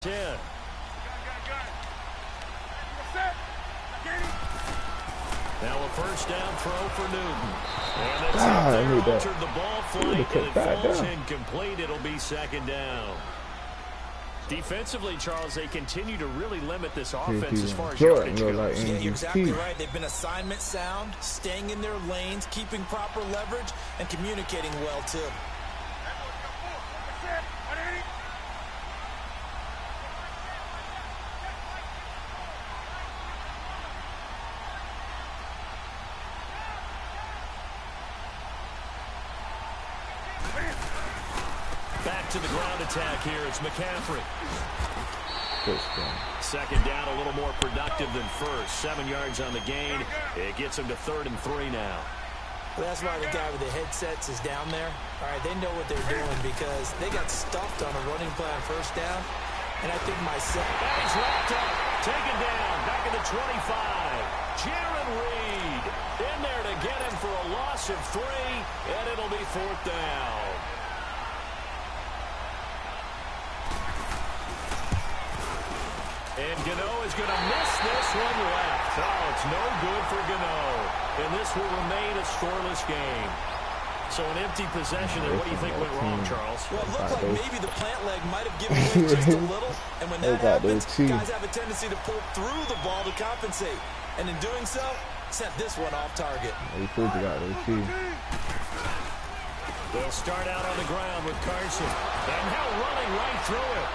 10. Now a first down throw for Newton. And it's altered the ball flight, and it falls incomplete. It'll be second down. Defensively, Charles, they continue to really limit this offense as far as yardage goes. Yeah, you're exactly right. They've been assignment sound, staying in their lanes, keeping proper leverage, and communicating well, too. Back to the ground attack here. It's McCaffrey. Second down, a little more productive than first. 7 yards on the gain. It gets him to 3rd and 3 now. Well, that's why the guy with the headsets is down there. All right, they know what they're doing because they got stuffed on a running play on first down. And I think myself. He's wrapped up. Taken down. Back at the 25. Jaron Reed in there to get him for a loss of 3. And it'll be 4th down. And G.O.A.T is going to miss this one left. Oh, it's no good for G.O.A.T. And this will remain a scoreless game. So an empty possession. And what do you think went wrong, Charles? Well, it looked like maybe the plant leg might have given way just a little. And when that happens, guys have a tendency to pull through the ball to compensate. And in doing so, sent this one off target. They'll start out on the ground with Carson. And now running right through it.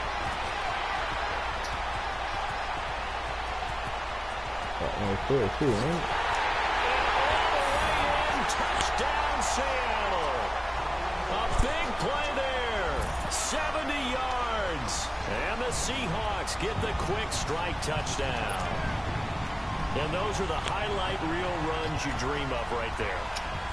Touchdown, Seattle. A big play there. 70 yards. And the Seahawks get the quick strike touchdown. And those are the highlight reel runs you dream of right there.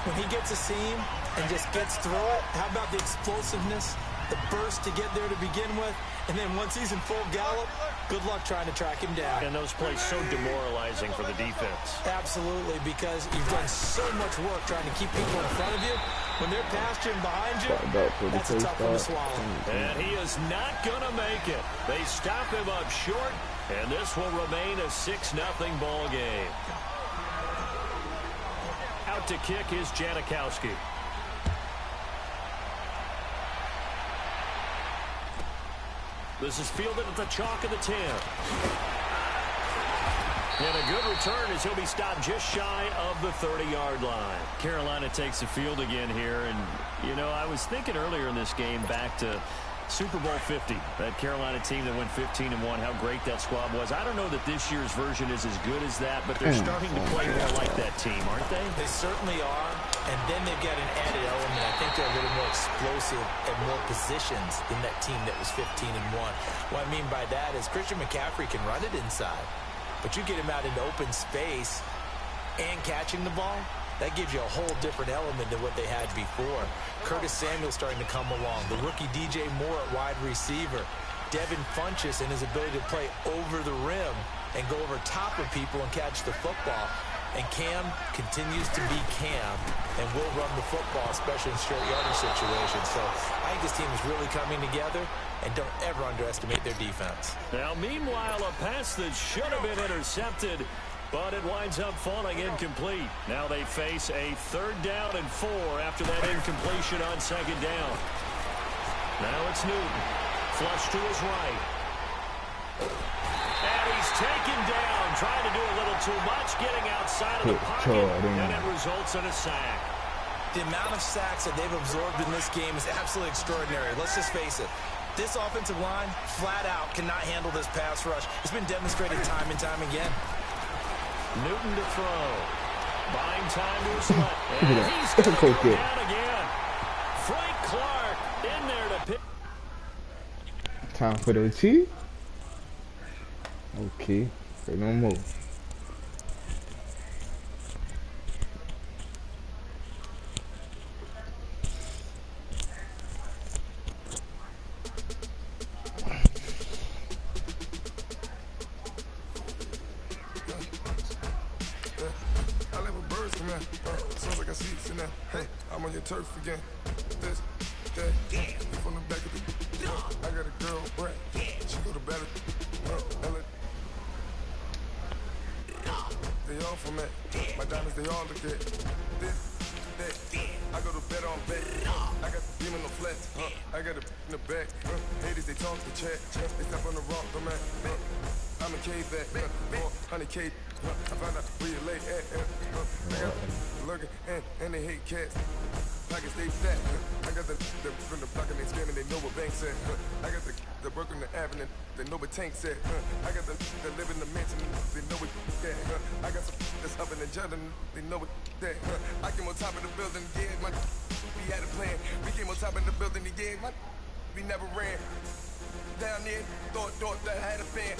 When he gets a seam and just gets through it, how about the explosiveness, the burst to get there to begin with, and then once he's in full gallop, good luck trying to track him down. And those plays so demoralizing for the defense. Absolutely, because you've done so much work trying to keep people in front of you. When they're past you and behind you, that's a tough one to swallow. And he is not going to make it. They stop him up short, and this will remain a 6-0 ball game. Out to kick is Janikowski. This is fielded at the chalk of the 10. And a good return as he'll be stopped just shy of the 30-yard line. Carolina takes the field again here. And, you know, I was thinking earlier in this game back to Super Bowl 50, that Carolina team that went 15-1, how great that squad was. I don't know that this year's version is as good as that, but they're starting to play more like that team, aren't they? They certainly are. And then they've got an added element. I think they're a little more explosive at more positions than that team that was 15-1. What I mean by that is Christian McCaffrey can run it inside, but you get him out into open space and catching the ball, that gives you a whole different element than what they had before. Curtis Samuel starting to come along. The rookie DJ Moore at wide receiver. Devin Funchess and his ability to play over the rim and go over top of people and catch the football. And Cam continues to be Cam and will run the football, especially in short yardage situations. So I think this team is really coming together, and don't ever underestimate their defense. Now, meanwhile, a pass that should have been intercepted, but it winds up falling incomplete. Now they face a 3rd down and 4 after that incompletion on 2nd down. Now it's Newton. Flush to his right. And he's taken down, trying to do a little too much, getting outside of the pocket, and it results in a sack. The amount of sacks that they've absorbed in this game is absolutely extraordinary. Let's just face it. This offensive line, flat out, cannot handle this pass rush. It's been demonstrated time and time again. Newton to throw. Buying time to his left. And he's going to go down again. Frank Clark in there to pick. Time for the OT. Okay, say no more. Sounds like I see it in there. Hey, I'm on your turf again. This, that, from the back of the. I got a girl, Brett. She go to battle. off on that. My diamonds, they all look at this, that. I go to bed on bed. I got the beam in the flat. I got it in the back. Haters, they talk the chat. They step on the rock, I'm at. I'm a cave back. 400K. I found out where you lay at. I got lurking and they hate cats. Pockets stay fat. I got the from the block and they scamming, they know what banks at. I got the work on the avenue, they know what tanks at. I got the live in the mansion, they know what that. I got some that's up in the jungle, they know what that. I came on top of the building, yeah, my we had a plan. We came on top of the building, yeah, my we never ran. Down there, thought that I had a fan.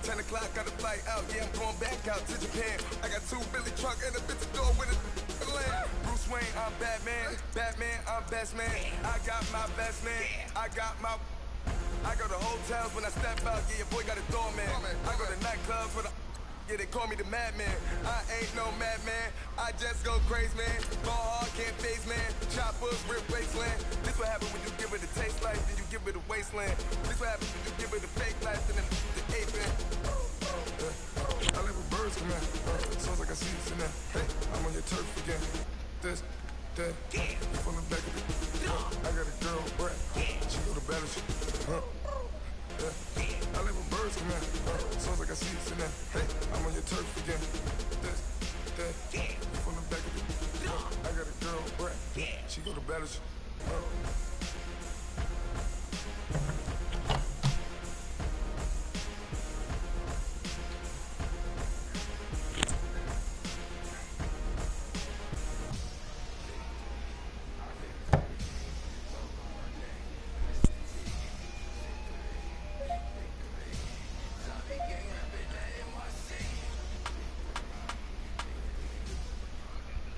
10 o'clock, got a flight out, yeah, I'm going back out to Japan. I got 2 Billy truck and a bitch door with a land. Bruce Wayne, I'm Batman. Batman, I'm best man. I got my best man. I go to hotels when I step out, yeah, your boy got a doorman. I go to nightclubs with a yeah, they call me the madman. I ain't no madman. I just go crazy, man. Ball hard, can't face, man. Choppers, rip wasteland. This what happen when you give it a taste life, then you give it a wasteland. This what happen when you give it a fake life, then the ape man. I live with birds come in. Sounds like I see you in there. Hey, I'm on your turf again. This, that, you from the back of it. I got a girl, Brett. She go to battle shit. I live with birds come in. Sounds like I see you in there. Hey, I'm on your turf again. This, that, you from the back of it. I got a girl, Brett. She go to battle shit.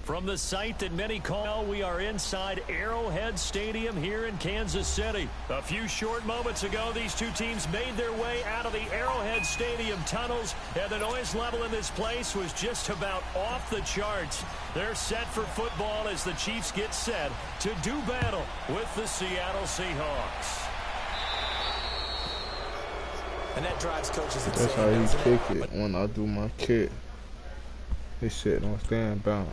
From the site that many call, we are inside Arrowhead Stadium here in Kansas City. A few short moments ago, these two teams made their way out of the Arrowhead Stadium tunnels, and the noise level in this place was just about off the charts. They're set for football as the Chiefs get set to do battle with the Seattle Seahawks. And that drives coaches insane. That's how you kick it when I do my kick. This shit don't stand bound.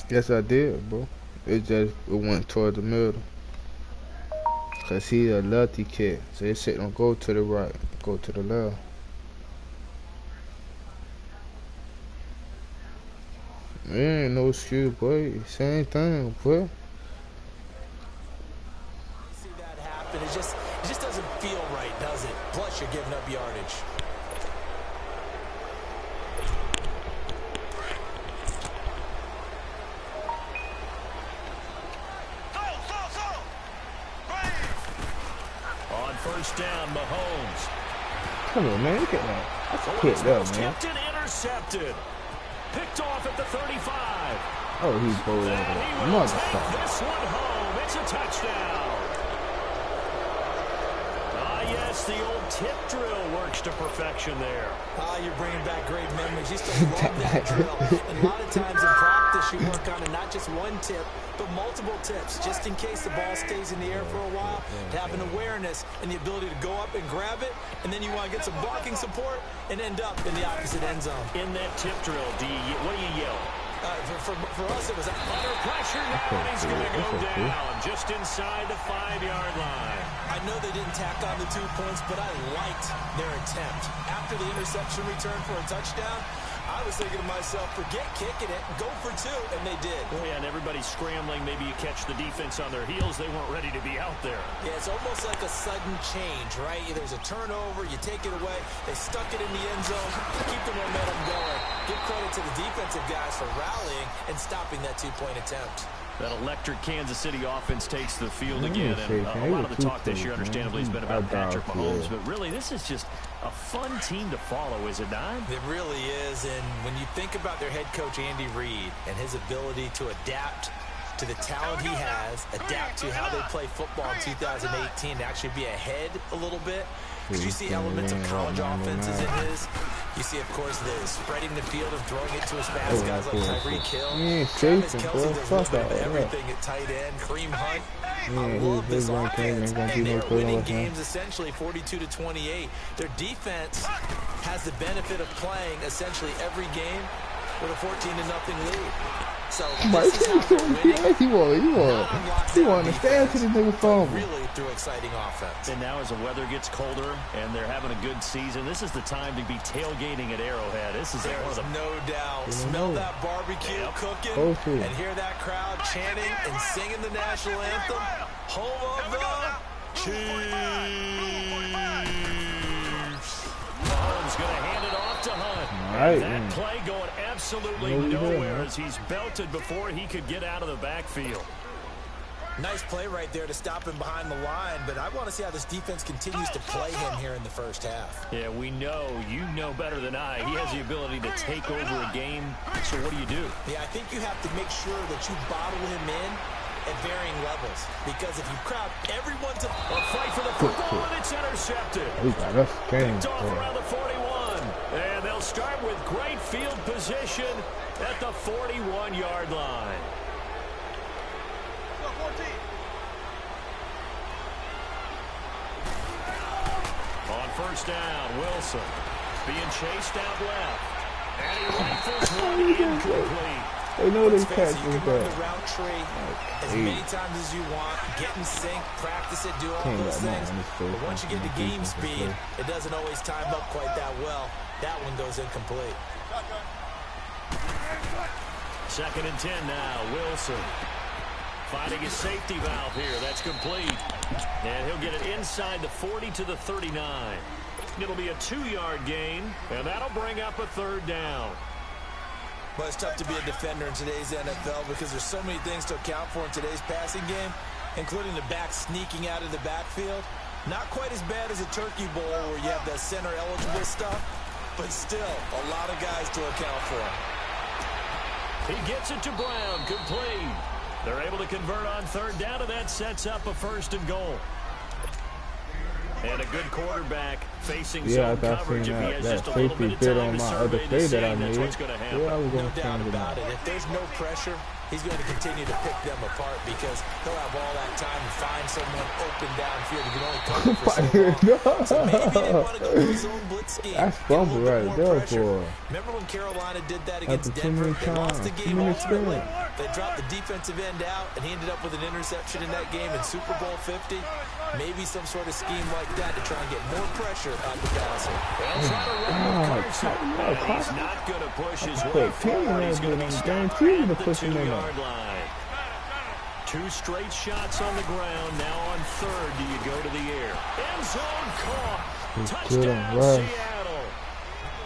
Yes, I did, bro. It went toward the middle. Cause he a lefty kid, so this shit don't go to the right, go to the left. Man, no excuse, boy. Same thing, boy. See that happen? It just doesn't feel right, does it? Plus, you're giving up yardage. First down, Mahomes. Come on, man. Look at that. That's a hit there, man. Tipped and intercepted. Picked off at the 35. Oh, he's bowling And over. he will take Motherfucker. this one home. It's a touchdown. Ah, yes, the old tip drill works to perfection there. Ah, you're bringing back great memories. Used to love that drill. And a lot of times in practice, you work on it, not just one tip, but multiple tips, just in case the ball stays in the air for a while, to have an awareness and the ability to go up and grab it, and then you want to get some blocking support and end up in the opposite end zone. In that tip drill, what do you yell? For us, it was under pressure now, and he's going to go down just inside the 5-yard line. I know they didn't tack on the 2 points, but I liked their attempt. After the interception return for a touchdown, I was thinking to myself, forget kicking it, go for 2, and they did. Oh, yeah, and everybody's scrambling. Maybe you catch the defense on their heels. They weren't ready to be out there. Yeah, it's almost like a sudden change, right? There's a turnover, you take it away, they stuck it in the end zone, keep the momentum going. Give credit to the defensive guys for rallying and stopping that 2-point attempt. That electric Kansas City offense takes the field again, and a lot of the talk this year, understandably, has been about Patrick Mahomes, but really, this is just a fun team to follow, is it not? It really is, and when you think about their head coach, Andy Reid, and his ability to adapt to the talent he has, adapt to how they play football in 2018, to actually be ahead a little bit, because you see elements of college offenses in his. You see, of course, the spreading the field and throwing it to his fast guys like Tyreek Hill. Travis Kelce does a little bit of everything at tight end. Kareem Hunt I love this his offense, ain't gonna and be no they're good winning on him. games essentially 42-28. Their defense has the benefit of playing essentially every game with a 14-0 lead. So this is how they're winning. He want to stand to the nigga phone. Really through exciting offense. And now as the weather gets colder and they're having a good season, this is the time to be tailgating at Arrowhead. This is There's no doubt. Smell that barbecue cooking and hear that crowd chanting and singing the national anthem. Home of the Chiefs. Mahomes going to hand it off to Hunt. Right, that play going absolutely nowhere as he's belted before he could get out of the backfield. Nice play right there to stop him behind the line, but I want to see how this defense continues to play him here in the first half. Yeah, we know. You know better than I. He has the ability to take over a game, so what do you do? Yeah, I think you have to make sure that you bottle him in at varying levels, because if you crowd everyone to a fight for the football, and it's intercepted. Picked off around the 41, and they'll start with great field position at the 41-yard line. On first down, Wilson being chased out left, and he rifles one incomplete. They know they You catch can run the route tree as many times as you want, get in sync, practice it, do all those things. But once you get to game speed, it doesn't always time up quite that well. That one goes incomplete. 2nd and 10 now, Wilson finding his safety valve here. That's complete. And he'll get it inside the 40 to the 39. It'll be a 2-yard gain, and that'll bring up a 3rd down. But it's tough to be a defender in today's NFL because there's so many things to account for in today's passing game, including the back sneaking out of the backfield. Not quite as bad as a turkey bowl where you have that center-eligible stuff, but still a lot of guys to account for. He gets it to Brown, complete. They're able to convert on 3rd down, and that sets up a 1st and goal. And a good quarterback facing zone coverage. If he has just a little bit of time to survey the scene, that's what's going to happen. No doubt about it. If there's no pressure, he's going to continue to pick them apart because he'll have all that time to find someone open downfield. He can only cover for so long. So maybe they want to go to his own blitz scheme. That's fumble right there, boy. Remember when Carolina did that against Denver? They lost the game ultimately. They dropped the defensive end out, and he ended up with an interception in that game in Super Bowl 50. Maybe some sort of scheme like that to try and get more pressure at the passer. They'll try to run with Carson, and he's not going to push his way forward. He's going to be stopped at the 2-yard line. 2 straight shots on the ground. Now on 3rd, do you go to the air? End zone caught. Touchdown, Seattle.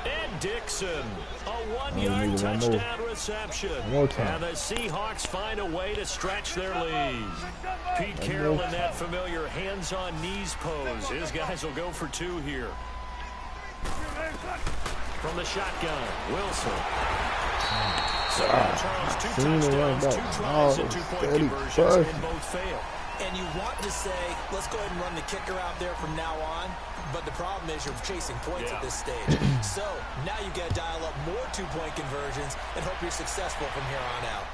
And Dixon, a 1-yard touchdown reception. And the Seahawks find a way to stretch their lead. Pete Carroll in that familiar hands-on knees pose. His guys will go for 2 here. From the shotgun, Wilson. So Charles, 2 touchdowns, 2 tries, and 2-point conversions, and both fail. And you want to say, let's go ahead and run the kicker out there from now on. But the problem is you're chasing points at this stage. So now you've got to dial up more 2-point conversions and hope you're successful from here on out.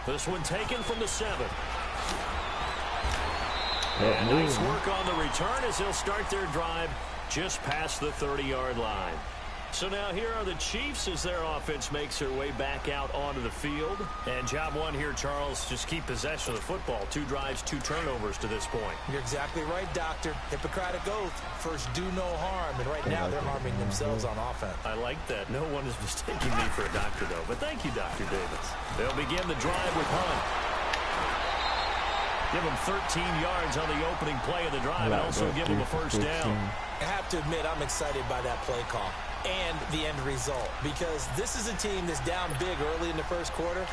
This one taken from the 7. And nice work on the return as they'll start their drive just past the 30-yard line. So now here are the Chiefs as their offense makes their way back out onto the field. And job one here, Charles, just keep possession of the football. 2 drives, 2 turnovers to this point. You're exactly right, Doctor. Hippocratic oath. First, do no harm. And right now, they're harming themselves on offense. I like that. No one is mistaking me for a doctor, though. But thank you, Dr. Davis. They'll begin the drive with Hunt. Give him 13 yards on the opening play of the drive and also give him a 1st down. I have to admit, I'm excited by that play call and the end result because this is a team that's down big early in the 1st quarter,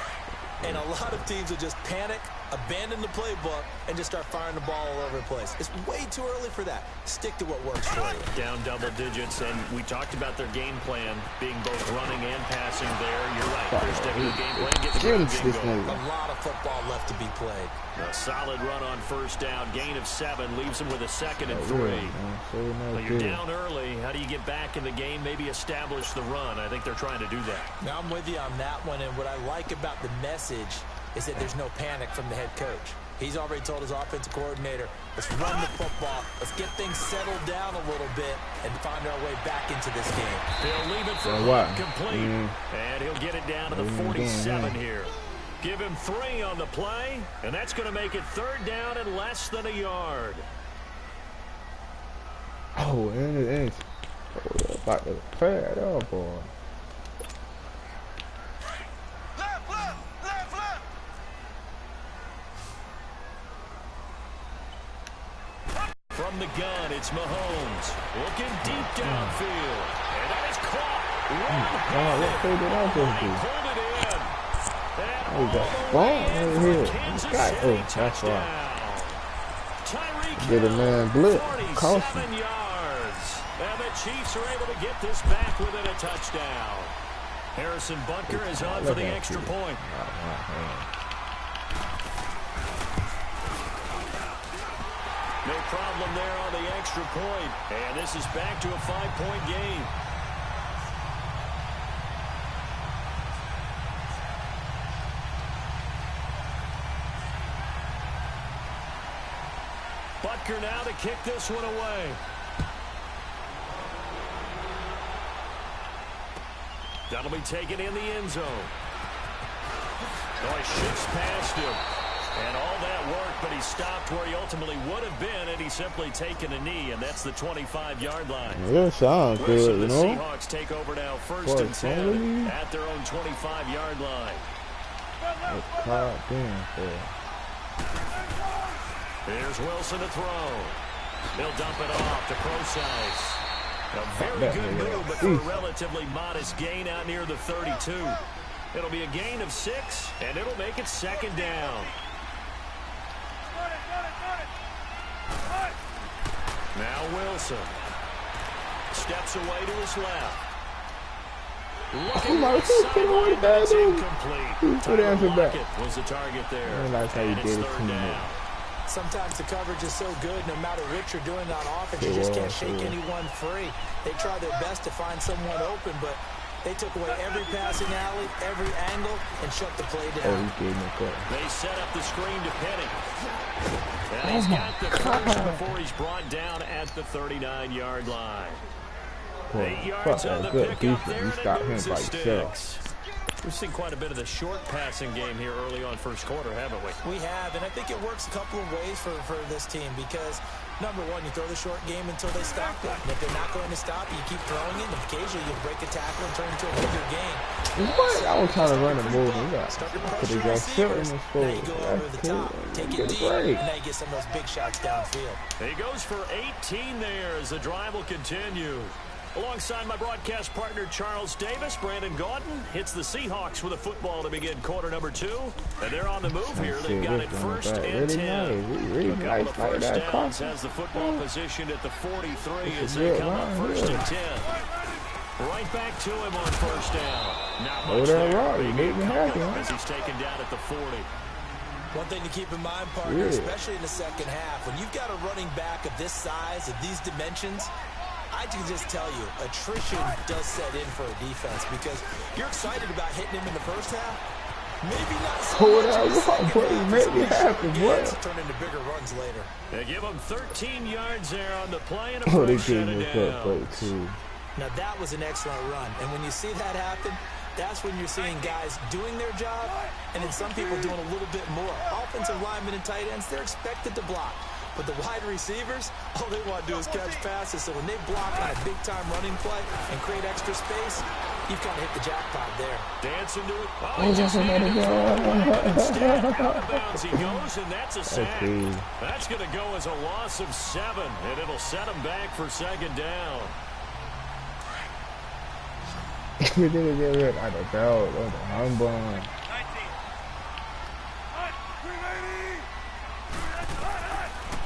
and a lot of teams will just panic, abandon the playbook, and just start firing the ball all over the place. It's way too early for that. Stick to what works for you. Down double digits, and we talked about their game plan being both running and passing there. You're right. They're sticking to the game plan. Get the game going. A lot of football left to be played. A solid run on 1st down. Gain of 7 leaves them with a 2nd and 3. But you're down early. How do you get back in the game? Maybe establish the run. I think they're trying to do that. Now I'm with you on that one, and what I like about the message is that there's no panic from the head coach. He's already told his offensive coordinator, let's run the football. Let's get things settled down a little bit and find our way back into this game. He'll leave it for complete. And he'll get it down to the 47 here. Give him 3 on the play, and that's going to make it 3rd down and less than a yard. Oh, and it's about to play it up, boy. From the gun, it's Mahomes. Looking deep downfield. And that is caught. What play did I just do? Pulled it in. Oh, the ball right here. Oh, that's right. Get a man blitz. 47 yards. And the Chiefs are able to get this back within a touchdown. Harrison Butker is on for the extra point. No problem there on the extra point. And this is back to a 5-point game. Butker now to kick this one away. That'll be taken in the end zone. Oh, he shifts past him. And all that work, but he stopped where he ultimately would have been had he simply taken a knee, and that's the 25-yard line. Yeah, sounds good, you know. The Seahawks take over now 1st and 10 at their own 25-yard line. Here's Wilson to throw. He'll dump it off to Procise. A very good move, but for a relatively modest gain out near the 32. It'll be a gain of 6, and it'll make it 2nd down. Now Wilson steps away to his left. Looking right sideline, that's incomplete. Tyler Lockett was the target there. And it's 3rd down. Sometimes the coverage is so good, no matter what you're doing on offense, you just can't shake anyone free. They try their best to find someone open, but they took away every passing alley, every angle, and shut the play down. They set up the screen to Penny. And he's got the first before he's brought down at the 39-yard line. 8 yards on the pickup there, and it moves the sticks. We've seen quite a bit of the short passing game here early on first quarter, haven't we? We have, and I think it works a couple of ways for this team because, number one, you throw the short game until they stop it. And if they're not going to stop you, keep throwing it, and occasionally you'll break a tackle and turn into a bigger game. What? I was trying to run and move. You got to put got shit in this Now you go over the top, take it deep, and now you get some of those big shots downfield. He goes for 18 there as the drive will continue. Alongside my broadcast partner, Charles Davis, Brandon Gaudin hits the Seahawks with a football to begin quarter number 2. And they're on the move here. They've got it 1st and 10. A couple of first downs has the football positioned at the 43 as they come up 1st and 10. Right back to him on 1st down. Not much there. As he's taken down at the 40. One thing to keep in mind, partner, especially in the second half, when you've got a running back of this size, of these dimensions, I can just tell you, attrition does set in for a defense because you're excited about hitting him in the first half. Maybe not so much in the second half. Turn into bigger runs later. They give him 13 yards there on the play and a first down. Now that was an excellent run, and when you see that happen, that's when you're seeing guys doing their job, and then some people doing a little bit more. Offensive linemen and tight ends, they're expected to block. But the wide receivers, all they want to do is catch passes. So when they block on a big-time running play and create extra space, you've kind of hit the jackpot there. Dancing to it. Oh, he just needed to instead, out of bounds he goes, and that's a sack. That's going to go as a loss of 7, and it'll set him back for 2nd down. We didn't get rid of the belt or the humbug.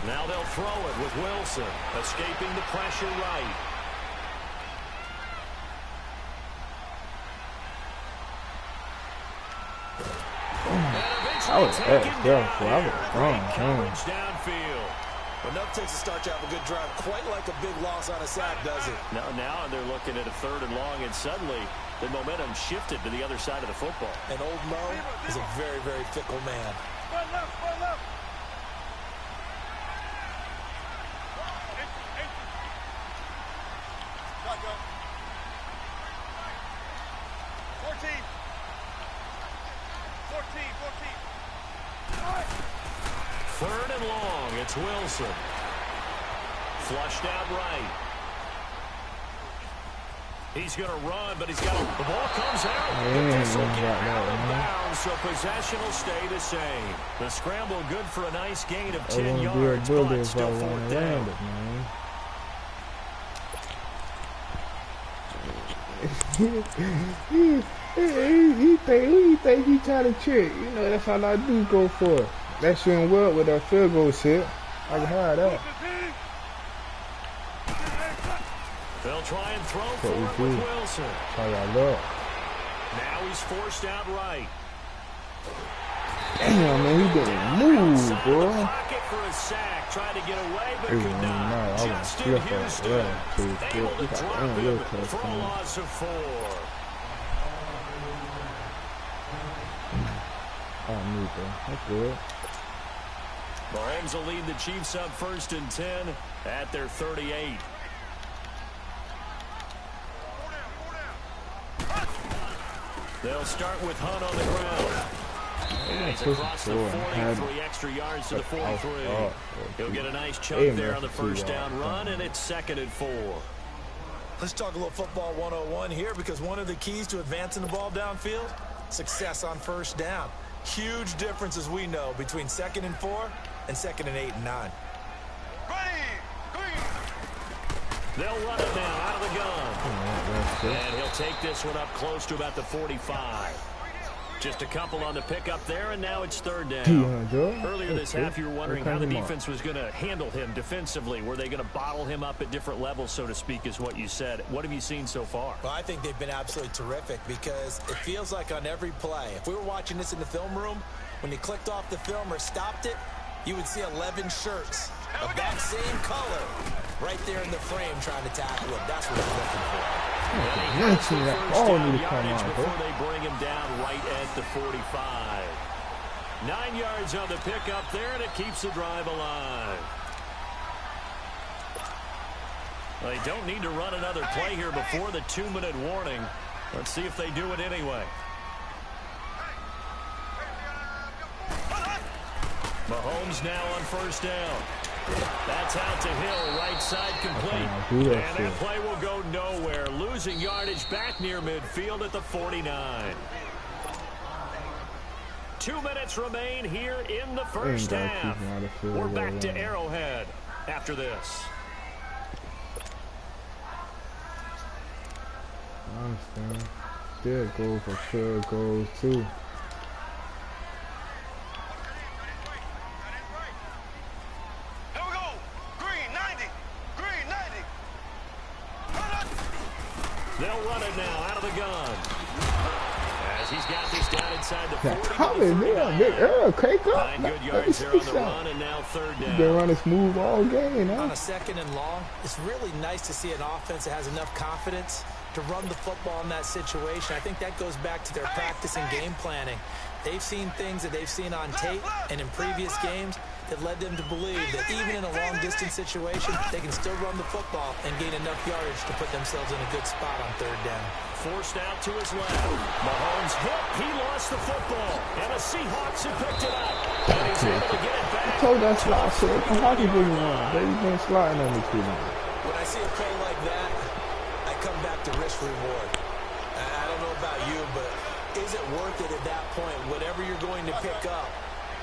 Now they'll throw it with Wilson, escaping the pressure right. I was coverage downfield. Enough takes to start you off a good drive, quite like a big loss on a sack, does it? Now they're looking at a 3rd and long, and suddenly the momentum shifted to the other side of the football. And old Mo is a very, very fickle man. Third and long. It's Wilson. Flushed out right. He's going to run, but he's got the ball comes out. This will get out of bounds, so possession will stay the same. The scramble good for a nice gain of 10 yards, but still fourth down. He think he trying to trick. You know, that's all I do go for. That shouldn't work with that field goal shit. I can have that. They'll try and throw for it with Wilson. Now he's forced out right. Damn, man, he didn't move, bro. Pocket for a sack. Tried to get away, but could not. Justin Houston able to drop him for a loss of 4. That's good. Mahomes will lead the Chiefs up 1st and 10 at their 38. They'll start with Hunt on the ground. He's across the 40, 3 extra yards to the 43. He'll get a nice chunk there on the first down run, and it's 2nd and 4. Let's talk a little football 101 here, because one of the keys to advancing the ball downfield, success on first down. Huge difference, as we know, between 2nd and 4 and 2nd and 8 and 9. They'll run it now out of the gun. And he'll take this one up close to about the 45. Just a couple on the pickup there, and now it's 3rd down. Earlier this half, you were wondering how the defense was going to handle him defensively. Were they going to bottle him up at different levels, so to speak, is what you said. What have you seen so far? Well, I think they've been absolutely terrific, because it feels like on every play, if we were watching this in the film room, when he clicked off the film or stopped it, you would see 11 shirts of that same color right there in the frame trying to tackle him. That's what he's looking for. Before they bring him down right at the 45. 9 yards on the pickup there, and it keeps the drive alive. Well, they don't need to run another play here before the 2-minute warning. Let's see if they do it anyway. Mahomes now on first down. That's out to Hill, right side complete. And that play will go nowhere. Losing yardage back near midfield at the 49. 2 minutes remain here in the first half. We're back to Arrowhead after this. I understand. Still go for field goals too. They'll run it now out of the gun. As he's got this down inside the 40. Coming, yeah, Big Earl, crank up. 9 good yards there on the run, and now 3rd down. He's been running smooth all game, huh? On a 2nd and long, it's really nice to see an offense that has enough confidence to run the football in that situation. I think that goes back to their practice and game planning. They've seen things that they've seen on tape and in previous games that led them to believe that even in a long-distance situation, they can still run the football and gain enough yardage to put themselves in a good spot on 3rd down. Forced out to his left. Mahomes hit. He lost the football. And the Seahawks have picked it up. And he's able to get it back. I told that slot shit. How can you bring me on? They've been sliding on me too long. When I see a play like that, I come back to risk reward. I don't know about you, but is it worth it at that point, whatever you're going to pick up,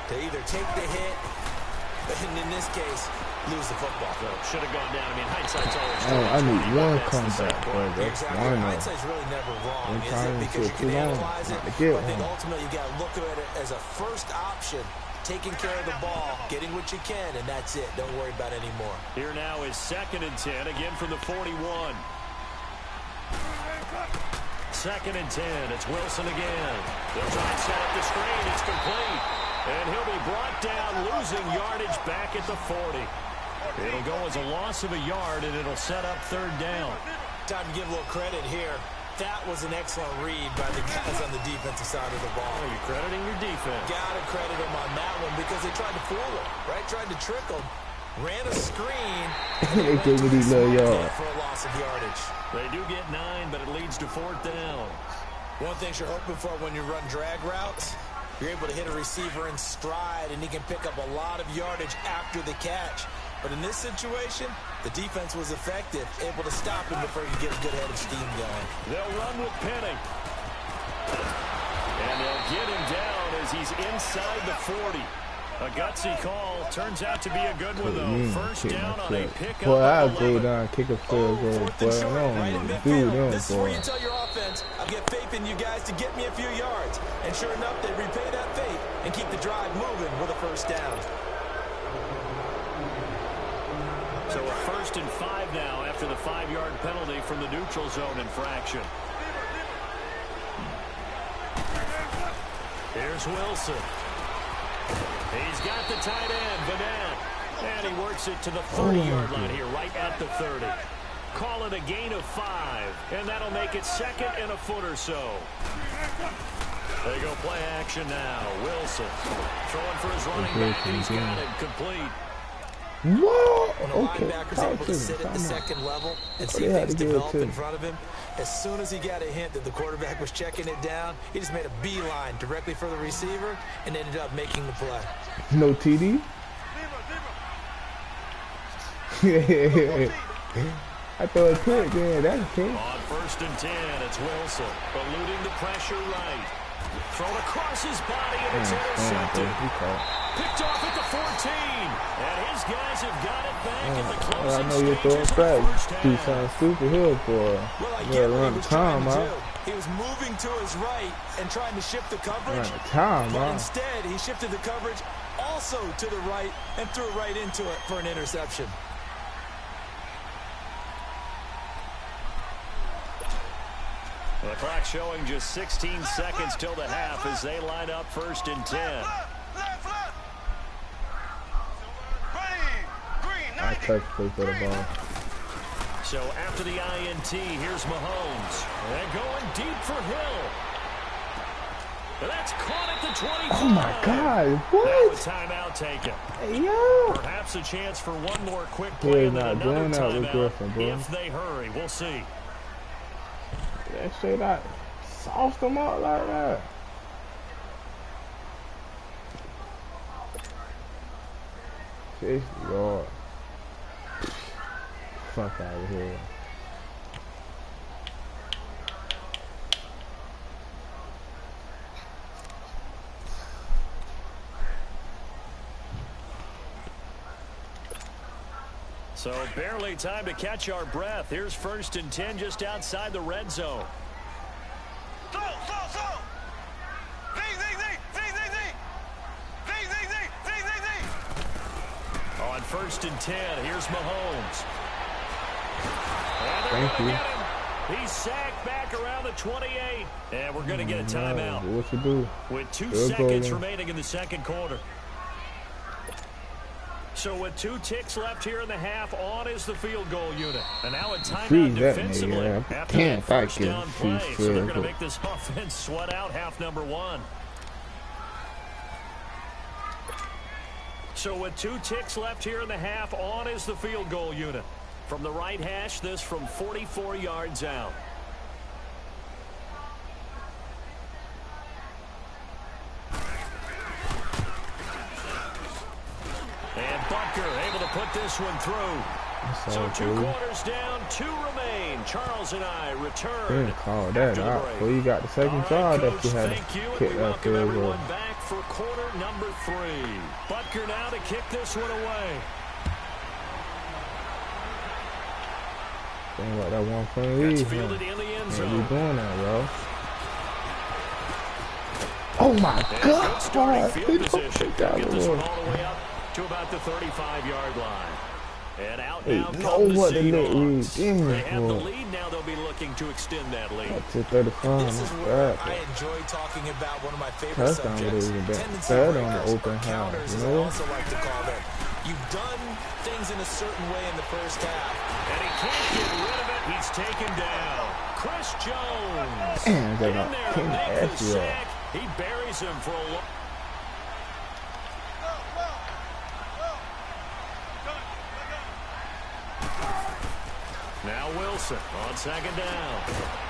to either take the hit, and in this case, lose the football? So should have gone down. I mean, hindsight's always I need one comeback, bro. That's exactly. one. Hindsight's really never wrong, is it? Because you can analyze it, but I think ultimately you got to look at it as a first option, taking care of the ball, getting what you can, and that's it. Don't worry about it anymore. Here now is 2nd and 10, again from the 41. 2nd and 10. It's Wilson again. They'll try and set up the screen. It's complete. And he'll be brought down, losing yardage back at the 40. It'll go as a loss of a yard, and it'll set up 3rd down. Time to give a little credit here. That was an excellent read by the guys on the defensive side of the ball. Oh, you're crediting your defense. Got to credit them on that one, because they tried to fool him, right? Tried to trick him. ran a screen. They give me these little yards. For a loss of yardage. They do get 9, but it leads to 4th down. One thing you're hoping for when you run drag routes, you're able to hit a receiver in stride, and he can pick up a lot of yardage after the catch. But in this situation, the defense was effective, able to stop him before he could get a good head of steam going. They'll run with Penny. And they'll get him down as he's inside the 40. A gutsy call. Turns out to be a good one, though. First down on a pickup. Boy, I'll go down, kick a field goal. Boy, I don't even do them, This is where boy. you tell your offense, I'll get faith in you guys to get me a few yards. And sure enough, they repay that faith and keep the drive moving with a first down. So a 1st and 5 now after the 5-yard penalty from the neutral zone infraction. Here's Wilson. He's got the tight end, Vanette. And he works it to the 30-yard line here, right at the 30. Call it a gain of 5, and that'll make it 2nd and a foot or so. They go play action now. Wilson throwing for his running back, and he's got it complete. Whoa! When a Okay. linebacker's able to sit at the second level and see things develop in front of him, as soon as he got a hint that the quarterback was checking it down, he just made a beeline directly for the receiver and ended up making the play. No TD? I thought it could, man. That's a pick. On 1st and 10, it's Wilson eluding the pressure right. Thrown across his body, and it's intercepted. Picked off at the 14. And his guys have got it back in the closing I know you're throwing stages of the first back. Do half. something stupid here, boy. Well, I You get gotta what run he the was trying time to out. do. He was moving to his right and trying to shift the coverage. Run the time But out. instead, he shifted the coverage also to the right and threw right into it for an interception. The clock showing just 16 seconds till the half as they line up 1st and 10. I touch play for the ball. So after the INT, here's Mahomes. And going deep for Hill. And that's caught at the 25. Oh my God! Now a What? timeout taken. Hey, yo! Perhaps a chance for one more quick play He's and then not another doing that with timeout Griffin, bro. if they hurry. We'll see. That shit, I sauced them out like that. Lord. Fuck out of here. So barely time to catch our breath. Here's 1st and 10 just outside the red zone. On 1st and 10, here's Mahomes. Thank you. He's sacked back around the 28. And we're going to get a timeout. What you do? With 2 Good seconds goal. remaining in the second quarter. So with 2 ticks left here in the half, on is the field goal unit. And now a timeout Freeze that defensively nigga. after Can't that first fight down him. play. Freeze So they're going to field make this offense sweat out half number 1. So with 2 ticks left here in the half, on is the field goal unit. From the right hash, this from 44 yards out. And Butker able to put this one through. So 2 quarters down, 2 remain. Charles and I return. Didn't call that out. Well, you got the second drive that you had to kick that field goal. Back for quarter number 3. Butker now to kick this one away. Think about that 1 point lead. That's fielded in the end zone. We doing that, bro. Oh my And God! good starting field He position. don't Get this one pick all the way up to about the 35-yard line. And out Hey, now know come the what the net read Seahawks. is, They have the boy. lead. Now they'll be looking to extend that lead. Up to 35. This is Not where bad. I enjoy talking about one of my favorite Touchdown would subjects. have even been Tendency better on the breakers, open or half, counters, you as I know? also like to call them. You've done things in a certain way in the first half. And he can't get rid of it. He's taken down. Chris Jones. Man, In they there got to King make the Ashley up. sack. He buries him for a long. Now Wilson on second down.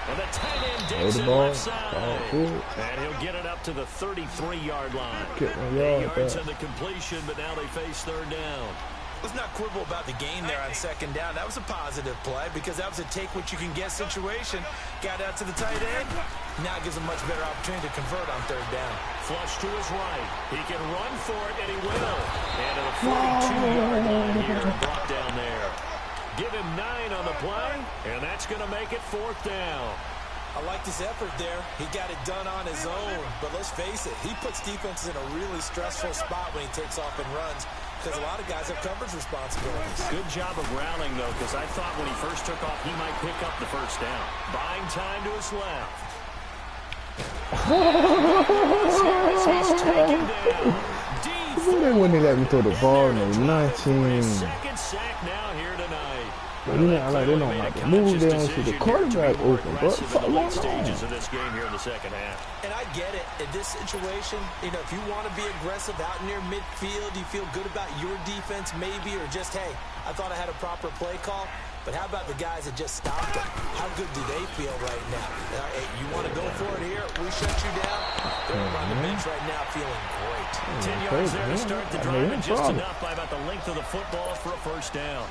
And the tight end digs the it ball. left side. And he'll get it up to the 33-yard line. 8 yards in the completion, but now they face third down. Let's not quibble about the gain there on second down. That was a positive play because that was a take-what-you-can-get situation. Got out to the tight end. Now gives a much better opportunity to convert on third down. Flush to his right. He can run for it, and he will. And to the 42-yard line here, brought down there. Give him 9 on the play, and that's going to make it fourth down. I like his effort there. He got it done on his own. But let's face it, he puts defenses in a really stressful spot when he takes off and runs because a lot of guys have coverage responsibilities. Good job of rallying, though, because I thought when he first took off, he might pick up the first down. Buying time to his left. He's taken down. They wouldn't let me throw the ball no 19. Second sack now here tonight. But you know, like they don't like to move. They don't see the quarterback open. But in the late stages of this game here in the second half. And I get it. In this situation, you know, if you want to be aggressive out near midfield, you feel good about your defense maybe, or just, hey, I thought I had a proper play call. But how about the guys that just stopped them? How good do they feel right now? Hey, you want to go for it here? We shut you down. They're on the bench right now feeling great. 10 yards there to start the drive, and just enough by about the length of the football for a first down.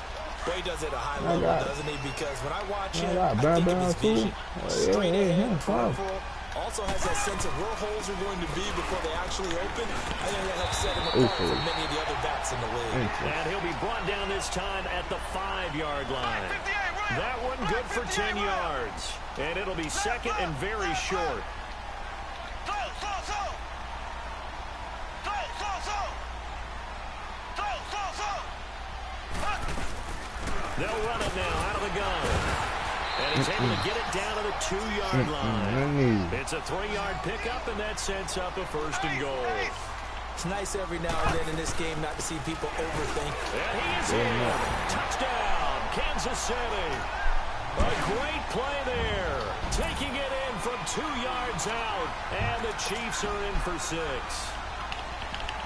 Well, he does it at a high level, doesn't he? Because when I watch him, I think of his vision. Straight ahead, peripheral. Also has that sense of where holes are going to be before they actually open. I think that helps set him apart from many of the other backs in the league. And he'll be brought down this time at the 5-yard line. That one good for 10 yards. And it'll be second and very short. They'll run it now out of the gun. And he's able to get it down to the 2-yard line. It's a 3-yard pickup, and that sets up a first and goal. It's nice every now and then in this game not to see people overthink. And he's in. Touchdown, Kansas City. A great play there. Taking it in from 2 yards out. And the Chiefs are in for 6.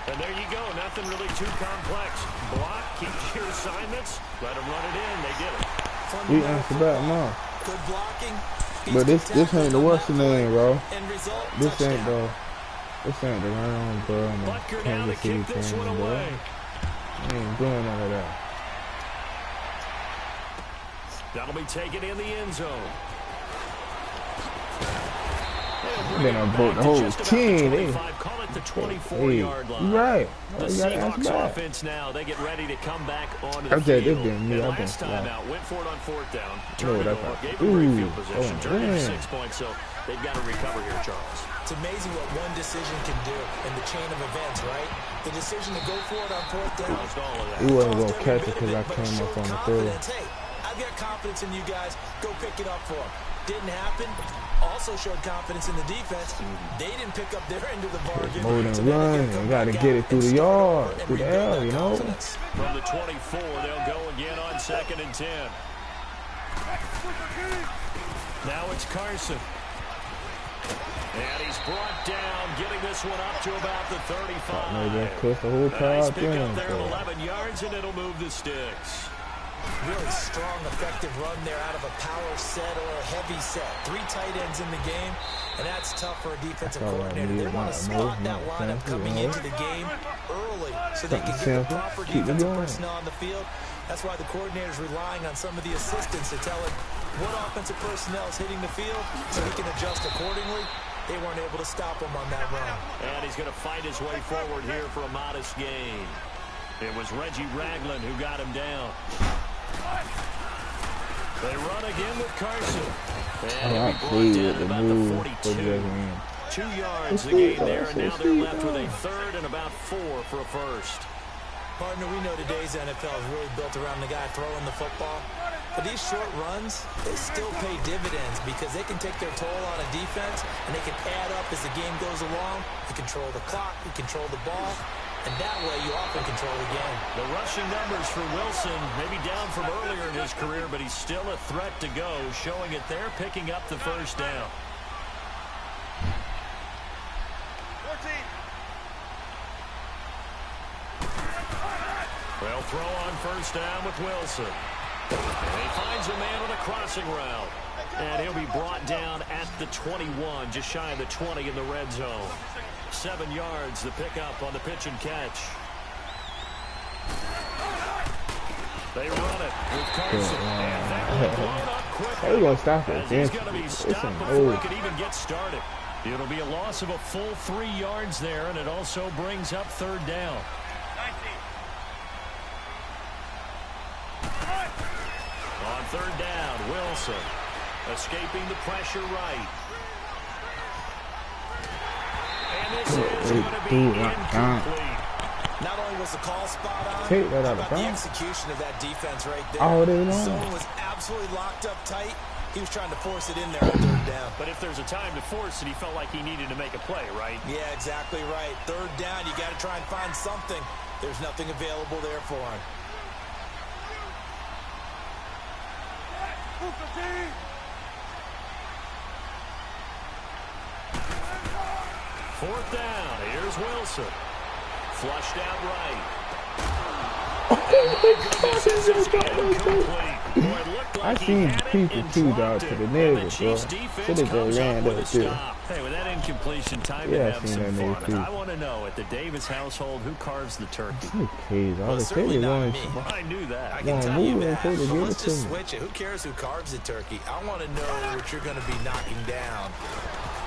And there you go. Nothing really too complex. Block, keep your assignments, let them run it in. They did it. We answer back now. Good blocking. But this ain't the what's the name, bro. This ain't touchdown. this ain't the round, bro. Butker now to kick this one away. I ain't doing none of that. That'll be taken in the end zone. Then I broke the whole team. Call it the 24-yard line. Right. The Seahawks offense now, they get ready to come back onto the field. And last time out, went for it on fourth down. Turned it over, gave them great field position, turned it to 6 points, so they've got to recover here, Charles. It's amazing what one decision can do in the chain of events, right? The decision to go for it on fourth down. He wasn't going to catch it because I came up on the third. Hey, I've got confidence in you guys. Go pick it up for him. Didn't happen. Also showed confidence in the defense. They didn't pick up their end of the bargain. More than run. You got to get it through the yard, through the air, you know. From the 24, they'll go again on 2nd and 10. Now it's Carson. And he's brought down, getting this one up to about the 35. Nice pick up there at 11 yards, and it'll move the sticks. Really strong, effective run there out of a power set or a heavy set. 3 tight ends in the game, and that's tough for a defensive coordinator. They want to spot that lineup coming into the game early so they can get the proper defensive personnel on the field. That's why the coordinator's relying on some of the assistants to tell him what offensive personnel is hitting the field so he can adjust accordingly. They weren't able to stop him on that run. And he's going to fight his way forward here for a modest gain. It was Reggie Ragland who got him down. They run again with Carson. And he'll be brought down about the 42. 2 yards the gain there, and now they're left with a third and about 4 for a first. Partner, we know today's NFL is really built around the guy throwing the football. But these short runs, they still pay dividends because they can take their toll on a defense, and they can add up as the game goes along. You control the clock, you control the ball. And that way, you often control the game. The rushing numbers for Wilson, maybe down from earlier in his career, but he's still a threat to go, showing it there, picking up the first down. 14. They'll throw on first down with Wilson. And he finds a man on a crossing route. And he'll be brought down at the 21, just shy of the 20 in the red zone. 7 yards, the pickup on the pitch and catch. They run it with Carson. And that one blown up quickly. How you gonna stop it? He's going to be stopped before he can even get started. It'll be a loss of a full 3 yards there, and it also brings up 3rd down. On 3rd down, Wilson escaping the pressure right. And this is going to be incomplete. Not only was the call spot on, Take that out but of the bounds. execution of that defense right there. Oh, they know. Zone was absolutely locked up tight. He was trying to force it in there on 3rd down. But if there's a time to force it, he felt like he needed to make a play, right? Yeah, exactly right. 3rd down, you got to try and find something. There's nothing available there for him. Fourth down. Here's Wilson. Flushed out right. I seen people too out to the nigga, bro. Should have just ran up there. Hey, with that incompletion, time to have some fun. I want to know, at the Davis household, who carves the turkey? Crazy. Well, certainly not me. I knew that. I can tell you that, but let's just switch it. Who cares who carves the turkey? I want to know what you're going to be knocking down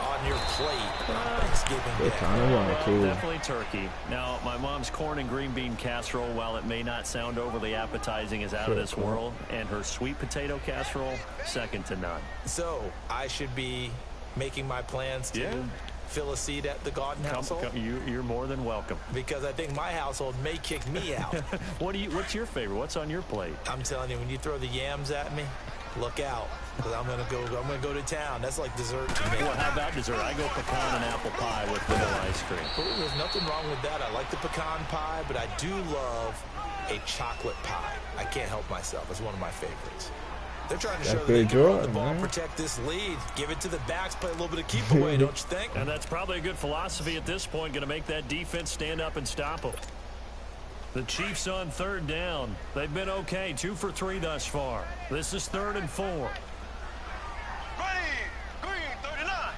on your plate on Thanksgiving Day. Definitely turkey. Now, my mom's corn and green bean casserole, while it may not sound overly appetizing, is out of this world. And her sweet potato casserole, second to none. So, I should be making my plans to fill a seat at the Garden household? You're more than welcome. Because I think my household may kick me out. What's your favorite? What's on your plate? I'm telling you, when you throw the yams at me, look out. Because I'm gonna go to town. That's like dessert to me. Well, how about dessert? I go pecan and apple pie with vanilla ice cream. Ooh, there's nothing wrong with that. I like the pecan pie, but I do love a chocolate pie. I can't help myself. It's one of my favorites. They're trying to show that they can run the ball, protect this lead, give it to the backs, play a little bit of keep away, don't you think? And that's probably a good philosophy at this point, going to make that defense stand up and stop them. The Chiefs on 3rd down. They've been okay, 2 for 3 thus far. This is 3rd and 4. Green 39.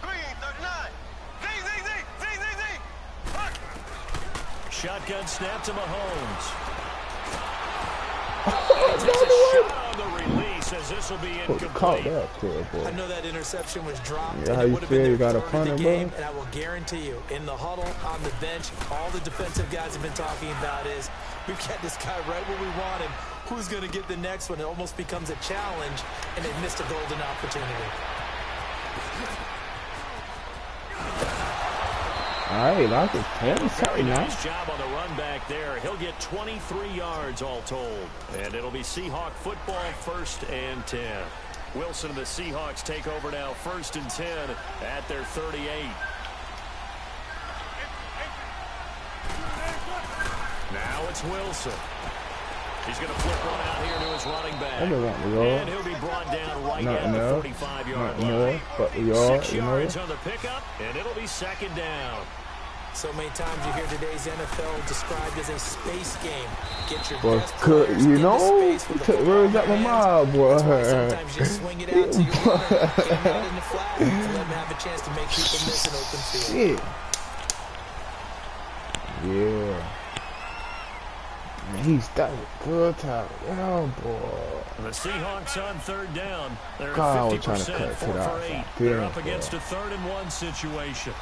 Green 39. Z. Shotgun snap to Mahomes. Takes a shot on the release as this will be incomplete. I know that interception was dropped. Yeah, how and it you would have feel? been You got a their third punter, of the game, bro? and I will guarantee you, in the huddle, on the bench, all the defensive guys have been talking about is, we've got this guy right where we want him. Who's going to get the next one? It almost becomes a challenge, and they missed a golden opportunity. All right, like it. Very nice job on the run back there. He'll get 23 yards all told. And it'll be Seahawk football, 1st and 10. Wilson and the Seahawks take over now, 1st and 10 at their 38. Now it's Wilson. He's going to flip one out here to his running back. And he'll be brought down right at the 45-yard line. 6 yards on the pickup, and it'll be 2nd down. So many times you hear today's NFL described as a space game. Get your Well, best players you into know, space with the where's that my mob, boy? That's why sometimes you swing it out to your runner, get him out in the flat, and let him have a chance to make people miss an open field. Yeah. Man, he's that good time. Oh, boy. The Seahawks on 3rd down. They're God, at 50%, 4 for 8. They're up against a 3rd and 1 situation.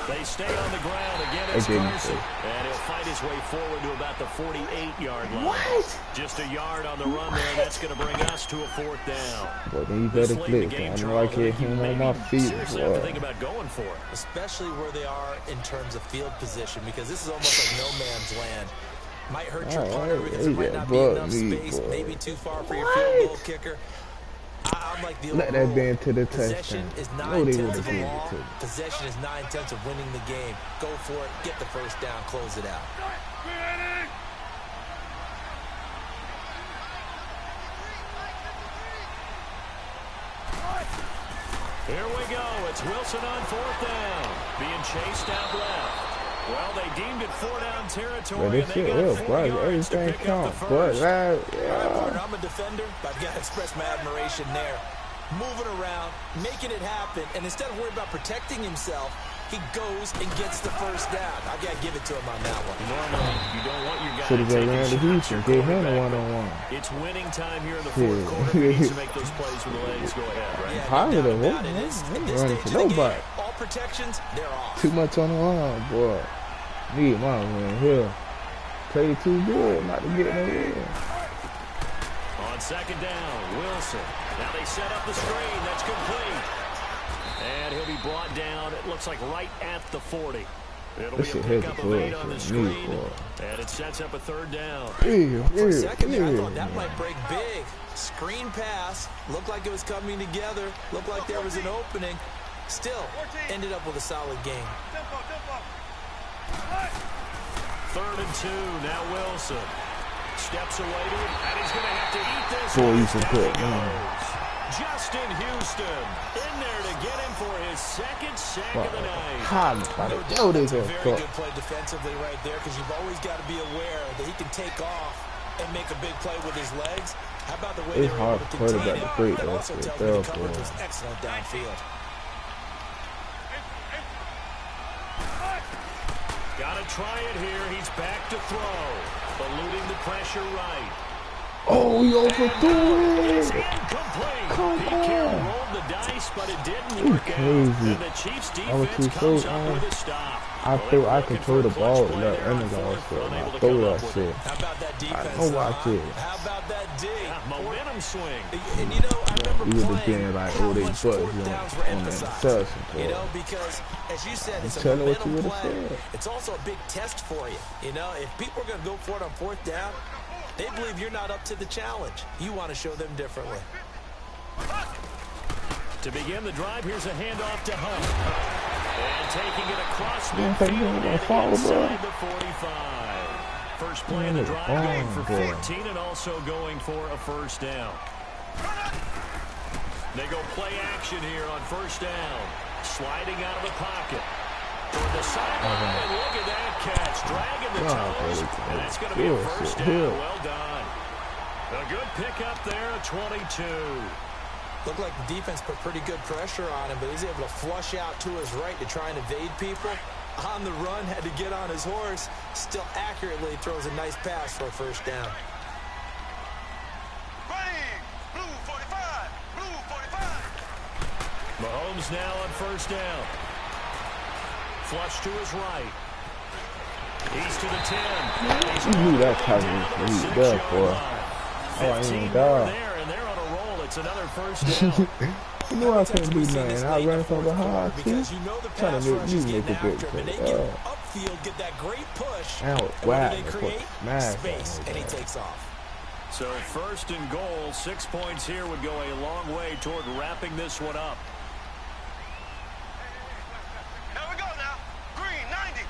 They stay on the ground again. It's Carson. And he'll fight his way forward to about the 48-yard line. What? Just a yard on the run there. That's going to bring us to a 4th down. Well, then you better blitz. I know I can't hit him on my feet. Seriously have to think about going for it. Especially where they are in terms of field position, because this is almost like no man's land. Might hurt your punter because there might not be enough space, maybe too far for your field goal kicker. I'm like the let that be into the possession touchdown. is No, they 9/10 would of the have law. given it to. Possession is 9/10 of winning the game. Go for it, get the 1st down, close it out. Here we go. It's Wilson on 4th down. Being chased out left. Well, they deemed it 4-down territory. But this shit is, bro. Everything counts, but Partner, I'm a defender, but I've got to express my admiration there. Moving around, making it happen, and instead of worrying about protecting himself, he goes and gets the first down. I got to give it to him on that one. Normally, you don't want your guy should have taking ran the Houston. Get him a one-on-one. It's winning time here in the fourth quarter. He needs to make those plays when the legs go ahead, right? Yeah, Positive. no doubt about it. Ain't running to nobody. All protections, they're off. Too much on the line, boy. Need my man here. Play too good, not to get no win. On second down, Wilson. Now they set up the screen. That's complete. And he'll be brought down, it looks like right at the 40. It'll be a pickup of 8 on the screen. And it sets up a third down. For a second there, I thought that might break big. Screen pass. Looked like it was coming together. Looked like there was an opening. Still, ended up with a solid game. Third and 2, now Wilson. Steps away to it, and he's going to have to eat this. Boy, you some quick, Justin Houston in there to get him for his second sack of the night. That's a very good play defensively right there, because you've always got to be aware that he can take off and make a big play with his legs. How about the way they were able to contain it? That also tells me the coverage was excellent downfield. Got to try it here. He's back to throw. Eluding the pressure right. Oh, he overthrew It's it. incomplete. Come PK on. rolled the dice, but it didn't work out. And the Chiefs defense comes up with a stop. I feel I control the ball with that underdog shit. I throw that shit. How about that defense? I know watch it. How about that D? Momentum swing. And you know, I remember You would playing have been like, how oh, they much butt fourth you downs were on that emphasized. interception. You know, because as you said, it's a Tell me what you momentum would've play. said. It's also a big test for you. You know, if people are going to go for it on fourth down, they believe you're not up to the challenge. You want to show them differently. To begin the drive, here's a handoff to Hunt. And taking it across midfield and inside the 45. First play of the drive going for 14 and also going for a first down. They go play action here on first down. Sliding out of the pocket. Toward the sideline, and look at that catch. Dragging the toes, and that's going to be a first down. Well done. A good pickup there at 22. Looked like the defense put pretty good pressure on him, but he's able to flush out to his right to try and evade people. On the run, had to get on his horse. Still accurately throws a nice pass for a first down. Blue 45. Blue 45. Mahomes now on first down. Flush to his right. He's to the 10. You knew that coverage was good for. Oh, I ain't done. And they're on a roll. It's another first down. You know I couldn't do nothing. I ran from behind too. Because you know the Trying pass to rush make is you make getting a after big him, and they play. get upfield, get that great push. Now And it's what whack. do they create? Smash. Space, and he takes off. So first and goal, 6 points here would go a long way toward wrapping this one up. Here we go now. Green 90.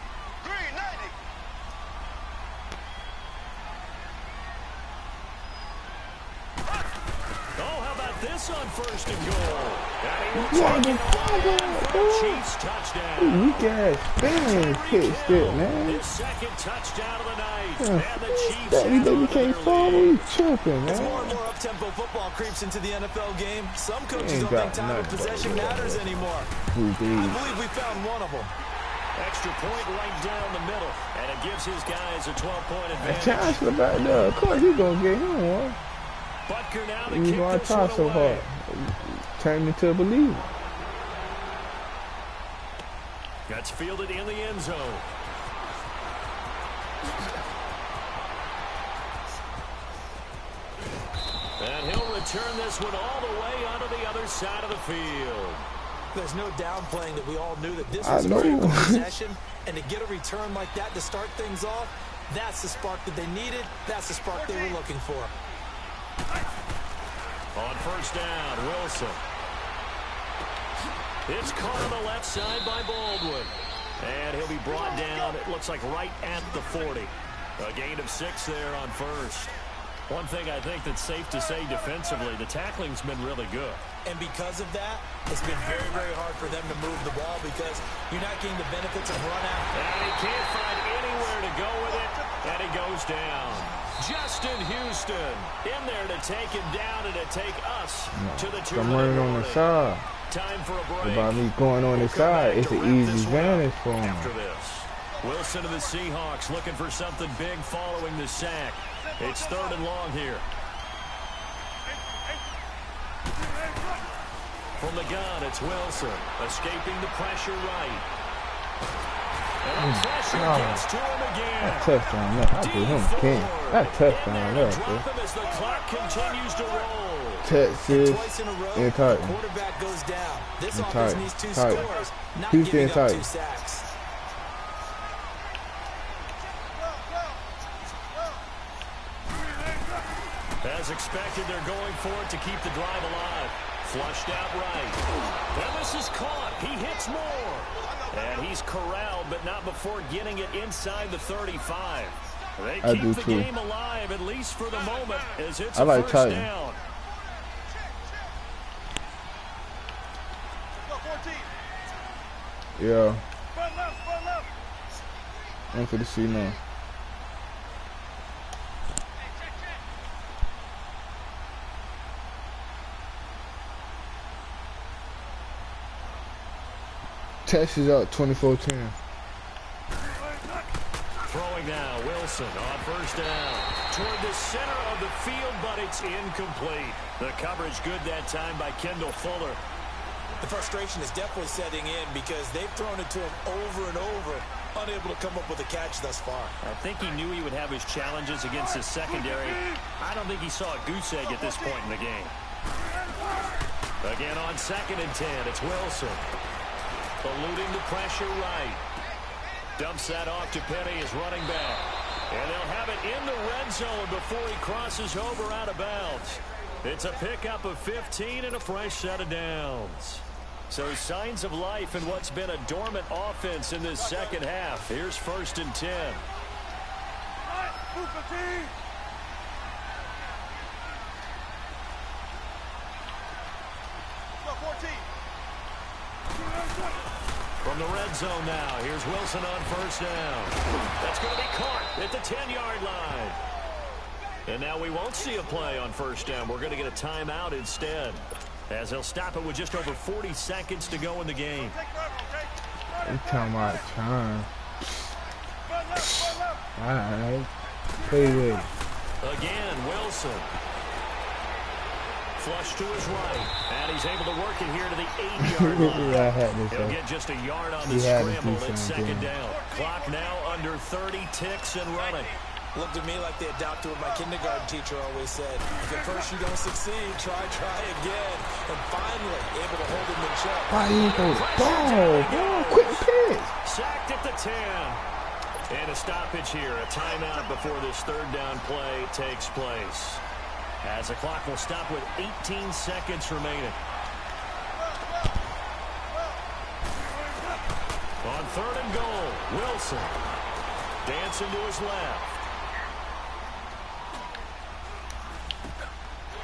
Green 90. Oh, how about this on first and goal? And he will take it for a Chiefs touchdown. Weak ass fans pitched it, man. His second touchdown of the night. And the Chiefs Daddy, have baby can't follow. You tripping, As more man. and more up-tempo football creeps into the NFL game, some coaches Ain't don't think got time of nothing, possession bro. matters anymore. Who I believes? believe we found one of them. Extra point right down the middle. And it gives his guys a 12-point A advantage. chance for back there. Of course, he gonna get him one. Butker now to You kick know I this try one so away. hard. Turn me to a believer. That's fielded in the end zone. And he'll return this one all the way onto the other side of the field. There's no downplaying that we all knew that this I was a know. critical possession, and to get a return like that to start things off, that's the spark that they needed. That's the spark they were looking for. On first down, Wilson. It's caught on the left side by Baldwin. And he'll be brought down, it looks like right at the 40. A gain of 6 there on first. One thing I think that's safe to say defensively, the tackling's been really good. And because of that, it's been very, very hard for them to move the ball because you're not getting the benefits of run out. And he can't find anywhere to go with it, and he goes down. Justin Houston in there to take him down and to take us to the 2-minute I'm running on the side. Time for a break. About me going on the side, it's an easy advantage for him. After this, Wilson of the Seahawks looking for something big following the sack. It's 3rd and long here. From the gun, it's Wilson escaping the pressure right. And the pressure gets to him again. That touchdown, man. I give him 10. That touchdown, there, bro. As the clock continues to roll. Texas Twice in a row, and the Titan. quarterback goes down. This And offense Titan. needs 2 Titan. scores, not Houston giving and up 2 Titan. sacks. As expected, they're going for it to keep the drive alive. Flushed out right. And this is caught. He hits more. And he's corralled, but not before getting it inside the 35. They keep the game alive, at least for the moment, as it's a like first Titan. down. Yeah. I'm for the C now. Texas up 24-10. Throwing now, Wilson on first down. Toward the center of the field, but it's incomplete. The coverage good that time by Kendall Fuller. The frustration is definitely setting in because they've thrown it to him over and over, unable to come up with a catch thus far. I think he knew he would have his challenges against his secondary. I don't think he saw a goose egg at this point in the game. Again on 2nd and 10, it's Wilson. Eluding the pressure right. Dumps that off to Penny, his running back. And they'll have it in the red zone before he crosses over out of bounds. It's a pickup of 15 and a fresh set of downs. So signs of life in what's been a dormant offense in this second half. Here's 1st and 10. From the red zone now, here's Wilson on first down. That's going to be caught at the 10-yard line. And now we won't see a play on first down. We're going to get a timeout instead, as they'll stop it with just over 40 seconds to go in the game. You talking about time. Alright. Play with it. Again, Wilson. Flush to his right. And he's able to work it here to the 8-yard line. Yeah, I had this. He'll get just a yard on the He had to scramble do at something. 2nd down. Clock now under 30 ticks and running. Looked at me like they adopted what my kindergarten teacher always said. If at first you don't succeed, try again. And finally, able to hold him in check. Why you go ball? Quick pitch. Sacked at the 10. And a stoppage here, a timeout before this 3rd down play takes place. As the clock will stop with 18 seconds remaining. On 3rd and goal, Wilson dancing to his left.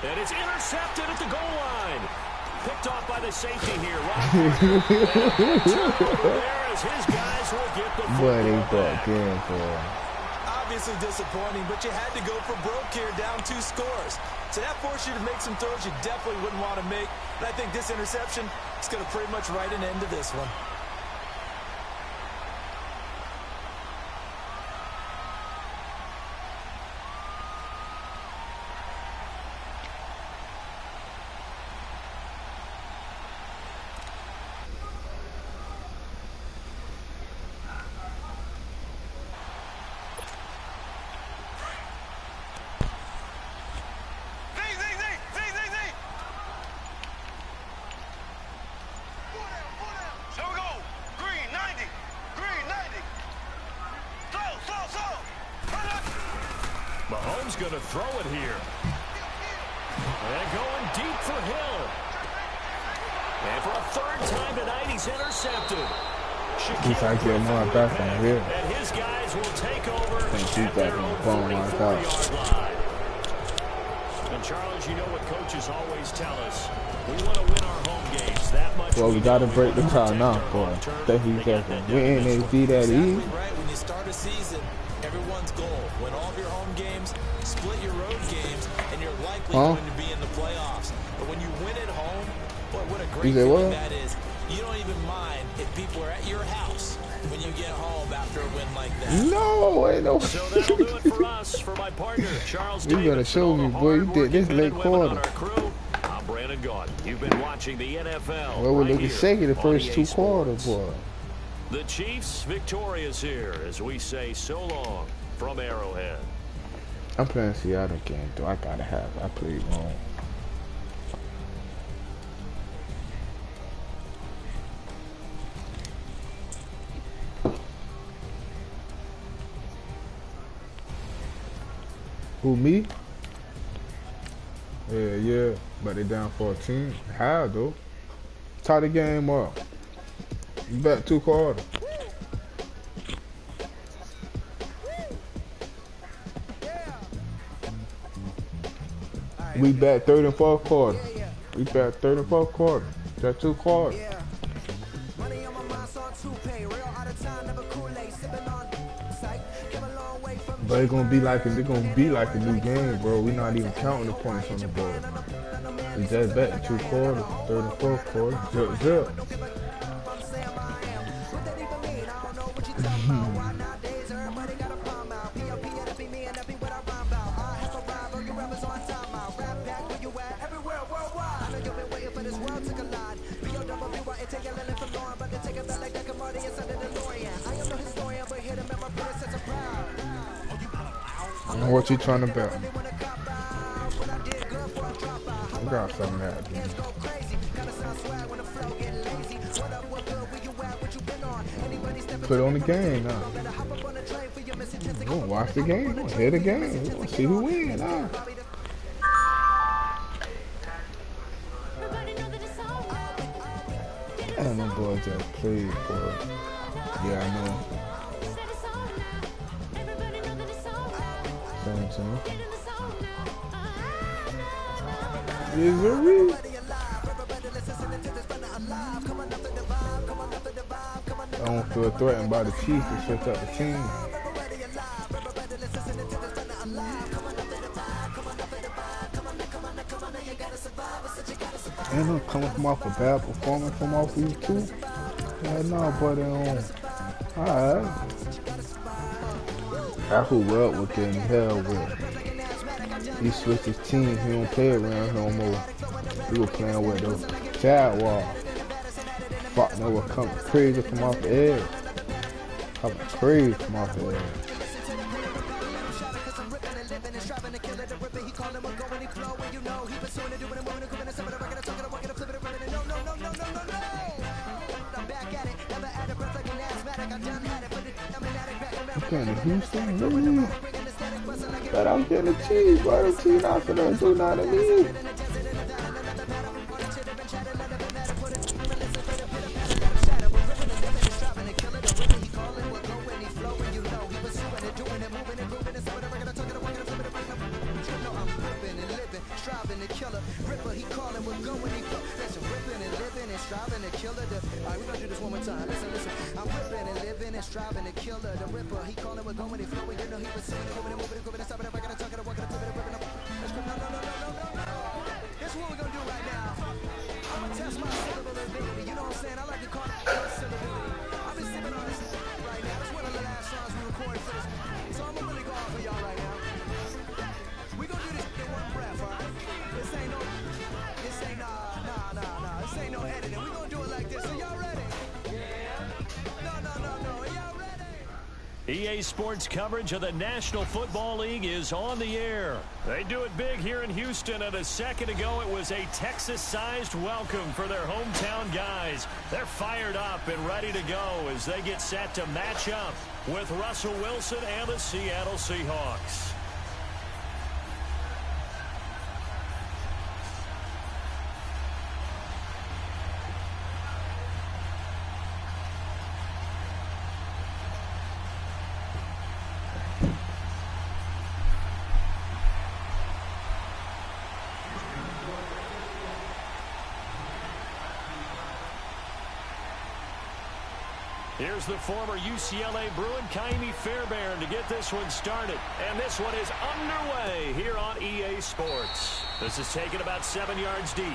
And it's intercepted at the goal line. Picked off by the safety here. There as his guys will get the football back. Obviously disappointing, but you had to go for broke here, down 2 scores. So that forced you to make some throws you definitely wouldn't want to make. And I think this interception is going to pretty much write an end to this one. Mahomes going to throw it here. And going deep for Hill. And for a 3rd time tonight, he's intercepted. He's like getting more back from here. And his guys will take over Think he's at back their on own the phone like that. 44-yard line. And Charles, you know what coaches always tell us. We want to win our home games that much. Well, we gotta break the tie now, boy. Think he's just win and be that easy. Exactly right. When you start a season, everyone's goal: win all of your home games, split your road games, and you're likely going to be in the playoffs. But when you win at home, boy, what a great feeling that is. You don't even mind if people are at your house when you get home after a win like that. No, ain't no. So that'll do it for us. For my partner, Charles Davis. You gotta show me, boy. You did this late quarter. I'm Brandon Gaudin. You've been watching the NFL. Well, we're looking shaky the first 2 quarters, boy. The Chiefs victorious here as we say so long from Arrowhead. I'm playing Seattle game, though. I gotta have. I played wrong. Who, me? Yeah, but they down 14. How, though? Tie the game up. You back 2 quarters. We back 3rd and 4th quarter. We back 3rd and 4th quarter. That's 2 quarters. But it's gonna be like a new game, bro. We're not even counting the points on the board. We just back 2 quarters, 3rd and 4th quarter. Zip. What you trying to bet? I got something that. Put on the game now. We're gonna watch the game. We're gonna hear the game. We're gonna see who wins now. And them boys just played, boy. Yeah, I know. Misery. I don't feel threatened by the Chiefs to switch up the team. And I'm coming from off a bad performance from off of you too. Yeah, no, but alright. I who well with getting hell with. He switched his team. He don't play around no more. He was playing with the Jaguars. Fuck, they were coming crazy from off the edge. Coming crazy from off the edge. I'm playing in Houston, really? But I'm getting a cheese, but the cheese not gonna do nothing to me. EA Sports coverage of the National Football League is on the air. They do it big here in Houston, and a second ago it was a Texas-sized welcome for their hometown guys. They're fired up and ready to go as they get set to match up with Russell Wilson and the Seattle Seahawks. Here's the former UCLA Bruin, Kaimi Fairbairn, to get this one started. And this one is underway here on EA Sports. This is taken about 7 yards deep.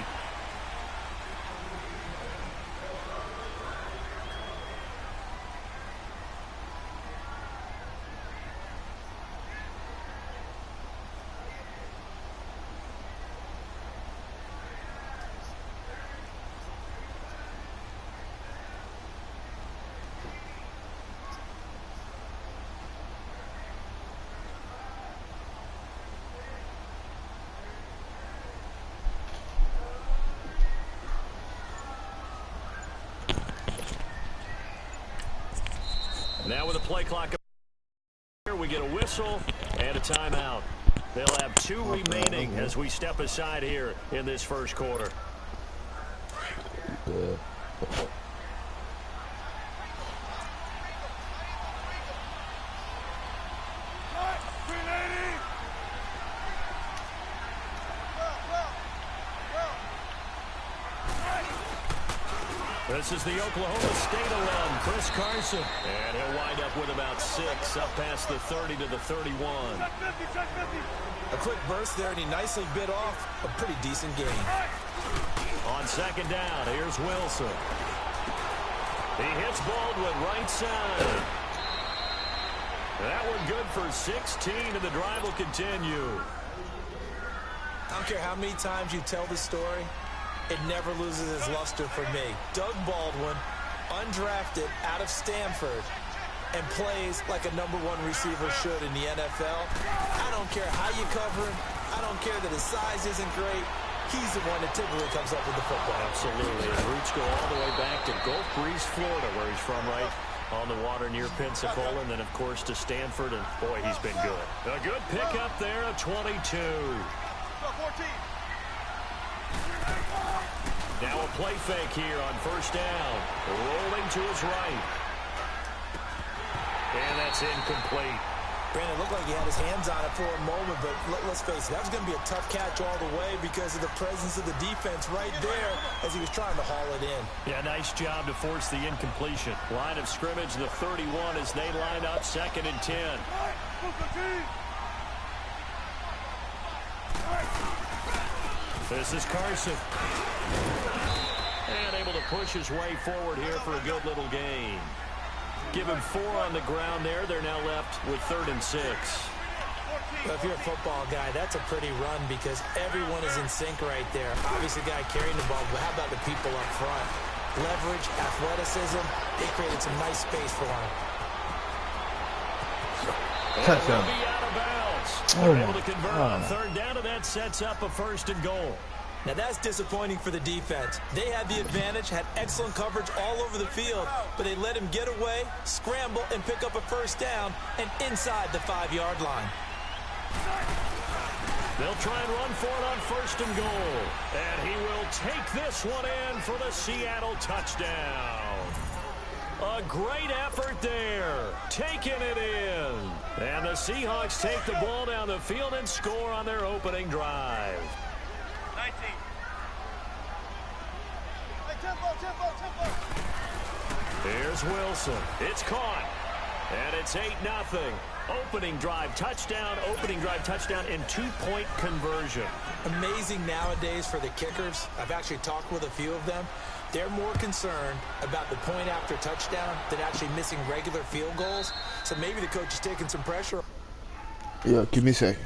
Now with the play clock here, we get a whistle and a timeout. They'll have 2 remaining as we step aside here in this first quarter. Good. This is the Oklahoma State alum, Chris Carson. And he'll wind up with about 6, up past the 30 to the 31. A quick burst there, and he nicely bit off a pretty decent gain. On second down, here's Wilson. He hits Baldwin right side. That one good for 16, and the drive will continue. I don't care how many times you tell the story, it never loses its luster for me. Doug Baldwin, undrafted out of Stanford, and plays like a #1 receiver should in the NFL. I don't care how you cover him. I don't care that his size isn't great. He's the one that typically comes up with the football. Absolutely. His roots go all the way back to Gulf Breeze, Florida, where he's from, right on the water near Pensacola, and then, of course, to Stanford, and, boy, he's been good. A good pickup there, a 22. Now a play fake here on first down. Rolling to his right. And that's incomplete. Brandon, looked like he had his hands on it for a moment, but let's face it, that was going to be a tough catch all the way because of the presence of the defense right there as he was trying to haul it in. Yeah, nice job to force the incompletion. Line of scrimmage, the 31 as they line up 2nd and 10. This is Carson. And able to push his way forward here for a good little gain. Give him 4 on the ground there. They're now left with 3rd and 6. Well, if you're a football guy, that's a pretty run because everyone is in sync right there. Obviously, the guy carrying the ball, but how about the people up front? Leverage, athleticism, they created some nice space for him. Touchdown. Be out of bounds. They're able to convert on 3rd down, and that sets up a 1st and goal. Now, that's disappointing for the defense. They had the advantage, had excellent coverage all over the field, but they let him get away, scramble, and pick up a 1st down, and inside the 5-yard line. They'll try and run for it on 1st and goal. And he will take this one in for the Seattle touchdown. A great effort there. Taking it in. And the Seahawks take the ball down the field and score on their opening drive. 19. Hey, tempo. Here's Wilson. It's caught. And it's 8-0. Opening drive touchdown, and 2-point conversion. Amazing nowadays for the kickers. I've actually talked with a few of them. They're more concerned about the point after touchdown than actually missing regular field goals. So maybe the coach is taking some pressure. Yeah, give me a second.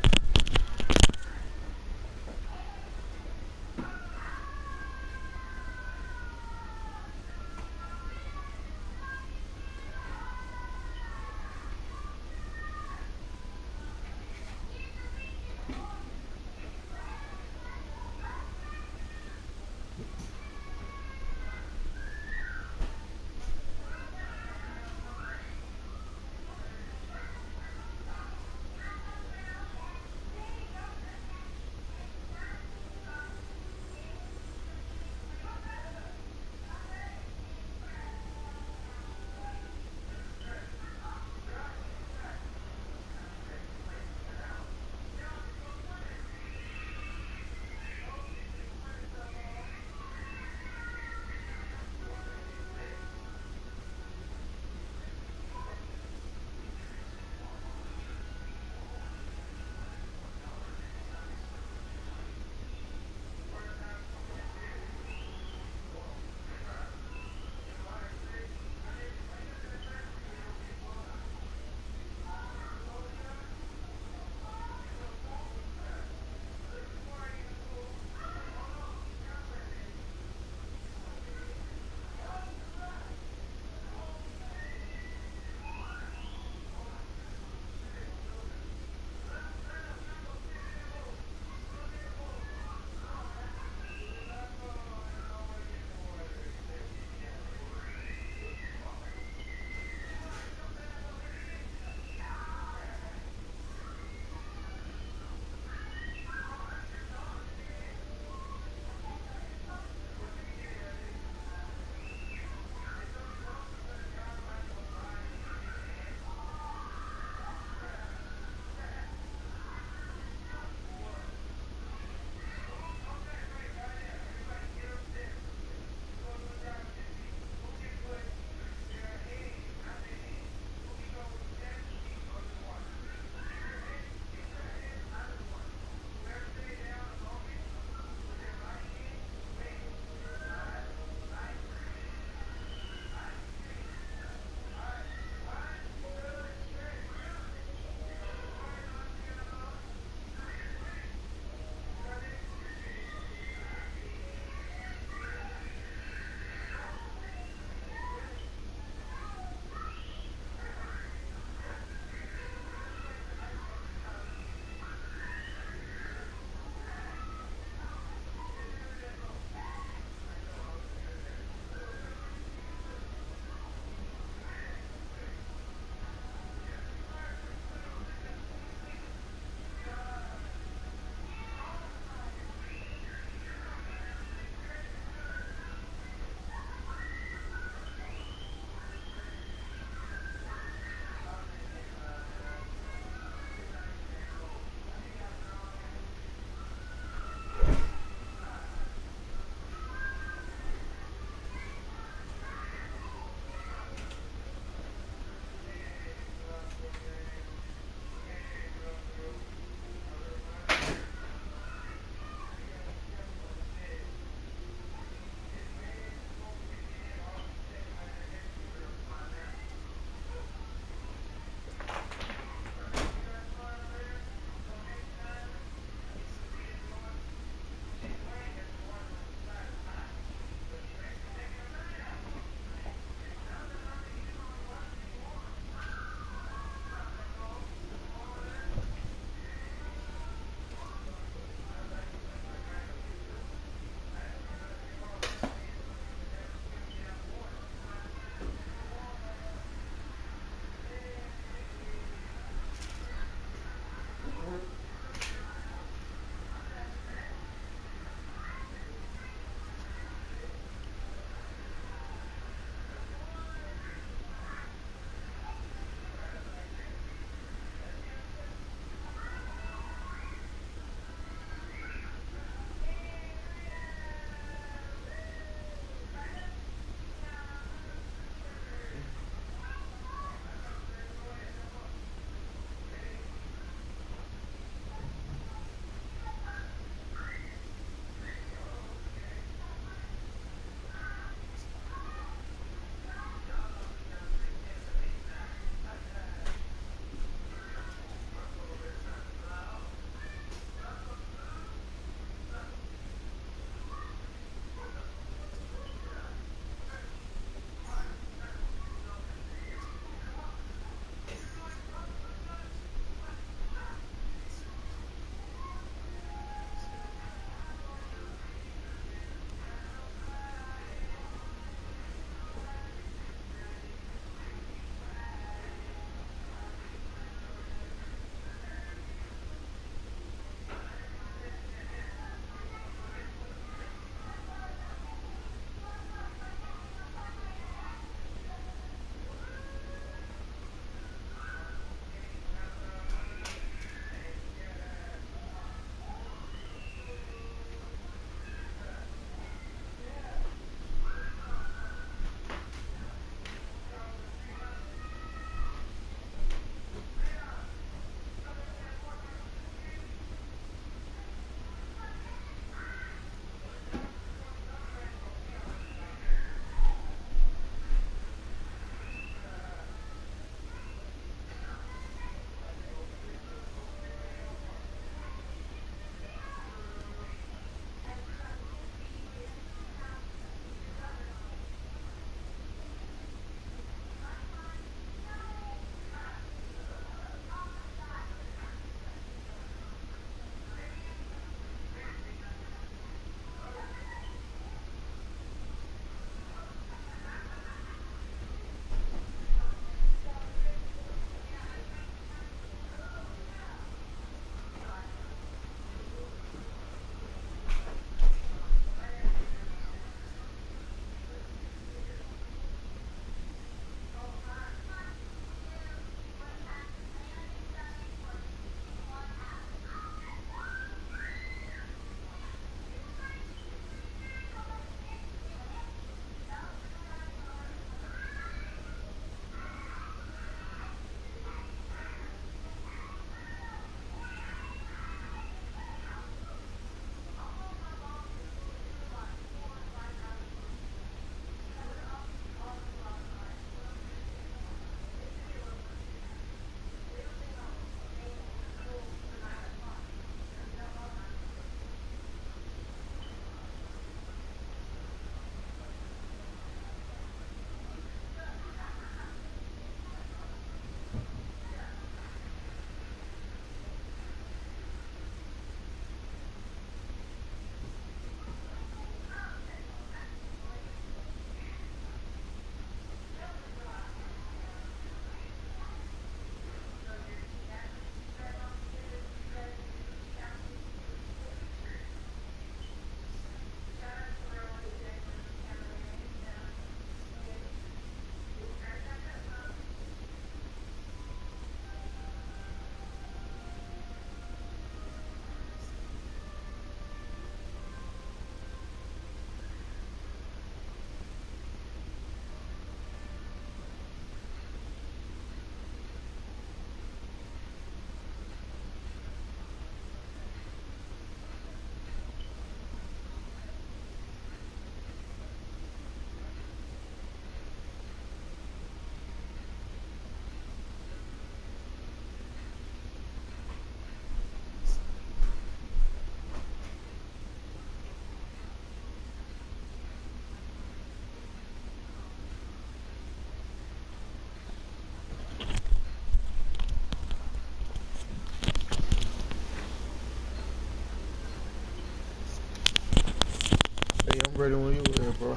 Ready when you ready, bro.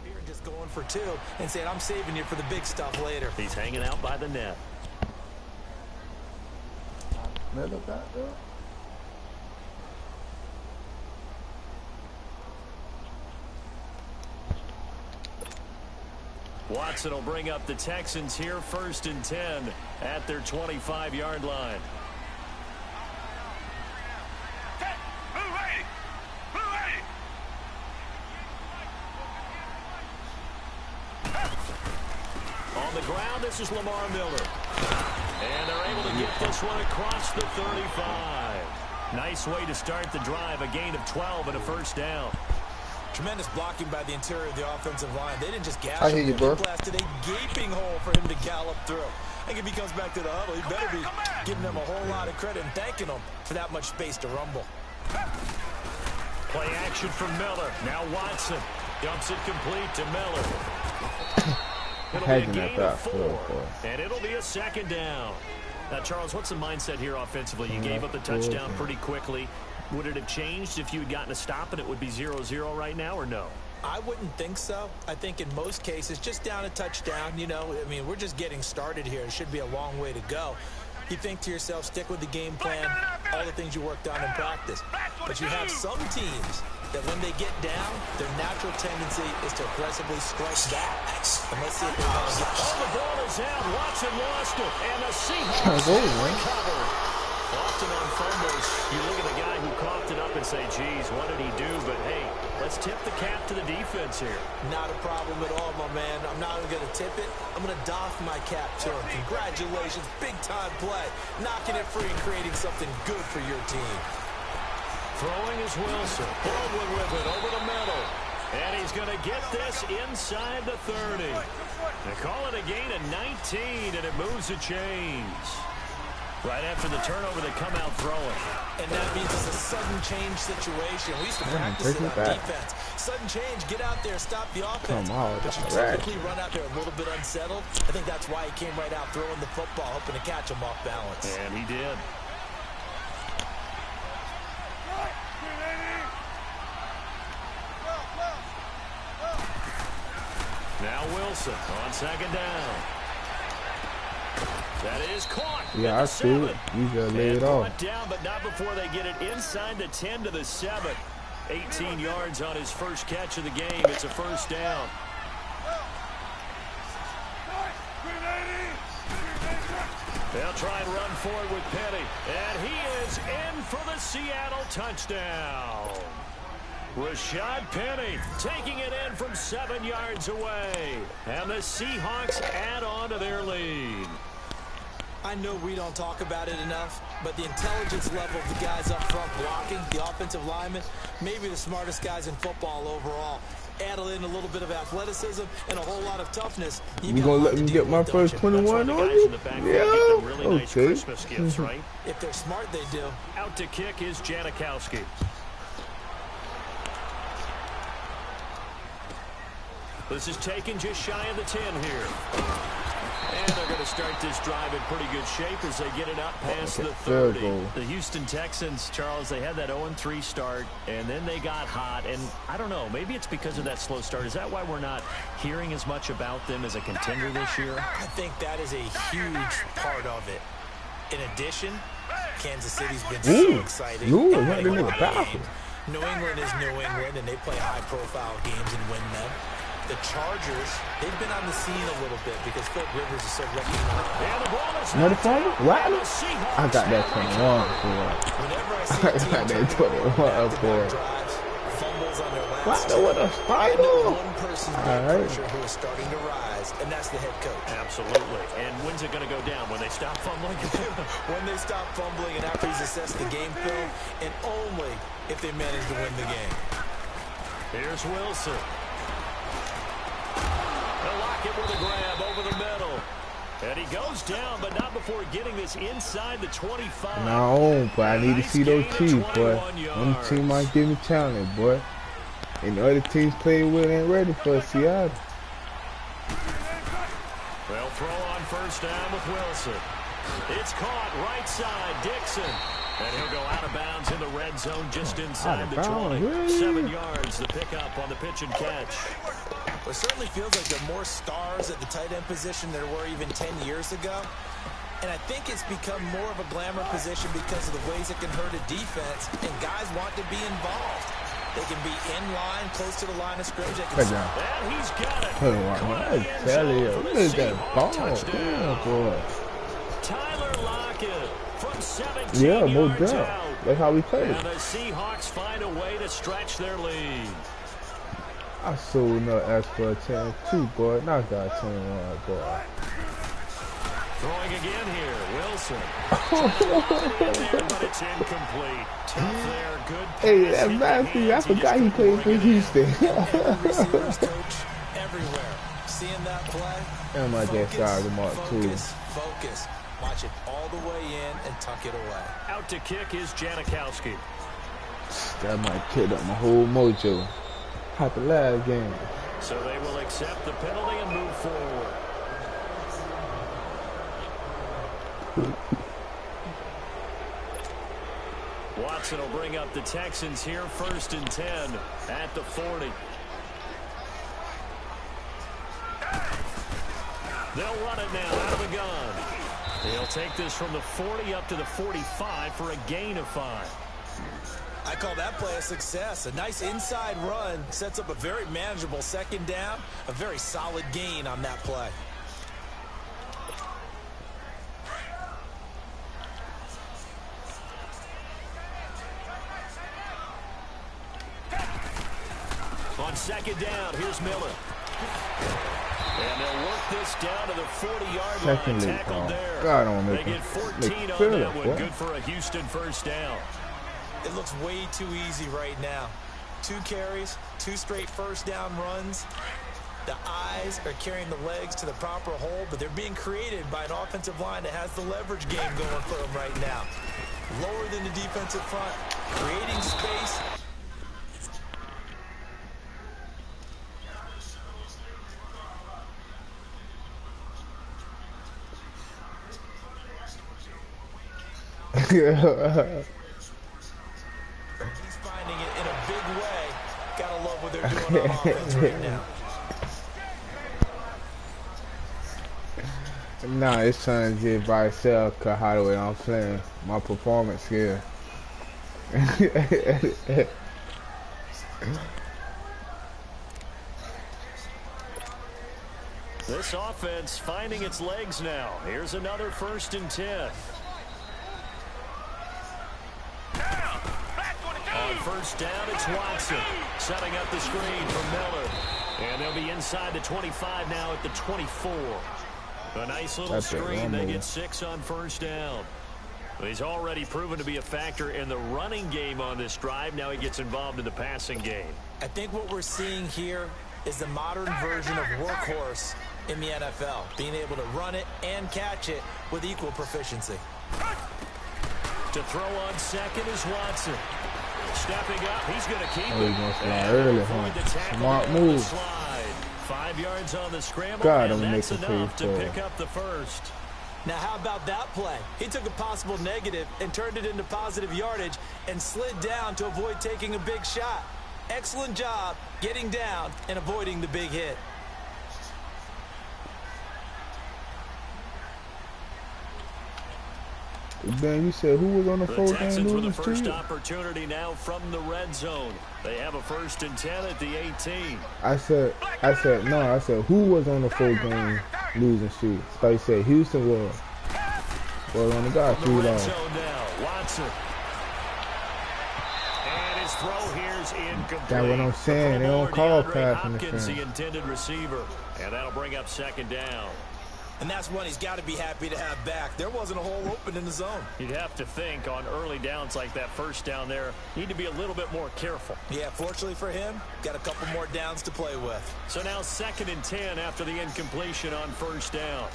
Here just going for two and saying, I'm saving you for the big stuff later. He's hanging out by the net. Let look out there. Watson will bring up the Texans here 1st and 10 at their 25-yard line. On the ground, this is Lamar Miller. And they're able to get this one across the 35. Nice way to start the drive, a gain of 12 and a first down. Tremendous blocking by the interior of the offensive line. They didn't just gash I hear him, you, bro. they blasted a gaping hole for him to gallop through. I think if he comes back to the huddle, he better be giving them a whole lot of credit and thanking them for that much space to rumble. Play action for Miller. Now Watson dumps it complete to Miller. It'll be a gain of 4, and it'll be a 2nd down. Now, Charles, what's the mindset here offensively? You gave up the touchdown pretty quickly. Would it have changed if you had gotten a stop and it would be 0-0 right now, or no? I wouldn't think so. I think in most cases, just down a touchdown, you know, I mean, we're just getting started here. It should be a long way to go. You think to yourself, stick with the game plan, all the things you worked on in practice. But you have some teams that when they get down, their natural tendency is to aggressively strike back. And let's see if they're going to get the ball is out. Watson lost it. And the Seahawks recovered. Often on fumbles, you look at the guy who coughed it up and say, geez, what did he do? But, hey, let's tip the cap to the defense here. Not a problem at all, my man. I'm not even going to tip it. I'm going to doff my cap to him. Congratulations. Big-time play. Knocking it free and creating something good for your team. Throwing is Wilson. Baldwin with it over the middle. And he's going to get this inside the 30. They call it a gain of 19, and it moves the chains. Right after the turnover, they come out throwing. And that means it's a sudden change situation. We used to practice it on defense. Sudden change, get out there, stop the offense. But you typically run out there a little bit unsettled. I think that's why he came right out throwing the football, hoping to catch him off balance. And he did. Now Wilson on 2nd down. That is caught. Yeah, I see it. You gotta lay it off. Down, but not before they get it inside the 10 to the 7. 18 yards on his first catch of the game. It's a first down. They'll try and run forward with Penny. And he is in for the Seattle touchdown. Rashad Penny taking it in from 7 yards away. And the Seahawks add on to their lead. I know we don't talk about it enough, but the intelligence level of the guys up front blocking, the offensive linemen, maybe the smartest guys in football overall. Add in a little bit of athleticism and a whole lot of toughness. You gonna let me get my first 21 on you? Yeah, really nice Christmas gifts, right? If they're smart, they do. Out to kick is Janikowski. This is taken just shy of the 10 here. And they're going to start this drive in pretty good shape as they get it up past the 30. The Houston Texans, Charles, they had that 0-3 start, and then they got hot. And I don't know, maybe it's because of that slow start. Is that why we're not hearing as much about them as a contender this year? I think that is a huge part of it. In addition, Kansas City's been so exciting. New England is New England, and they play high-profile games and win them. The Chargers, they've been on the scene a little bit because Phil Rivers is so recognized. And the ball is what? I got that 21 for. Whenever I see a got that 21 for. Fumbles on their last what a final! One person's pressure who is starting to rise, and that's the head coach. Absolutely. And when's it going to go down? When they stop fumbling? When they stop fumbling and after he's assessed the game film, and only if they manage to win the game. Here's Wilson. They'll lock it with a grab over the middle. And he goes down, but not before getting this inside the 25. No, but I need to see those teams, boy. One team might give me challenge, boy. And the other teams playing with ain't ready for Seattle. They'll throw on first down with Wilson. It's caught right side. Dixon. And he'll go out of bounds in the red zone just inside the 20. Really? 7 yards, the pickup on the pitch and catch. Well, it certainly feels like there are more stars at the tight end position than there were even 10 years ago. And I think it's become more of a glamour position because of the ways it can hurt a defense, and guys want to be involved. They can be in line, close to the line of scrimmage. And he's got it. I tell you, look at that ball. Yeah, boy. Tyler Lockett from 17 Yeah, no yards doubt. out. That's how we play. And the Seahawks find a way to stretch their lead. I sold no X for a 10 too, boy. Knock out 10 boy. Throwing again here, Wilson. In there, but it's incomplete. Tough there, good pass. Hey, that Matthew, I forgot he played for Houston. Receivers coach everywhere. Seeing that play. And my dad started him up too. Focus. Watch it all the way in and tuck it away. Out to kick is Janikowski. That might kill up my whole mojo. Had the last game. So they will accept the penalty and move forward. Watson will bring up the Texans here, 1st and 10 at the 40. They'll run it now out of the gun. He'll take this from the 40 up to the 45 for a gain of 5. I call that play a success. A nice inside run sets up a very manageable 2nd down. A very solid gain on that play. On 2nd down, here's Miller. And they'll work this down to the 40-yard line. Tackled there. God, I don't they get 14 on that one. Good for a Houston 1st down. It looks way too easy right now. 2 carries, 2 straight 1st down runs. The eyes are carrying the legs to the proper hole, but they're being created by an offensive line that has the leverage game going for them right now. Lower than the defensive front, creating space. He's finding it in a big way. Gotta love what they're doing on offense right now. Nah, it's trying to get by itself because how the way I'm playing. My performance here. This offense finding its legs now. Here's another 1st and 10. On 1st down, it's Watson setting up the screen for Miller. And they'll be inside the 25 now at the 24. A nice little screen. They get 6 on 1st down. He's already proven to be a factor in the running game on this drive. Now he gets involved in the passing game. I think what we're seeing here is the modern version of workhorse in the NFL. Being able to run it and catch it with equal proficiency. To throw on 2nd is Watson. Stepping up, he's going to keep it. He's going to slide early, huh? Smart move. 5 yards on the scramble, God, and I'm that's making enough to pretty pick up the 1st. Now, how about that play? He took a possible negative and turned it into positive yardage and slid down to avoid taking a big shot. Excellent job getting down and avoiding the big hit. Ben, you said who was on the The 4th Texans with game the first losing opportunity now from the red zone. They have a 1st and 10 at the 18. I said who was on the 4th game losing streak? I thought you said Houston was. Well, on the guy, From the red zone now, Watson. And his throw here's incomplete. That's what I'm saying. They don't call pass interference. The interference. intended receiver. And that'll bring up 2nd down. And that's one he's got to be happy to have back. There wasn't a hole open in the zone. You'd have to think on early downs like that 1st down there, need to be a little bit more careful. Yeah, fortunately for him, got a couple more downs to play with. So now 2nd and 10 after the incompletion on 1st down.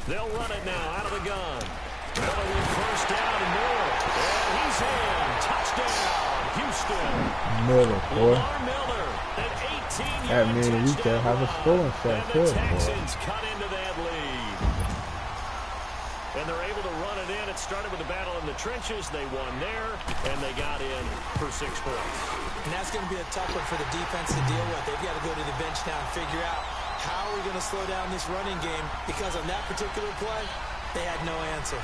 They'll run it now out of the gun. Miller with 1st down and more. And he's in. Touchdown, Houston. Miller, boy. Lamar Miller, an 18-yard That means we can have a scoring and shot the here, Texans boy. cut into that lead. and they're able to run it in. It started with a battle in the trenches. They won there, and they got in for 6 points. And that's going to be a tough one for the defense to deal with. They've got to go to the bench now and figure out how are we going to slow down this running game, because on that particular play, they had no answer.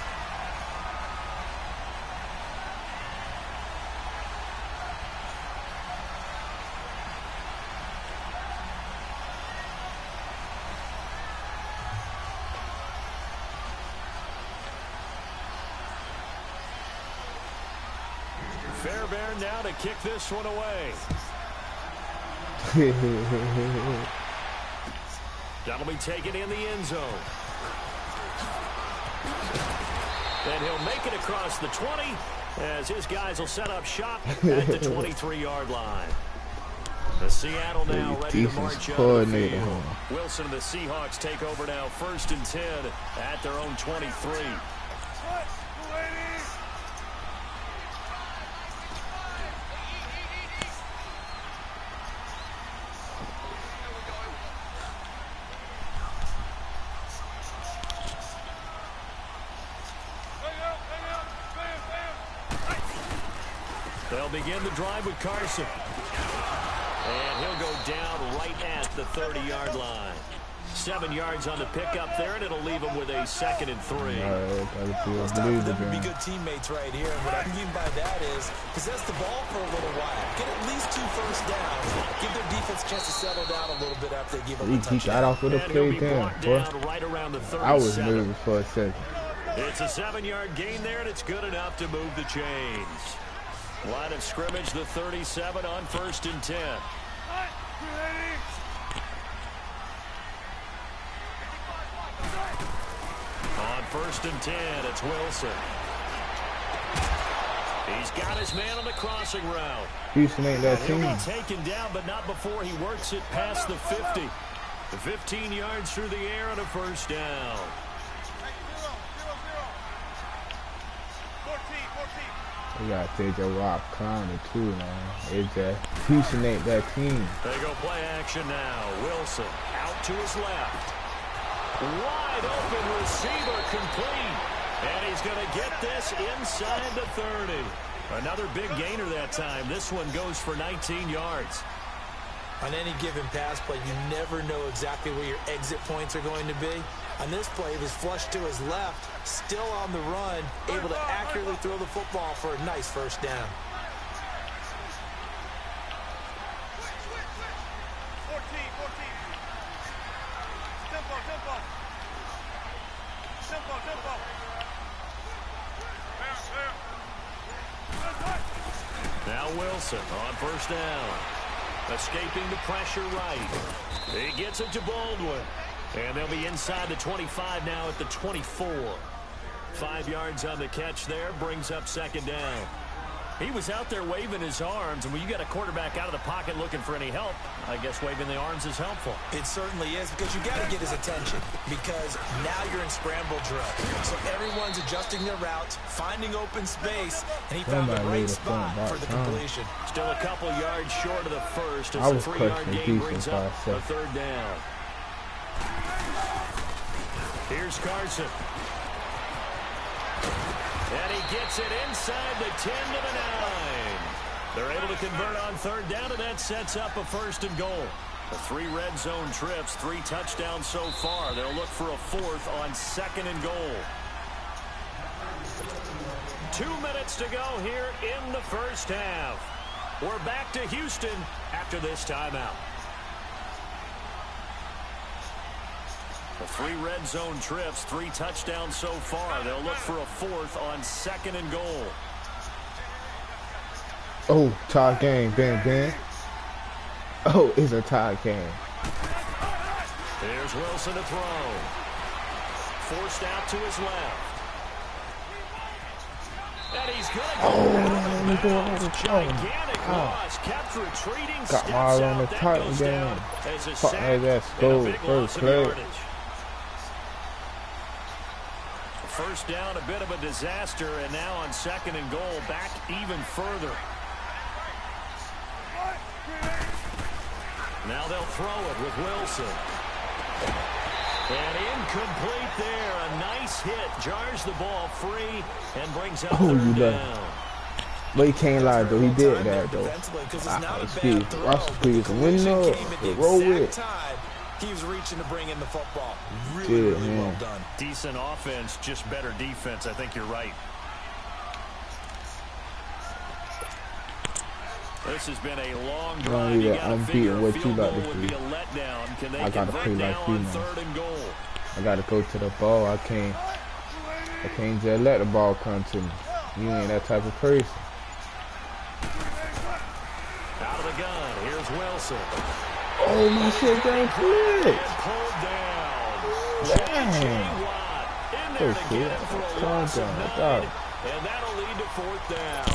Fairbairn now to kick this one away. That'll be taken in the end zone. And he'll make it across the 20 as his guys will set up shop at the 23-yard line. The Seattle now ready to march out of the field. Wilson and the Seahawks take over now 1st and 10 at their own 23. They'll begin the drive with Carson. And he'll go down right at the 30-yard line. 7 yards on the pickup there, and it'll leave him with a 2nd and 3. It's time for them to be good teammates right here. And what I mean by that is possess the ball for a little while. Get at least 2 first downs. Give their defense a chance to settle down a little bit after they give up a touchdown. He got off with a play down, right around the 37. I was nervous for a second. It's a 7-yard gain there, and it's good enough to move the chains. Line of scrimmage, the 37 on 1st and 10. On 1st and 10, it's Wilson. He's got his man on the crossing route. Houston ain't that team. He'll be taken down, but not before he works it past the 50. The 15 yards through the air on a 1st down. We got J.J. Watt clowning too, man. It's Houston ain't that team. They go play action now. Wilson out to his left. Wide open receiver complete. And he's going to get this inside the 30. Another big gainer that time. This one goes for 19 yards. On any given pass play, you never know exactly where your exit points are going to be. On this play, he was flushed to his left, still on the run, able to accurately throw the football for a nice 1st down. 14. Tempo. Now Wilson on 1st down. Escaping the pressure right. He gets it to Baldwin. And they'll be inside the 25 now at the 24. 5 yards on the catch there. Brings up 2nd down. He was out there waving his arms, and when you got a quarterback out of the pocket looking for any help, I guess waving the arms is helpful. It certainly is, because you got to get his attention, because now you're in scramble drill. So everyone's adjusting their routes, finding open space, and he found the right spot for the completion. Still a couple yards short of the first as the 3-yard gain brings up a 3rd down. Here's Carson. And he gets it inside the 10 to the 9. They're able to convert on 3rd down, and that sets up a 1st and goal. The 3 red zone trips, 3 touchdowns so far. They'll look for a 4th on 2nd and goal. 2 minutes to go here in the 1st half. We're back to Houston after this timeout. The 3 red zone trips, 3 touchdowns so far. They'll look for a 4th on 2nd and goal. Oh, tie game, Ben. Oh, it's a tie game. Here's Wilson to throw. Forced out to his left. And he's going to go. Gigantic loss. Kept retreating. Got my eye on the tight game. Fuck that goal. 1st play. 1st down, a bit of a disaster, and now on 2nd and goal, back even further. Now they'll throw it with Wilson. And Incomplete there. A nice hit. Jars the ball free and brings up Oh, third you down. But he can't lie though. He did that though. Speed. Speed from window. The roll with. He was reaching to bring in the football. Really well done. Decent offense, just better defense. I think you're right. This has been a long drive. You gotta figure a field goal would be a letdown. Can they convert now on 3rd and goal? I gotta go to the ball. I can't just let the ball come to me. You ain't that type of person. Out of the gun. Here's Wilson. Oh, my shit got flipped. Pulled down. Damn. In there to get him for a loss of 9. And that'll lead to 4th down.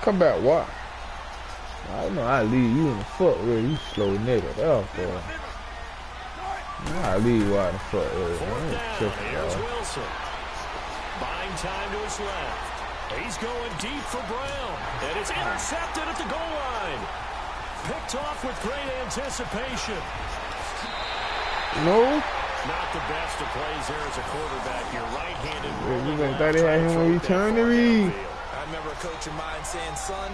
Come back, what? I know I leave you in the foot where you slow nigga. That's boy. I leave you out in the foot where. 4th down. Here's Wilson. Buying time to his left. He's going deep for Brown. And it's intercepted at the goal line. Picked off with great anticipation. No. Not the best of plays there as a quarterback. You're right-handed. You thought he had him return the read. I remember a coach of mine saying, son,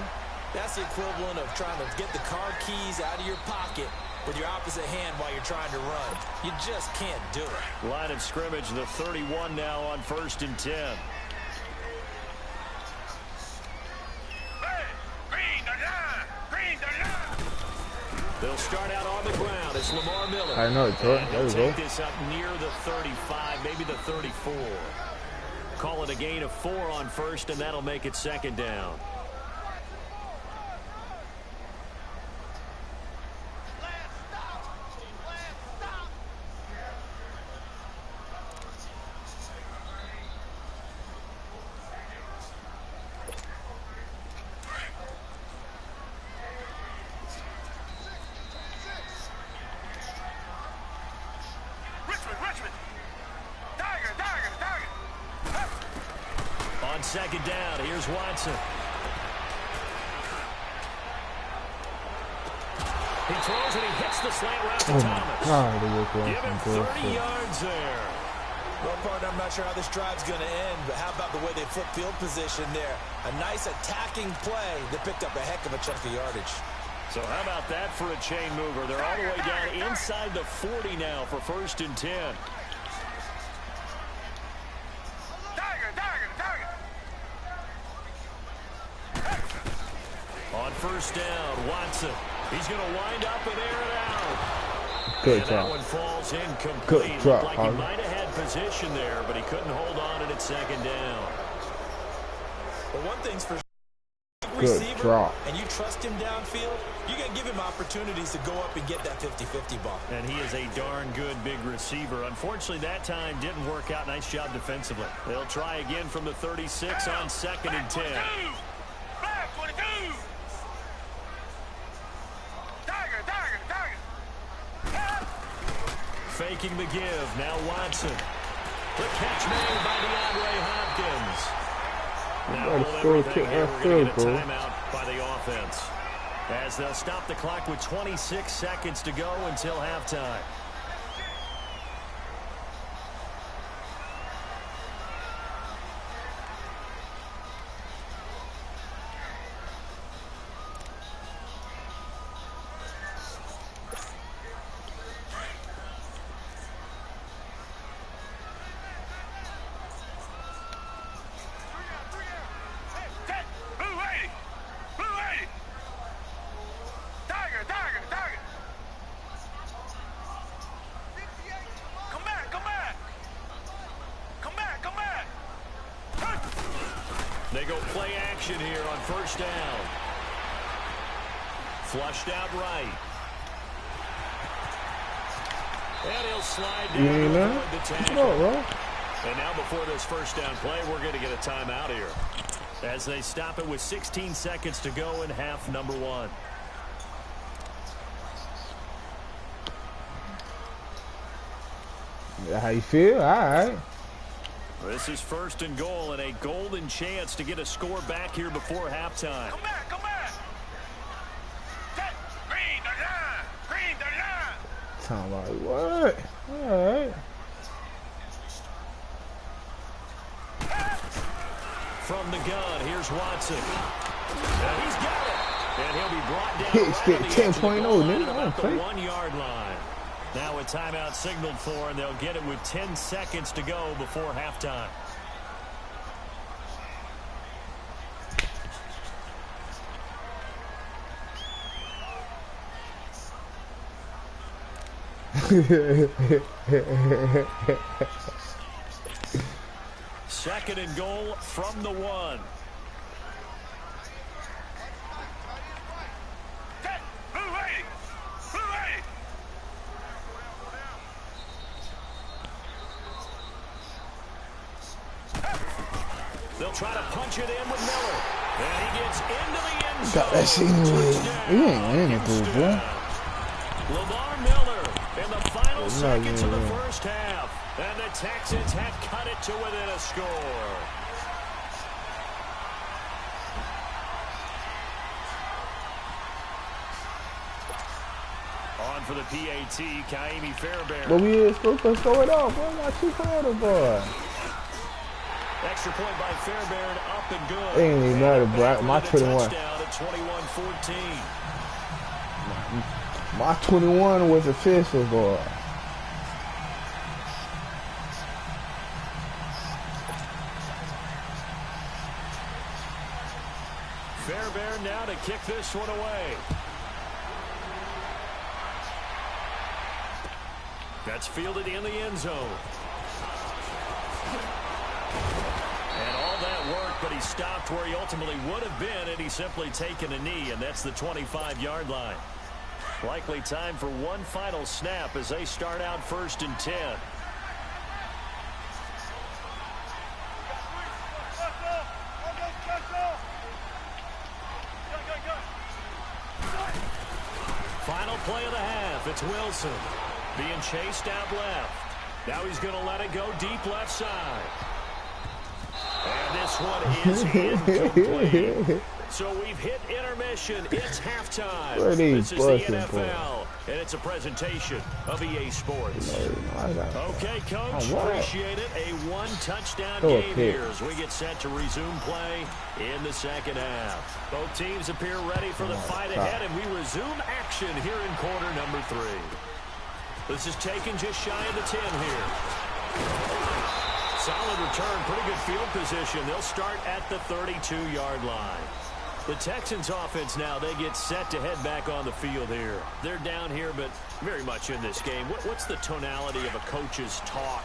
that's the equivalent of trying to get the car keys out of your pocket with your opposite hand while you're trying to run. You just can't do it. Line of scrimmage, the 31 now on 1st and 10. They'll start out on the ground. It's Lamar Miller. I know, Jordan. There we go. Take this up near the 35, maybe the 34. Call it a gain of 4 on 1st, and that'll make it 2nd down. On 2nd down, here's Watson. He throws and he hits the slant route to Thomas. Give him 30 yards there. Well, partner, I'm not sure how this drive's going to end, but how about the way they flip field position there? A nice attacking play that picked up a heck of a chunk of yardage. So how about that for a chain mover? They're all the way down inside the 40 now for 1st and 10. On 1st down, Watson. He's going to wind up and air it out. Good and drop. That one falls incomplete. Good drop, Looked like he might have had position there, but he couldn't hold on to it at 2nd down. Well, one thing's for good receiver, drop. and you trust him downfield, you're going to give him opportunities to go up and get that 50-50 ball. And he is a darn good big receiver. Unfortunately, that time didn't work out. Nice job defensively. They'll try again from the 36 on 2nd and 10. Faking the give. Now Watson. The catch made by DeAndre Hopkins. Now hold everything here. We're going to get a timeout by the offense, as they'll stop the clock with 26 seconds to go until halftime. They go play action here on 1st down. Flushed out right. And he'll slide down to avoid the tackle. And now before this 1st down play, we're going to get a timeout here, as they stop it with 16 seconds to go in half number 1. How you feel? All right. This is 1st and goal and a golden chance to get a score back here before halftime. Come back, come back. talking about? What? Alright. From the gun, here's Watson. And he's got it. And he'll be brought down Hit right stick on the edge of the 10.0, goal line nigga. at I about don't the think. 1 yard line. Now a timeout signaled for, and they'll get it with 10 seconds to go before halftime. Second and goal from the 1. They'll try to punch it in with Miller. And he gets into the end zone. Got that shit anyway. He ain't winning, boy. Lamar Miller in the final He's not seconds of the winning. first half. And the Texans have cut it to within a score. On for the PAT, Kaimi Fairbairn. But we is supposed to throw it off. Boy, my 2 quarter, boy. Extra point by Fairbairn, up and good. It ain't even matter, bro. My 21. Touchdown at 21-14. My 21 was official, boy. Fairbairn now to kick this one away. That's fielded in the end zone. And all that work, but he stopped where he ultimately would have been had he simply taken a knee, and that's the 25-yard line. Likely time for one final snap as they start out 1st and 10. Final play of the half. It's Wilson being chased out left. Now he's going to let it go deep left side. And this one is incomplete. So we've hit intermission. It's halftime. This is the NFL, and it's a presentation of EA Sports. Okay, Coach, appreciate it. A one-touchdown game here as we get set to resume play in the second half. Both teams appear ready for the fight ahead, and we resume action here in quarter number 3. This is taken just shy of the 10 here. Solid return, pretty good field position. They'll start at the 32-yard line. The Texans offense now, they get set to head back on the field here. They're down here, but very much in this game. What's the tonality of a coach's talk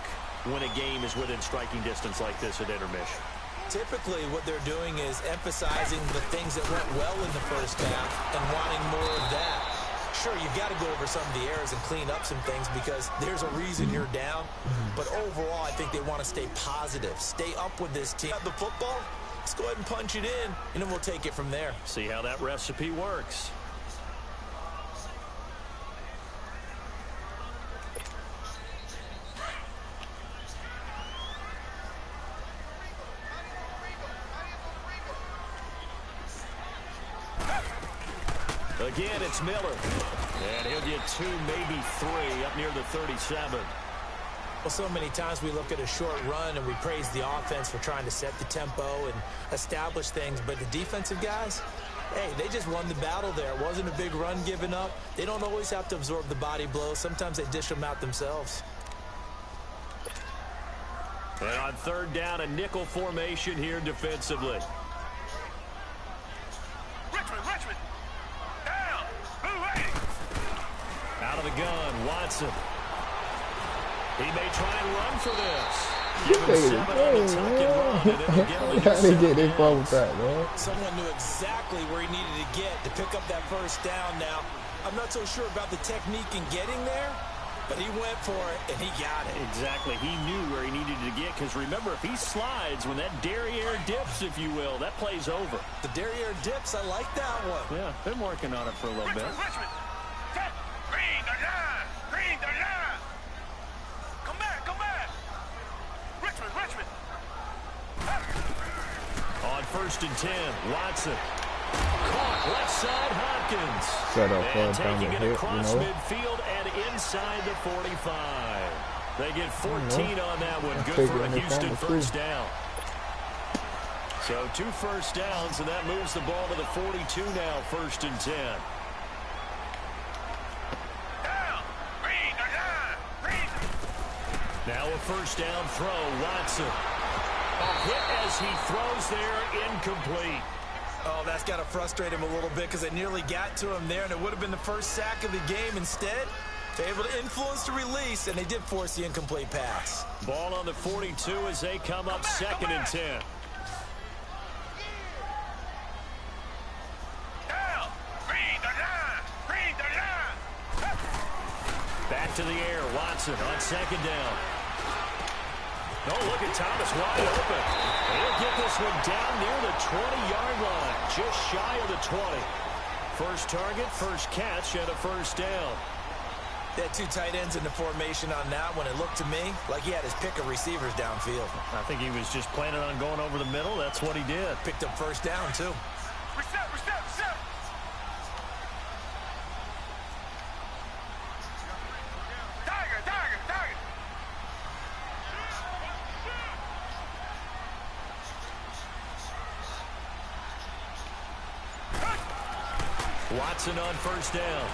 when a game is within striking distance like this at intermission? Typically, what they're doing is emphasizing the things that went well in the first half and wanting more of that. Sure, you've got to go over some of the errors and clean up some things because there's a reason you're down. But overall, I think they want to stay positive, stay up with this team. The football, let's go ahead and punch it in, and then we'll take it from there. See how that recipe works. Again, it's Miller. And he'll get 2, maybe 3 up near the 37. Well, so many times we look at a short run and we praise the offense for trying to set the tempo and establish things. But the defensive guys, hey, they just won the battle there. It wasn't a big run given up. They don't always have to absorb the body blows. Sometimes they dish them out themselves. And on 3rd down, a nickel formation here defensively. Richmond. Out of the gun, Watson. He may try and run for this. Give him 7 on the tuck and run, and it'll get him How they get this ball back, man? Someone knew exactly where he needed to get to pick up that first down now. I'm not so sure about the technique in getting there, but he went for it, and he got it. Exactly. He knew where he needed to get, because remember, if he slides, when that derriere dips, if you will, that play's over. The derriere dips, I like that one. Yeah, been working on it for a little bit. Richmond. Green the line. Come back. Richmond. On 1st and 10, Watson. Caught left side, hot Hawkins. Set up for And a taking double it hit, across you know. midfield and inside the 45. They get 14 on that one. Good Take for a it in the Houston corner, first down. So 2 first downs, and that moves the ball to the 42 now, 1st and 10. Now a first down throw, Watson. A hit as he throws there, incomplete. Oh, that's got to frustrate him a little bit because they nearly got to him there, and it would have been the first sack of the game. Instead, they're able to influence the release, and they did force the incomplete pass. Ball on the 42 as they come up 2nd and 10. Back to the air, Watson on 2nd down. Oh, look at Thomas wide open. He'll get this one down near the 20-yard line, just shy of the 20. First target, first catch, and a first down. They had 2 tight ends in the formation on that one. It looked to me like he had his pick of receivers downfield. I think he was just planning on going over the middle. That's what he did. Picked up first down, too. Reset. Tiger. Watson on first down.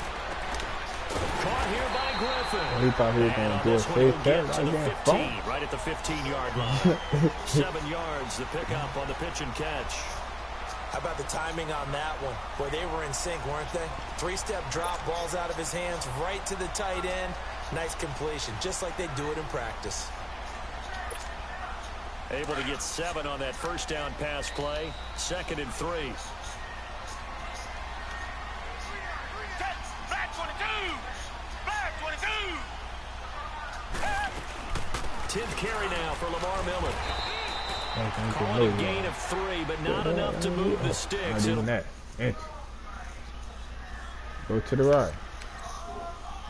Caught here by Griffin. He thought he was going to do a safe catch. To the 15, right at the 15-yard line. 7 yards, the pickup on the pitch and catch. How about the timing on that one? Boy, they were in sync, weren't they? 3-step drop, balls out of his hands, right to the tight end. Nice completion, just like they do it in practice. Able to get 7 on that first down pass play. 2nd and 3. Black 22. 10th carry now for Lamar Miller. Call Call it a gain of 3, but not enough to move the sticks. Not even that. Go to the right.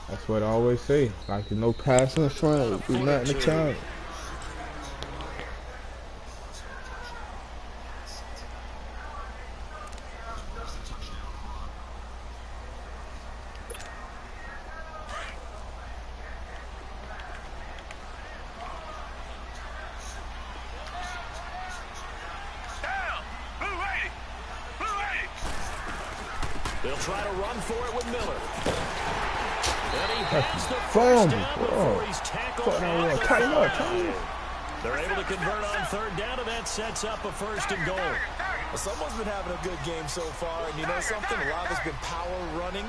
That's what I always say. Like, no pass in front, do nothing to challenge. They'll try to run for it with Miller. And he has the first down before he's tackled at the 5. They're able to convert on 3rd down, and that sets up a 1st and goal. Well, someone's been having a good game so far, and you know something? A lot of it's been power running.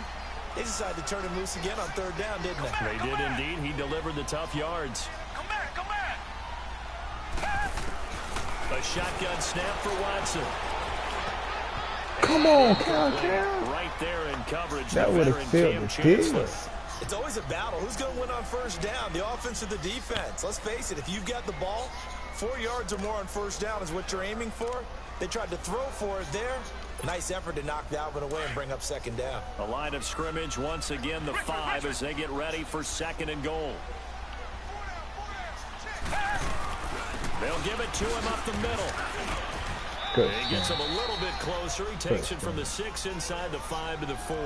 They decided to turn him loose again on 3rd down, didn't they? They did indeed. He delivered the tough yards. Come back. A shotgun snap for Watson. Come on, Cal. Right there in coverage. That would have filled the deal. It's always a battle. Who's going to win on 1st down, the offense or the defense? Let's face it, if you've got the ball, 4 yards or more on 1st down is what you're aiming for. They tried to throw for it there. Nice effort to knock that one away and bring up 2nd down. A line of scrimmage, once again the 5 as they get ready for 2nd and goal. They'll give it to him up the middle. Good. He gets him a little bit closer. He takes it from the 6 inside the 5 to the 4.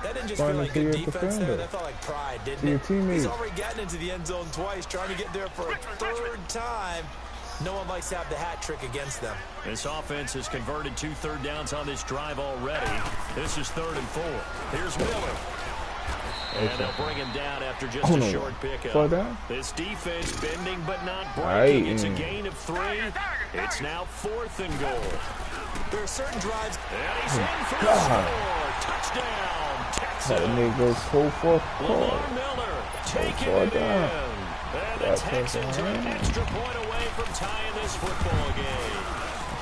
That didn't just feel like good defense there. That felt like pride, didn't it? He's already gotten into the end zone twice, trying to get there for a 3rd time. No one likes to have the hat trick against them. This offense has converted 2 third downs on this drive already. This is 3rd and 4. Here's Miller. And they'll bring him down after just a short pickup. This defense bending but not breaking. It's a gain of 3. It's now 4th and goal. There are certain drives. And he's in for the score. Touchdown, Texas. That nigga go for Lamar Miller taking it in. And the Texans are an extra point away from tying this football game.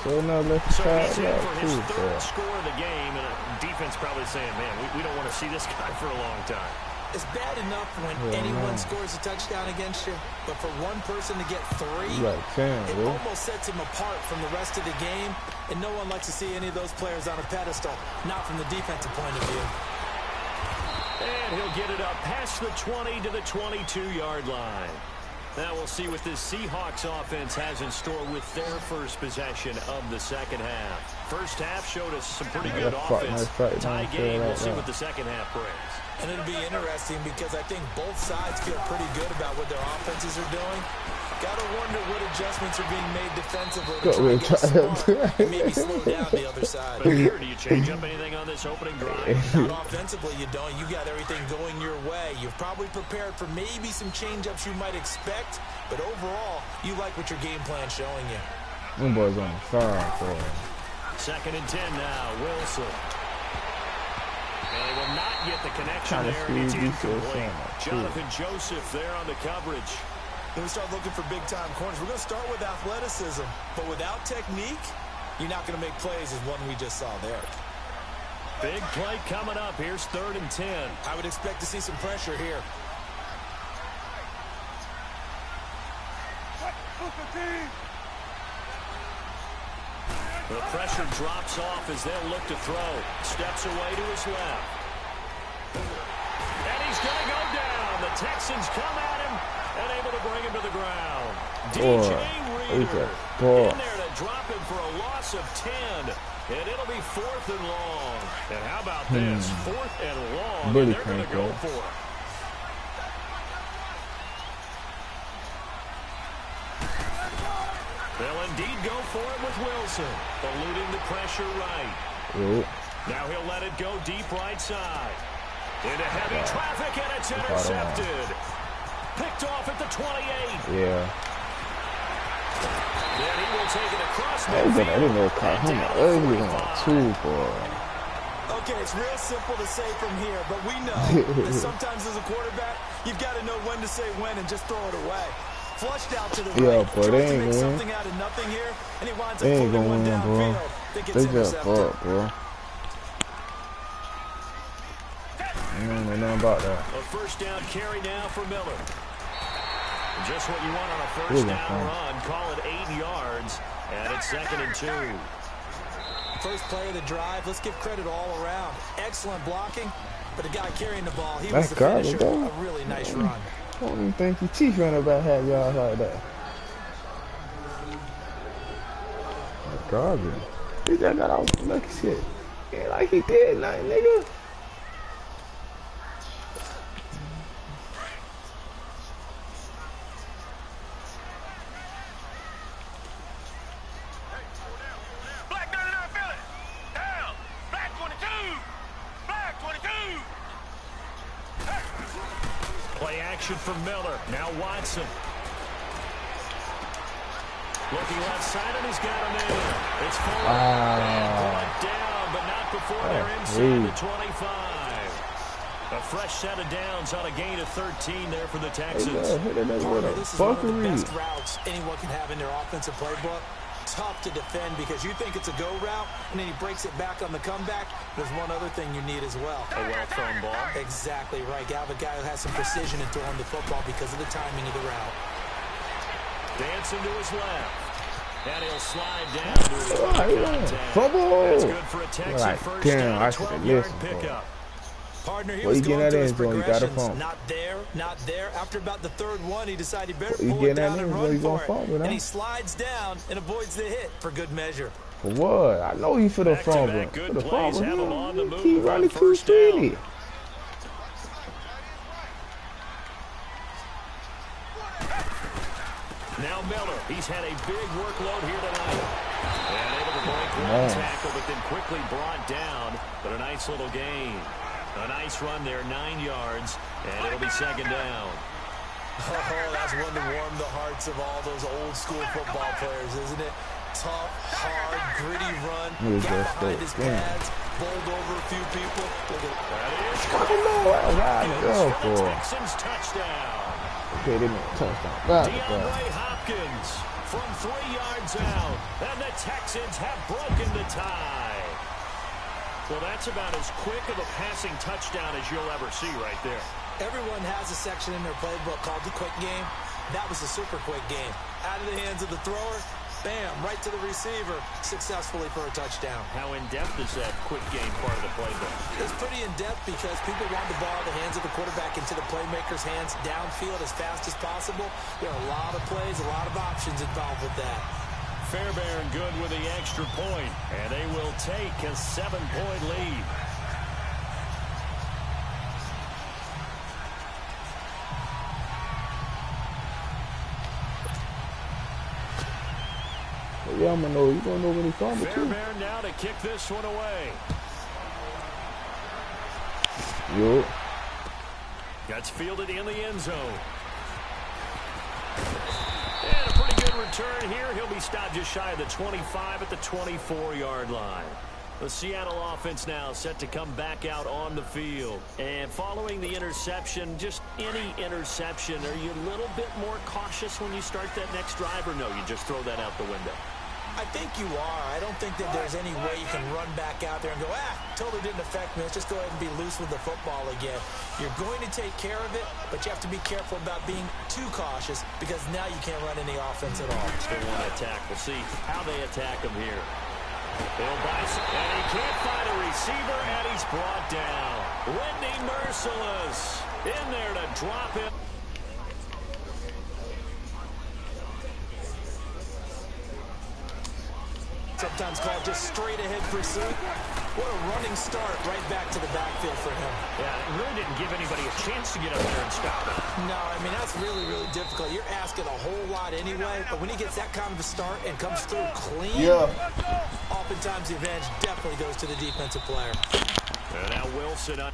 So now let's try he's in that for his too, 3rd score of the game, and defense probably saying, man, we don't want to see this guy for a long time. It's bad enough when anyone scores a touchdown against you, but for one person to get 3, it almost sets him apart from the rest of the game, and no one likes to see any of those players on a pedestal, not from the defensive point of view. And he'll get it up past the 20 to the 22-yard line. Now we'll see what this Seahawks offense has in store with their first possession of the 2nd half. first half showed us some pretty good fuck, offense. nice Tie fight, game. We'll right see now. what the second half brings. And it'll be interesting because I think both sides feel pretty good about what their offenses are doing. Got to wonder what adjustments are being made defensively to try to get smart and maybe slow down the other side. But here, do you change up anything on this opening drive? Not offensively, you don't. You got everything going your way. You've probably prepared for maybe some change-ups you might expect, but overall, you like what your game plan's showing you. Them boys on the side, boy. 2nd and 10 now. Wilson. And they will not get the connection Trying to there, and it's squeeze these incomplete. guys in. Jonathan Joseph there on the coverage. When we start looking for big-time corners, we're going to start with athleticism. But without technique, you're not going to make plays as one we just saw there. Big play coming up. Here's 3rd and 10. I would expect to see some pressure here. The pressure drops off as they'll look to throw. Steps away to his left. And he's going to go down. The Texans come at him and able to bring him to the ground. DJ Reader in there to drop him for a loss of 10. And it'll be 4th and long. And how about this? 4th and long. Really and they're going to go for it. They'll indeed go for it with Wilson. Eluding the pressure right. Yep. Now he'll let it go deep right side. Into heavy traffic, and it's intercepted. Picked off at the 28. Yeah. Then he will take it across I didn't know midfield. caught him ugly on 2, boy. Okay, it's real simple to say from here, but we know that sometimes as a quarterback, you've got to know when to say when and just throw it away. Flushed out to the right. Yeah, but they Tries to ain't make gonna something win. out of nothing here, and he winds up They ain't putting gonna one win, bro. downfield. Think it's They just intercepted. fucked, bro. I don't know nothing about that. A first down carry now for Miller. Just what you want on a first down run. Call it 8 yards, and it's 2nd and 2. First play of the drive. Let's give credit all around. Excellent blocking, but the guy carrying the ball, he was the finisher. A really nice run. I don't even think the Chiefs running about half yards like that. That's garbage. He just got off the lucky shit. Yeah, like he did nothing, nigga. Black 99 Philly. Down. Black 22. Black 22. Play action from Miller. Now Watson. Looking left side, and he's got him in. It's full. Brought down, but not before they're inside the 25. A fresh set of downs on a gain of 13 there for the Texans. This is one of the best routes anyone can have in their offensive playbook. Tough to defend because you think it's a go route, and then he breaks it back on the comeback. There's one other thing you need as well. A well-thrown ball. Exactly right. You have a guy who has some precision in throwing the football because of the timing of the route. Dancing to his left. And he'll slide down to his contact. Fumble. That's good for a Texan first down, a 12-yard pickup. Partner, he was going through his progressions. Not there, not there. After about the 3rd one, he decided he better pull it down and run for it. And he slides down and avoids the hit for good measure. For what? I know you for the fumble. Good plays have him on the move. Keep running too speedy. Now Miller, he's had a big workload here tonight. And able to break one tackle, but then quickly brought down. But a nice little gain. A nice run there, 9 yards, and it'll be 2nd down. Oh, that's one to warm the hearts of all those old school football players, isn't it? Tough, hard, gritty run. Got behind his pads, bowled over a few people. Look at that is Texans touchdown. Okay, they made a touchdown. DeAndre Hopkins from 3 yards out, and the Texans have broken the tie. Well, that's about as quick of a passing touchdown as you'll ever see right there. Everyone has a section in their playbook called the quick game. That was a super quick game. Out of the hands of the thrower, bam, right to the receiver, successfully for a touchdown. How in-depth is that quick game part of the playbook? It's pretty in-depth because people want the ball in the hands of the quarterback into the playmaker's hands downfield as fast as possible. There are a lot of plays, a lot of options involved with that. Fairbairn good with the extra point, and they will take a 7-point lead. Yeah, I'm gonna know. You gonna know when he's from it too. Fairbairn now to kick this one away. Yo. Gets fielded in the end zone. And a pretty good return here. He'll be stopped just shy of the 25 at the 24-yard line. The Seattle offense now set to come back out on the field. And following the interception, just any interception, are you a little bit more cautious when you start that next drive, or no, you just throw that out the window? I think you are. I don't think that there's any way you can run back out there and go, totally didn't affect me. Let's just go ahead and be loose with the football again. You're going to take care of it, but you have to be careful about being too cautious because now you can't run any offense at all. Still want to attack. We'll see how they attack him here. He'll bison, and he can't find a receiver, and he's brought down. Whitney Merciless in there to drop him. Sometimes called just straight ahead pursuit. What a running start right back to the backfield for him. Yeah, it really didn't give anybody a chance to get up there and stop it. No, I mean, that's really, really difficult. You're asking a whole lot anyway, but when he gets that kind of a start and comes through clean, oftentimes the advantage definitely goes to the defensive player. And now Wilson on.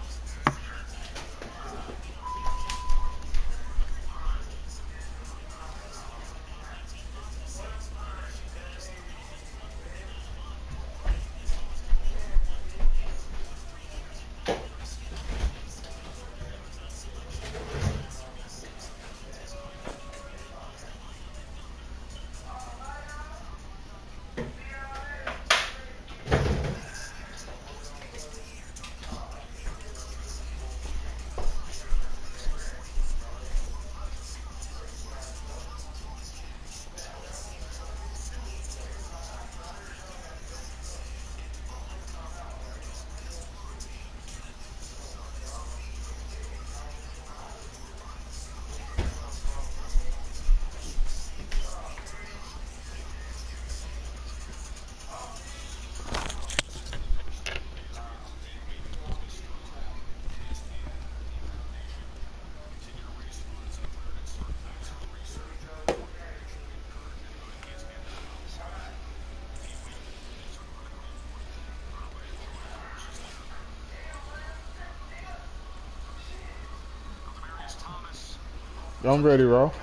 I'm ready, Ralph.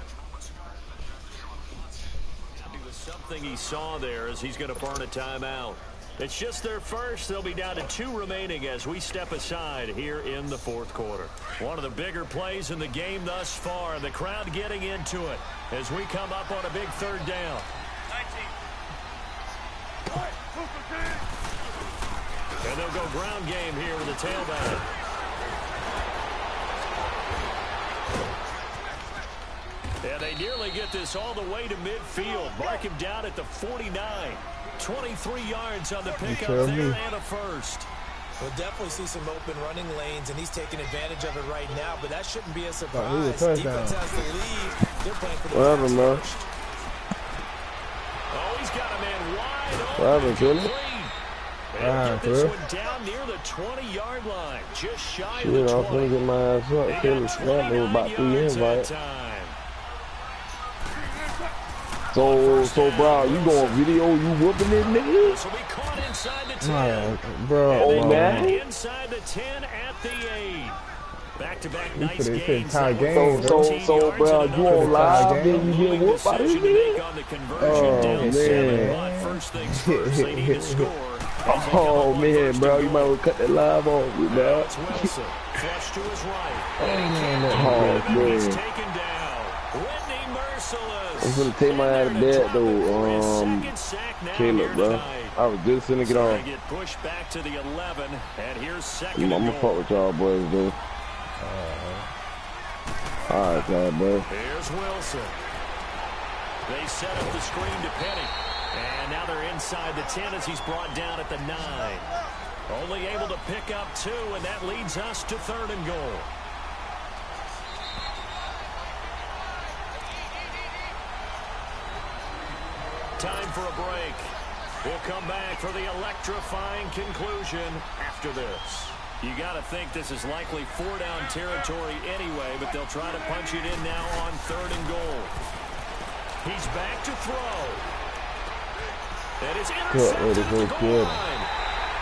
It was something he saw there as he's going to burn a timeout. It's just their first. They'll be down to 2 remaining as we step aside here in the fourth quarter. One of the bigger plays in the game thus far. The crowd getting into it as we come up on a big third down. 19. And they'll go ground game here with the tailback. And they nearly get this all the way to midfield. Mark him down at the 49. 23 yards on the pickup there and a first. We'll definitely see some open running lanes, and he's taking advantage of it right now, but that shouldn't be a surprise. Defense has the lead. They're playing for the first. Oh, he's got a man wide open. What happened, Philly? And get this one down near the 20-yard line. Just shy of the 20. I'm going to get my ass up. Philly snapped. There was about 3 invites. So, bro, you going video? You whooping it, nigga? This will be caught inside the 10. Bro, oh, man. Inside the 10 at the 8. Back-to-back nice games. So, bro, you on live, then you get whooped by this nigga? Oh, man. First things first, they need to score. Oh, man, bro, you might want to cut that live off, man. It's Wilson. Flush to his right. Oh, man. He's taken down. Whitney Merciless. I'm gonna take my ass to bed though, Caleb, bro. I was just gonna get off. Get pushed back to the 11, and here's I'm gonna fuck with y'all boys, though. All right, bro. Here's Wilson. They set up the screen to Penny, and now they're inside the 10 as he's brought down at the 9. Only able to pick up 2, and that leads us to 3rd and goal. Time for a break. We'll come back for the electrifying conclusion after this. You got to think this is likely 4-down territory anyway, but they'll try to punch it in now on 3rd and goal. He's back to throw. And it's intercepted at the goal line.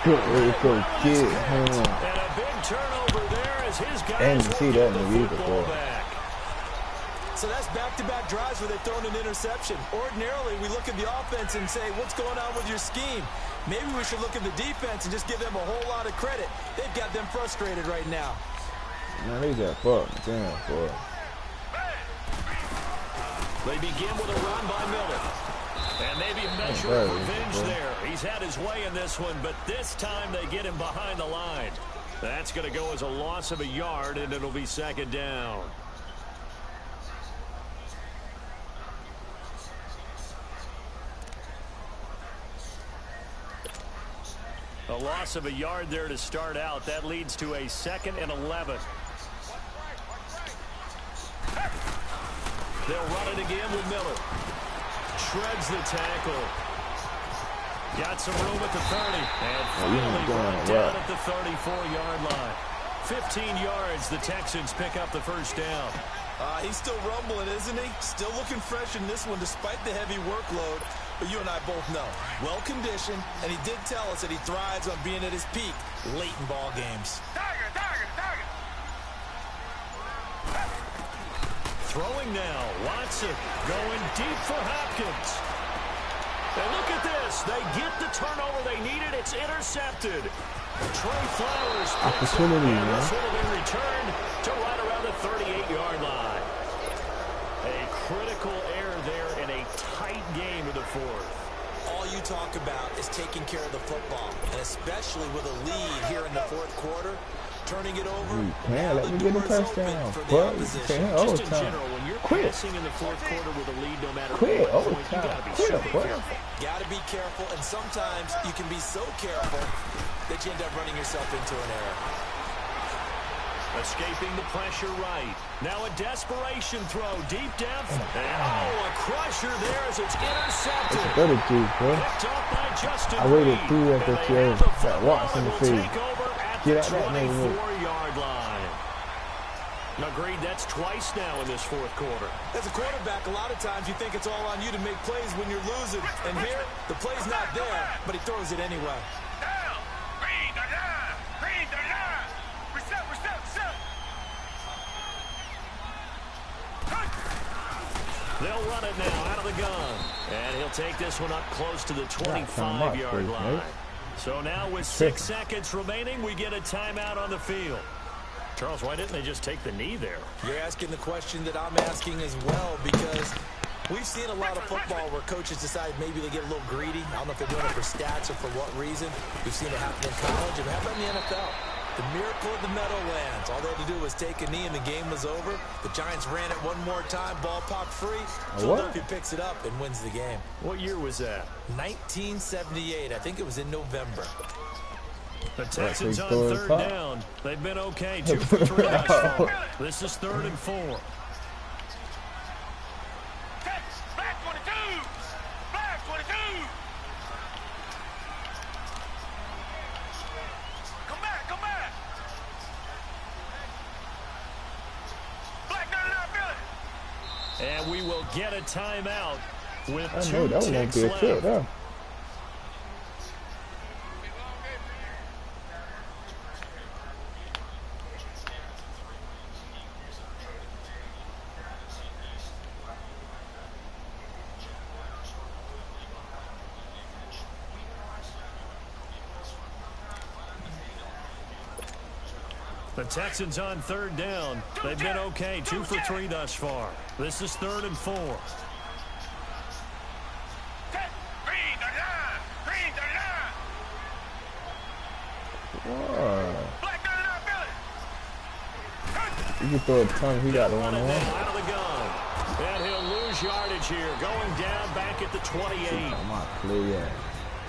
Good way to go get him. And a big turnover there as his guys And see that in the the league football before. back. So that's back-to-back drives where they've thrown an interception. Ordinarily, we look at the offense and say, what's going on with your scheme? Maybe we should look at the defense and just give them a whole lot of credit. They've got them frustrated right now. Man, they got fucked. Damn, boy. They begin with a run by Miller. And maybe a measure of revenge there. He's had his way in this one, but this time they get him behind the line. That's going to go as a loss of a yard, and it'll be 2nd down. A loss of a yard there to start out. That leads to a 2nd and 11. They'll run it again with Miller. Shreds the tackle. Got some room at the 30. And finally brought down at the 34-yard line. 15 yards, the Texans pick up the 1st down. He's still rumbling, isn't he? Still looking fresh in this one despite the heavy workload. But you and I both know, well-conditioned, and he did tell us that he thrives on being at his peak late in ball games. Target. Throwing now, Watson going deep for Hopkins. And look at this. They get the turnover they needed. It's intercepted. Trey Flowers picks it, and this will be returned to right around the 38-yard line. A critical error there in a tight game in the 4th. All you talk about is taking care of the football, and especially with a lead here in the 4th quarter, turning it over. Man, let me get a touchdown. But Just in general, when you're passing in the 4th quarter with a lead, no matter what point, you got to be super careful. Got to be careful, and sometimes you can be so careful that you end up running yourself into an error. Escaping the pressure right. Now a desperation throw, deep depth. And a crusher there as it's intercepted. It's better dude, bro. Picked off by Justin I waited Reed. 3 at the And field. they have That Watson in the field. take over at Get the out that neighborhood. 24-yard line. Agreed, that's twice now in this 4th quarter. As a quarterback, a lot of times you think it's all on you to make plays when you're losing. And here, the play's not there, but he throws it anyway. Down. Green the line. Reset. They'll run it now out of the gun. And he'll take this one up close to the 25-yard line. So now with 6 seconds remaining, we get a timeout on the field. Charles, why didn't they just take the knee there? You're asking the question that I'm asking as well, because we've seen a lot of football where coaches decide maybe they get a little greedy. I don't know if they're doing it for stats or for what reason. We've seen it happen in college, and how about in the NFL? The miracle of the Meadowlands. All they had to do was take a knee, and the game was over. The Giants ran it one more time. Ball popped free. Philadelphia picks it up and wins the game. What year was that? 1978. I think it was in November. The Texans on 3rd down. They've been okay. 2 for 3 thus far. This is 3rd and 4. Black 22. Black 22. Come back. Black 99 Billy. And we will get a timeout with I 2 know that won't ticks be a left. fit, though. The Texans on 3rd down. They've been okay. 2 for 3 thus far. This is 3rd and 4. Green the line. Whoa. Black 99 Billy. You can throw a ton. He got the Run it one-on-one. now out of the gun. And he'll lose yardage here. Going down back at the 28. I'm not clear yet.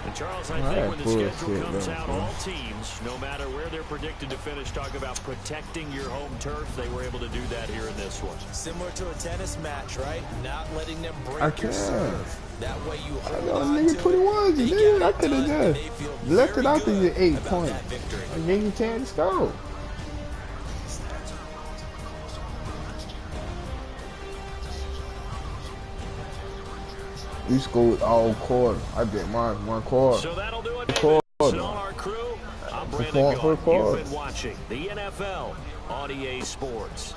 And Charles, I think when the schedule comes out, all teams, no matter where they're predicted to finish, talk about protecting your home turf. They were able to do that here in this one. Similar to a tennis match, right? Not letting them break your serve. That way you hold on nigga, to 21, it. nigga. I could have just left it out to your 8 points. I gave you a chance to score. You scored all quarter. I did mine 1 quarter. So that'll do it, David. On our crew, I'm Brandon Gault. You've been watching the NFL on EA Sports.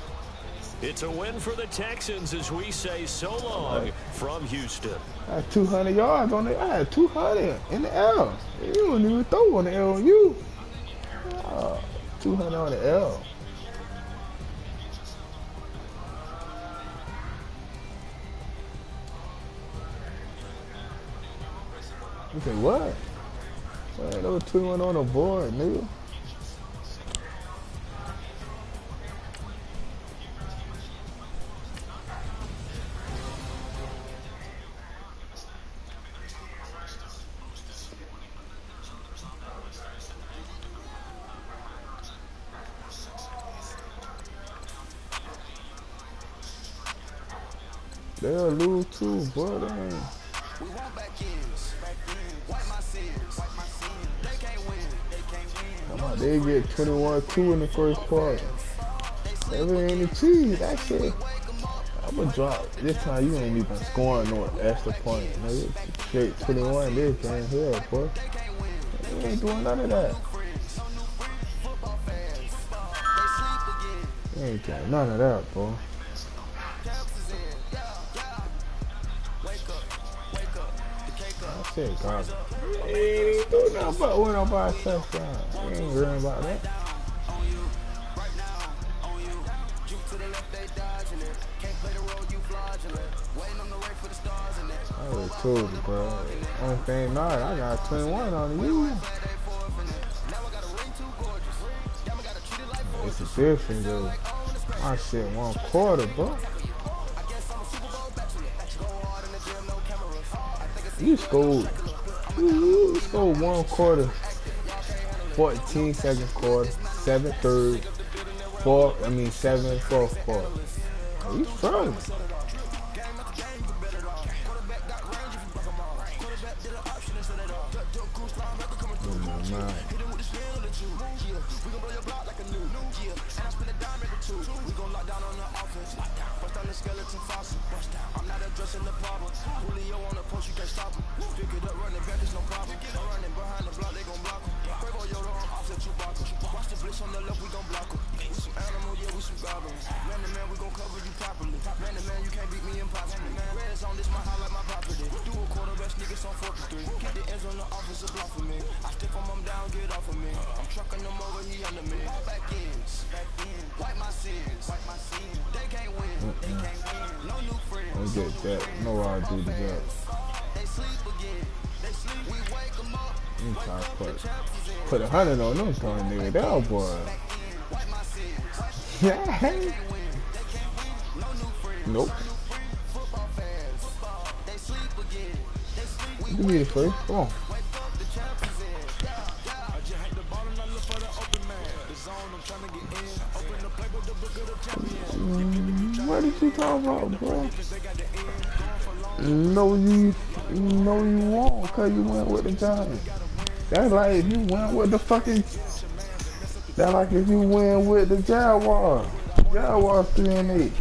It's a win for the Texans as we say so long from Houston. I had 200 yards on it. I had 200 in the L. You don't even throw on the L on you. 200 on the L. You say what? Man, there was 21 on the board, nigga. They'll lose too, boy. They ain't. We want back ends. Wipe my sins. They can't win. Come on, they get 21-2 in the first quarter. Never ain't the cheese. That's it. I'm gonna drop. This time you ain't even scoring no extra point. Nigga. Straight 21 this game here, boy. You ain't doing none of that. You ain't doing none of that, boy. I said, God. He ain't doing nothing but win up by a touchdown. He ain't worrying about that. I already told you, bro. Only thing not, I got 21 on you. It's a difference, though. I said 1 quarter, bro. You scored 1 quarter, 14 second quarter, 7 third, 7 fourth quarter. Oh, you struggling. I'm not addressing the problem. Julio on the post, you can't stop him. Pick it up, running back, it's no problem. Running behind the block, they gon' block him. Quavo Yoda on offset, Chewbacca. Watch the blitz on the left, we gon' block him. We some animal, yeah, we some goblins. Man to man, we gon' cover you properly. Man to man, you can't beat me impossible. Reds on this, my highlight, my property. Do a quarterback, niggas on 43. Keep the ends on the offensive block for me. I stick them down, get off of me. I'm trucking them over, he under me. Back ends, wipe my sins. They can't win, no new friends. I get that. No, I do the job. They sleep again. We wake them up. I'm trying to put 100 on them kind of nigga. That boy. Yeah. Nope. Give me the first. Come on. What did you talk about, bro? No, you won't, cause you went with the Giants. That's like if you went with the fucking. That's like if you went with the Jaguars. Jaguars 3-8.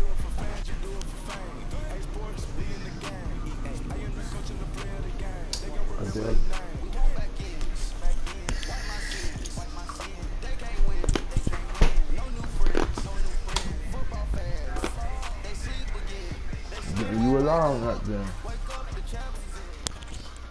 Okay. You alarm right there.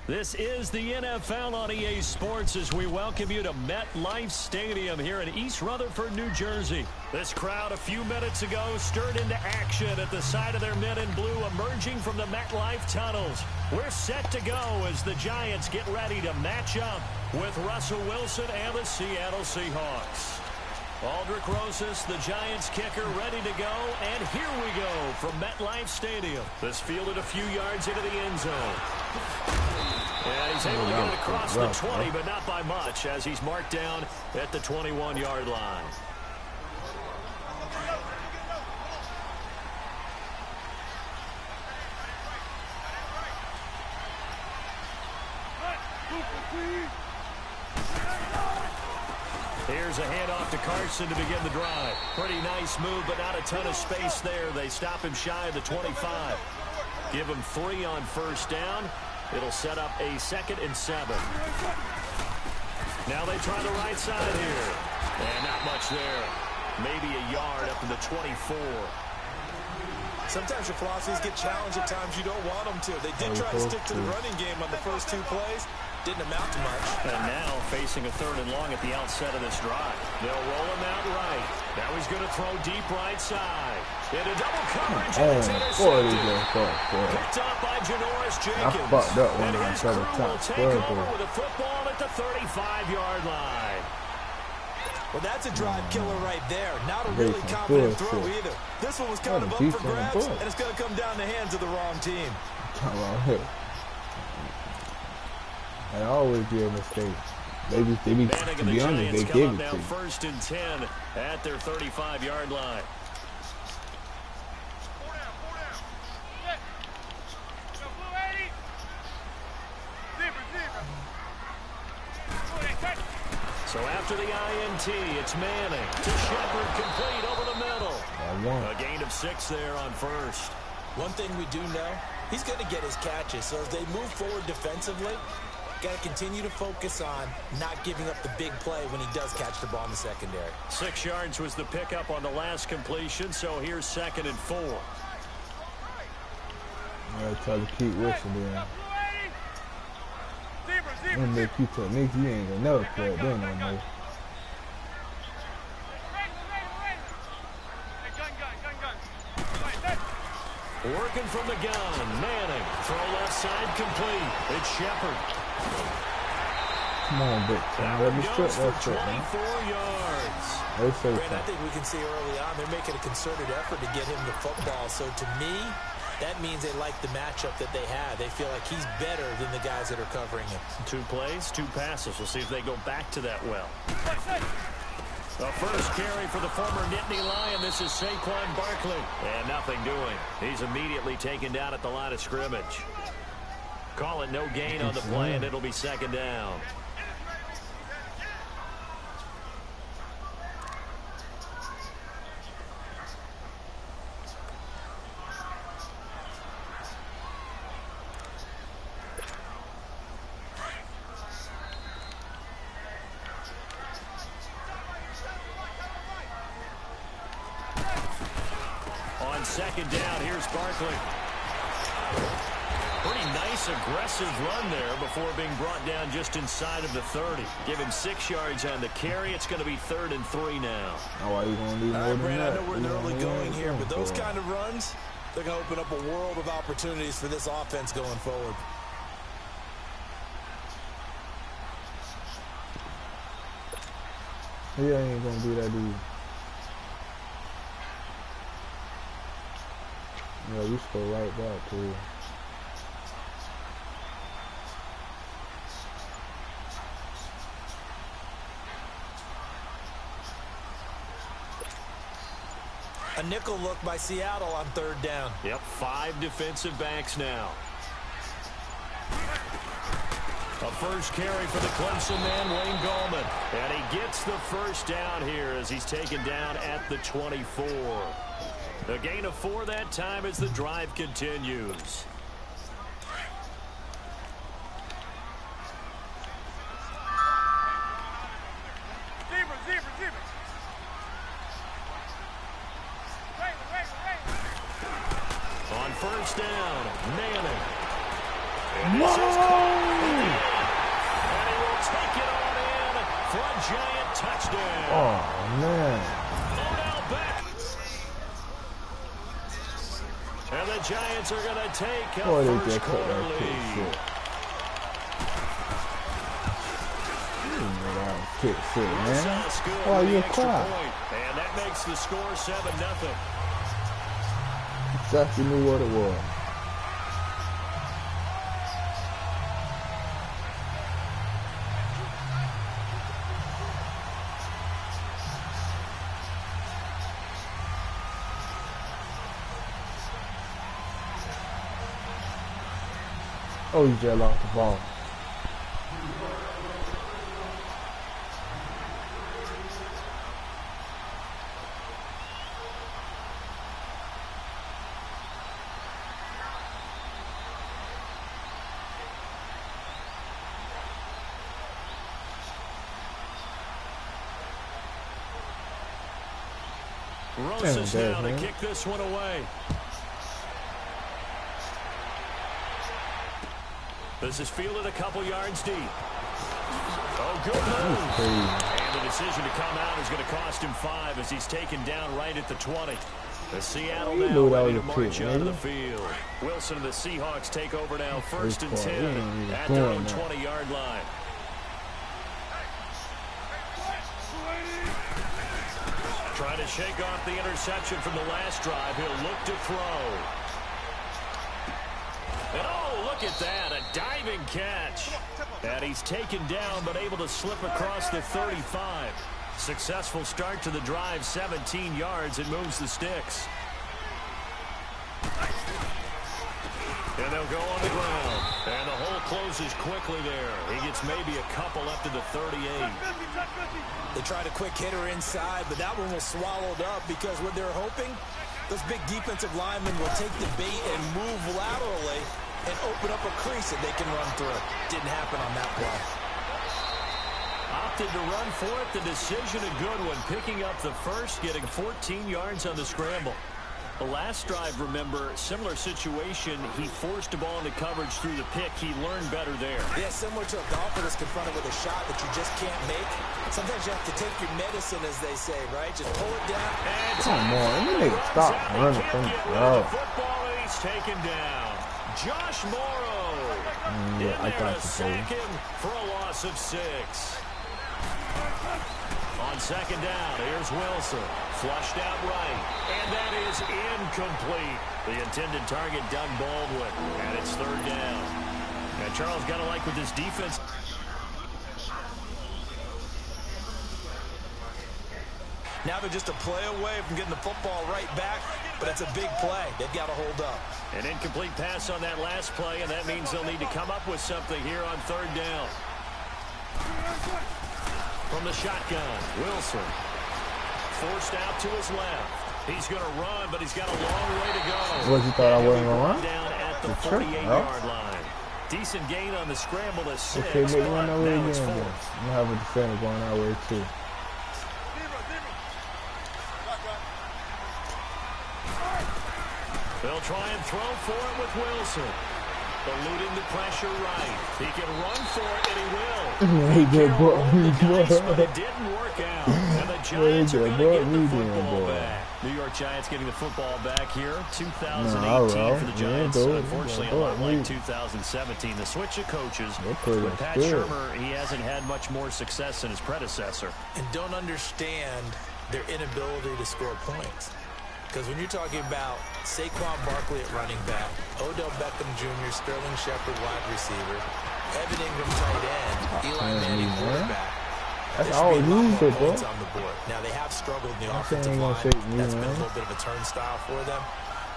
This is the NFL on EA Sports as we welcome you to MetLife Stadium here in East Rutherford, New Jersey. This crowd a few minutes ago stirred into action at the side of their men in blue emerging from the MetLife tunnels. We're set to go as the Giants get ready to match up with Russell Wilson and the Seattle Seahawks. Aldrich Rosas, the Giants kicker, ready to go, and here we go from MetLife Stadium. This fielded a few yards into the end zone. And he's able to get it across the 20, but not by much, as he's marked down at the 21-yard line. Here's a handoff to Carson to begin the drive. Pretty nice move, but not a ton of space there. They stop him shy of the 25. Give him 3 on first down. It'll set up a 2nd and 7. Now they try the right side here. And not much there. Maybe a yard up to the 24. Sometimes your philosophies get challenged at times you don't want them to. They did try to stick to the running game on the first 2 plays. Didn't amount to much. And now facing a 3rd and long at the outset of this drive. They'll roll him out right. Now he's going to throw deep right side. Into double coverage. And it's intercepted. Picked up by Janoris Jenkins. I fucked up when and I his tried crew to will top take over square. with a football at the 35-yard line. Well, that's a drive killer right there. Not a really confident throw either. This one was kind of up for grabs, and it's going to come down the hands of the wrong team. I always be a mistake. They be to be honest, they give it to you. 1st and 10 at their 35-yard line. So after the INT, it's Manning to Shepard, complete over the middle. A gain of 6 there on first. One thing we do know, he's going to get his catches. So as they move forward defensively, got to continue to focus on not giving up the big play when he does catch the ball in the secondary. 6 yards was the pickup on the last completion, so here's 2nd and 4. I try to keep whistling there. And make you tell Nick you ain't gonna never play it then no more. Working from the gun, Manning. Throw left side complete. It's Shepard. Come on, Vic. Let me strip that shit, man. 24 yards. Brent, I think we can see early on they're making a concerted effort to get him the football. So to me, that means they like the matchup that they have. They feel like he's better than the guys that are covering him. 2 plays, 2 passes. We'll see if they go back to that well. The first carry for the former Nittany Lion. This is Saquon Barkley. And nothing doing. He's immediately taken down at the line of scrimmage. Call it no gain on the play, and it'll be 2nd down. On 2nd down, here's Barkley. Pretty nice, aggressive run there before being brought down just inside of the 30. Give him 6 yards on the carry. It's going to be 3rd and 3 now. Oh, are you going to do more than that? I know we're in the early going here, but those kind of runs, they're going to open up a world of opportunities for this offense going forward. He ain't going to do that, dude. Yeah, we just go right back to it. A nickel look by Seattle on 3rd down. Yep, 5 defensive backs now. A first carry for the Clemson man, Wayne Gallman. And he gets the first down here as he's taken down at the 24. A gain of 4 that time as the drive continues. On first down, Manning. And this is caught. And he will take it on in for a giant touchdown. Oh, man. Odell Beckham. And the Giants are going to take a first quarter lead. Kick shit, man. Oh, you're quiet. And that makes the score 7-0. Exactly knew what it was. Oh, he just lost the ball. Rosas now to kick this one away. This is fielded a couple yards deep. Oh, good move. And the decision to come out is going to cost him 5 as he's taken down right at the 20. The Seattle now ready to march onto the field. Wilson and the Seahawks take over now, 1st and 10 at their own 20-yard line. Trying to shake off the interception from the last drive. He'll look to throw. And oh, look at that, a diving catch. And he's taken down but able to slip across the 35. Successful start to the drive, 17 yards, and moves the sticks. And they'll go on the ground. And the hole closes quickly there. He gets maybe a couple up to the 38. They tried a quick hitter inside, but that one was swallowed up because what they're hoping, those big defensive linemen will take the bait and move laterally and open up a crease that they can run through. Didn't happen on that play. Opted to run for it. The decision a good one. Picking up the first, getting 14 yards on the scramble. The last drive, remember, similar situation. He forced the ball into coverage through the pick. He learned better there. Yeah, similar to a golfer that's confronted with a shot that you just can't make. Sometimes you have to take your medicine, as they say, right? Just pull it down. And come on, you need to stop running from the ball. Football, and he's taken down. Josh Morrow in I there got to sack him for a loss of 6. On 2nd down, here's Wilson. Flushed out right. And that is incomplete. The intended target, Doug Baldwin. And it's 3rd down. And Charles got to like with this defense. Now they're just a play away from getting the football right back, but it's a big play. They've got to hold up. An incomplete pass on that last play, and that means they'll need to come up with something here on 3rd down. From the shotgun, Wilson. Forced out to his left. He's going to run, but he's got a long way to go. What, you thought I wasn't going to run? Down at the 48-yard line. Decent gain on the scramble to 6. Okay, maybe run that way now it's again. 4th. I'm going to have a defender going that way, too. They'll try and throw for it with Wilson. Eluding the pressure right. He can run for it, and he will. He did brought me, but it didn't work out. And the Giants are going to get the football back. New York Giants getting the football back here. 2018 for the Giants. Unfortunately, a lot like 2017. The switch of coaches. With Pat Shurmur, he hasn't had much more success than his predecessor. And don't understand their inability to score points. Because when you're talking about Saquon Barkley at running back, Odell Beckham Jr., Sterling Shepard wide receiver, Evan Ingram tight end, Eli Manning quarterback, that's all you said, bro. On the board. Now, they have struggled in the offensive line. That's been a little bit of a turnstile for them.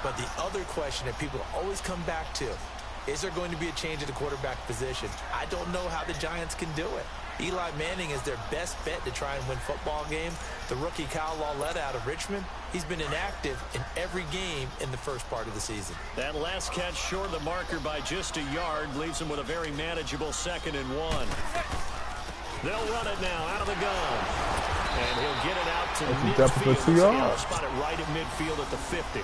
But the other question that people always come back to, is there going to be a change at the quarterback position? I don't know how the Giants can do it. Eli Manning is their best bet to try and win football games. The rookie Kyle Lauletta out of Richmond, he's been inactive in every game in the first part of the season. That last catch short of the marker by just a yard leaves him with a very manageable 2nd and 1. They'll run it now out of the gun. And he'll get it out to midfield. He'll spot it right at midfield at the 50.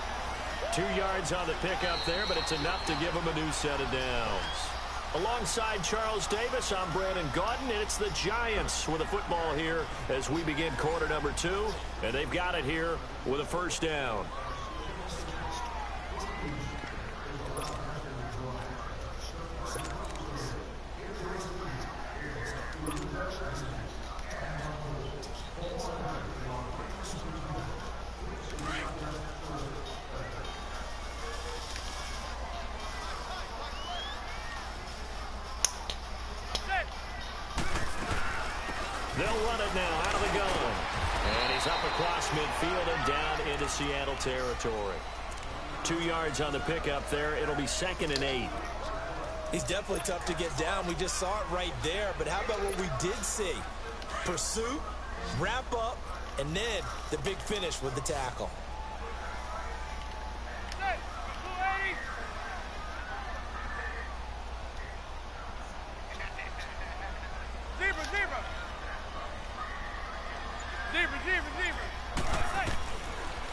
2 yards on the pickup there, but it's enough to give him a new set of downs. Alongside Charles Davis, I'm Brandon Gaudin, and it's the Giants with a football here as we begin quarter number 2. And they've got it here with a 1st down. They'll run it now out of the gun. And he's up across midfield and down into Seattle territory. 2 yards on the pickup there. It'll be 2nd and 8. He's definitely tough to get down. We just saw it right there. But how about what we did see? Pursuit, wrap up, and then the big finish with the tackle.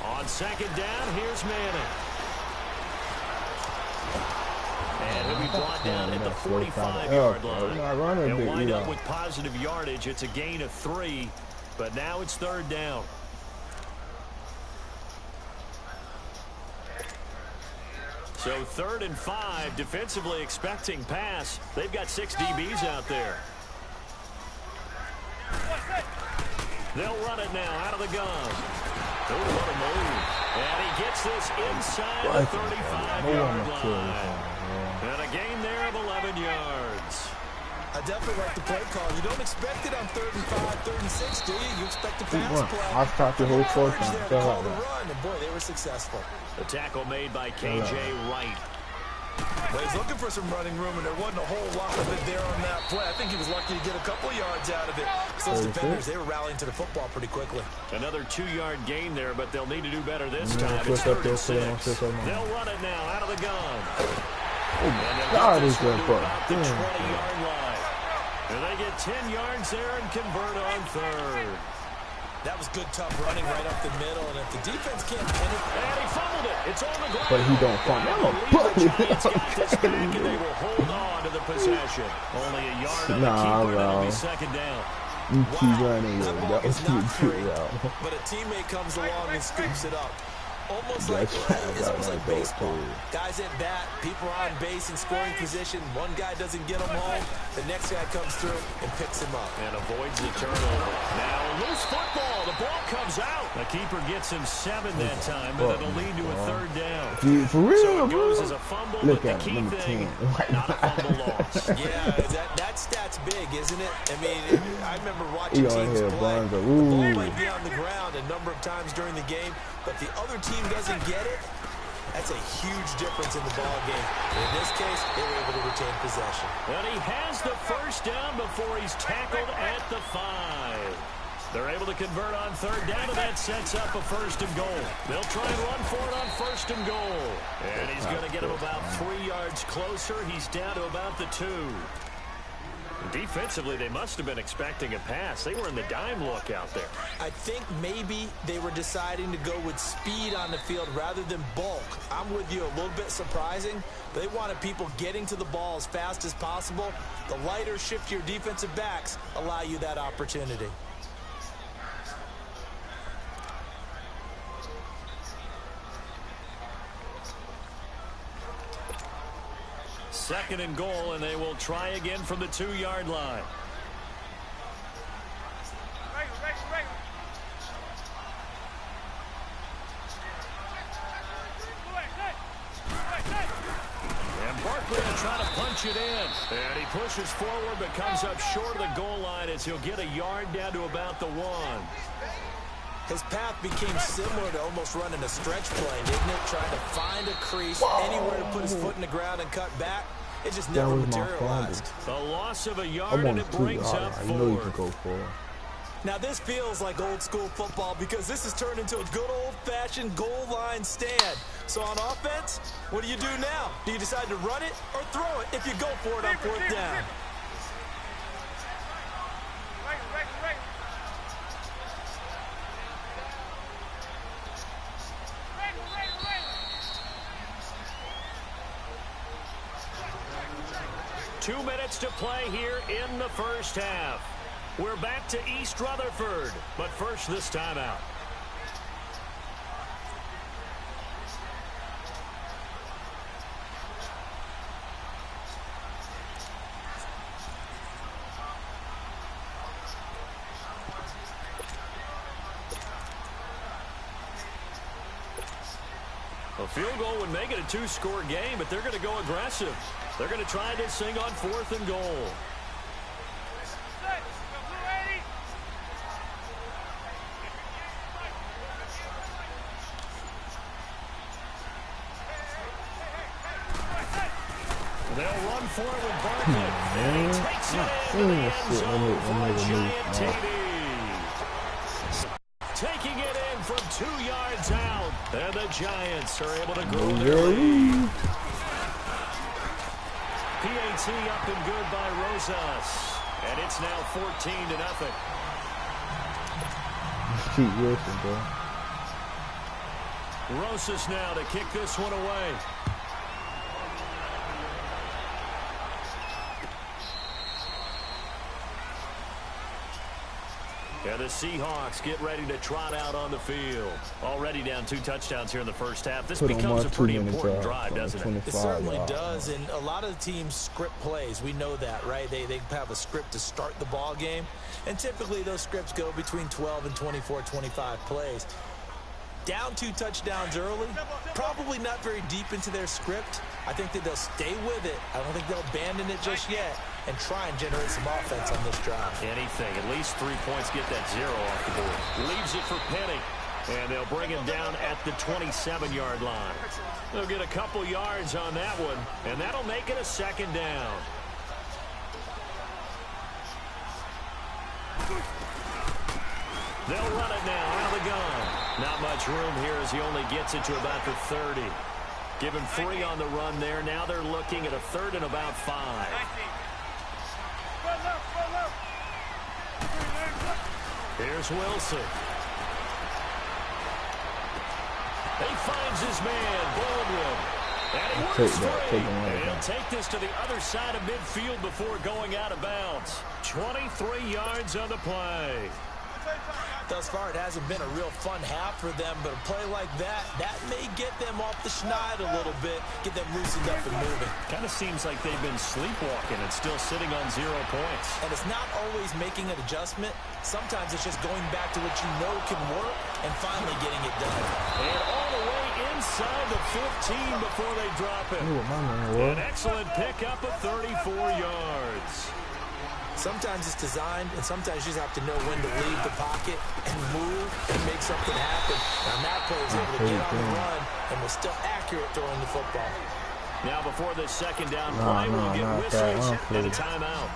On second down, here's Manning. And he'll be brought down at the 45-yard line. He'll wind up with positive yardage. It's a gain of 3, but now it's third down. So 3rd and 5, defensively expecting pass. They've got 6 DBs out there. They'll run it now out of the gun. Oh, what a move. And he gets this inside the 35-yard line. And a gain there of 11 yards. I definitely like the play call. You don't expect it on 3rd and 5, 3rd and 6, do you? You expect a pass play. I've stopped the whole 4 times. And boy, they were successful. The tackle made by K.J. Wright. Well, he's looking for some running room, and there wasn't a whole lot of it there on that play. I think he was lucky to get a couple yards out of it. So those defenders, they were rallying to the football pretty quickly. Another 2-yard gain there, but they'll need to do better this time. It's 3rd and 6. They'll run it now out of the gun. God, is that about the 20-yard line. And they get 10 yards there and convert on 3rd. That was good, tough running right up the middle, and if the defense can't pin it, and he fumbled it. It's on the ground. But he don't fumble. The Giants got this back, and they will hold on to the possession. Only a yard on the keeper, and it'll be second down. You keep running, that was too out. But a teammate comes along and scoops it up. Almost like baseball. Guys at bat, people are on base in scoring position. One guy doesn't get them home. The next guy comes through and picks him up. And avoids the turnover. Now, loose football. The ball comes out. The keeper gets him 7 that time, but it'll lead to a 3rd down. Dude, for real, so it goes as a fumble, look but at the key thing, 10. not a fumble loss. Yeah, that stat's big, isn't it? I mean, I remember watching teams play. The ball might be on the ground a number of times during the game, but the other team doesn't get it. That's a huge difference in the ball game. In this case, they were able to retain possession. And he has the first down before he's tackled at the 5. They're able to convert on 3rd down, and that sets up a 1st and goal. They'll try and run for it on 1st and goal. And he's going to get him about 3 yards closer. He's down to about the 2. Defensively, they must have been expecting a pass. They were in the dime look out there. I think maybe they were deciding to go with speed on the field rather than bulk. I'm with you, a little bit surprising. They wanted people getting to the ball as fast as possible. The lighter, shiftier defensive backs allow you that opportunity. Second and goal, and they will try again from the 2-yard line. And Barkley will try to punch it in. And he pushes forward, but comes up short of the goal line as he'll get a yard down to about the 1. His path became similar to almost running a stretch play, didn't it? Trying to find a crease, anywhere to put his foot in the ground and cut back. It just never materialized. The loss of a yard, and it brings up 4. You know you can go for it. Now, this feels like old school football because this has turned into a good old-fashioned goal line stand. So on offense, what do you do now? Do you decide to run it or throw it if you go for it on 4th down? Two minutes to play here in the first half. We're back to East Rutherford, but first this timeout. A field goal would make it a 2-score game, but they're going to go aggressive. They're going to try this thing on 4th and goal. They'll run for it with Barkley. And he takes it into the end zone for a giant TD. Taking it in from 2 yards out. And the Giants are able to grow their lead. PAT up and good by Rosas. And it's now 14-0. Keep Wilson, bro. Rosas now to kick this one away. And the Seahawks get ready to trot out on the field. Already down 2 touchdowns here in the first half. This becomes a pretty important drive, doesn't it? It certainly does, and a lot of the teams script plays. We know that, right? They have a script to start the ball game, and typically those scripts go between 12 and 24, 25 plays. Down 2 touchdowns early, probably not very deep into their script. I think that they'll stay with it. I don't think they'll abandon it just yet and try and generate some offense on this drive. Anything. At least 3 points, get that 0 off the board. Leaves it for Penny. And they'll bring him down at the 27-yard line. They'll get a couple yards on that one, and that'll make it a 2nd down. They'll run it now out of the gun. Not much room here as he only gets it to about the 30. Give him 3 on the run there. Now they're looking at a 3rd and about 5. Here's Wilson. He finds his man, Baldwin. And he works free. And he'll take this to the other side of midfield before going out of bounds. 23 yards on the play. Thus far, it hasn't been a real fun half for them, but a play like that may get them off the schneid a little bit, get them loosened up and moving. Kind of seems like they've been sleepwalking and still sitting on 0 points. And it's not always making an adjustment. Sometimes it's just going back to what you know can work and finally getting it done. And all the way inside the 15 before they drop it. An excellent pickup of 34 yards. Sometimes it's designed, and sometimes you just have to know when to leave the pocket and move and make something happen. Now, that player is able to get on the run and was still accurate throwing the football. Now, before this 2nd down play, we'll get whistles and a timeout,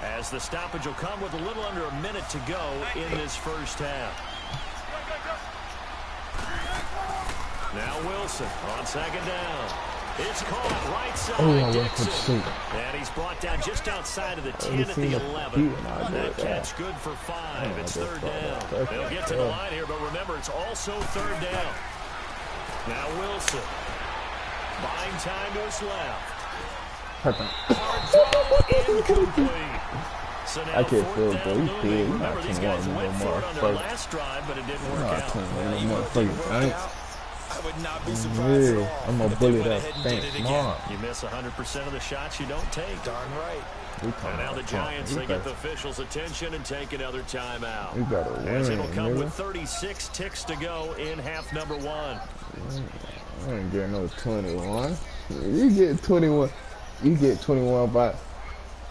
as the stoppage will come with a little under a minute to go in this first half. Now Wilson on 2nd down. It's caught right side, Dixon. And he's brought down just outside of the 10 at the 11. That catch good for 5. It's 3rd down. They'll get to the line here, but remember, it's also 3rd down. Now Wilson. Buying time to his left. Hard throw, incomplete. So now 4th down looming. Remember, these guys went for it on their last drive, but it didn't work out. I would not be surprised at all. I'm gonna bully that thing. You miss 100% of the shots you don't take. Darn right. And now the Giants, they get the officials' attention and take another timeout. You gotta win, as it'll come with 36 ticks to go in half number 1. I ain't getting no 21. You get 21. You get 21 by...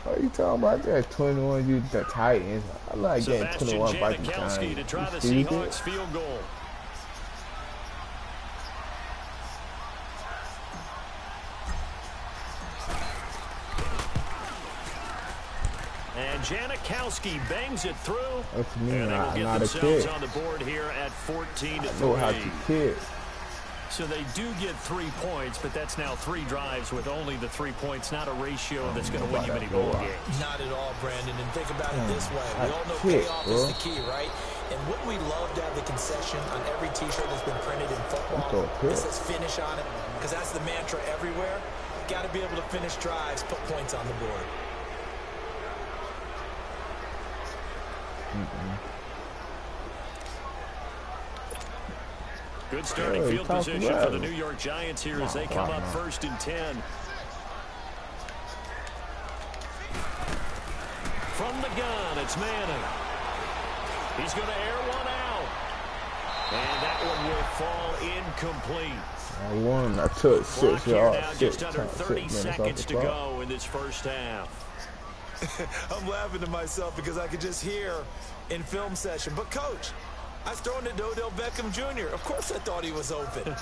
What are you talking about that? 21, you the Titans. I like getting 21 by the Giants. To try the Seahawks field goal. And Janikowski bangs it through. That's me, and they will get not themselves on the board here at 14-3. I know how to kid. So they do get 3 points, but that's now 3 drives with only the 3 points, not a ratio that's going to win you many ball games. Not at all, Brandon. And think about it this way. We all know payoff is the key, right? And wouldn't we love to have the concession on every T-shirt that's been printed in football that says finish on it? Because that's the mantra everywhere. Got to be able to finish drives, put points on the board. Good starting field position for the New York Giants here as they come up 1st and 10. From the gun, it's Manning. He's going to air one out. And that one will fall incomplete. I won. I took 6 yards. Now just under 30 seconds to go in this first half. I'm laughing to myself because I could just hear in film session. But, Coach, I was throwing it to Odell Beckham Jr. Of course I thought he was open.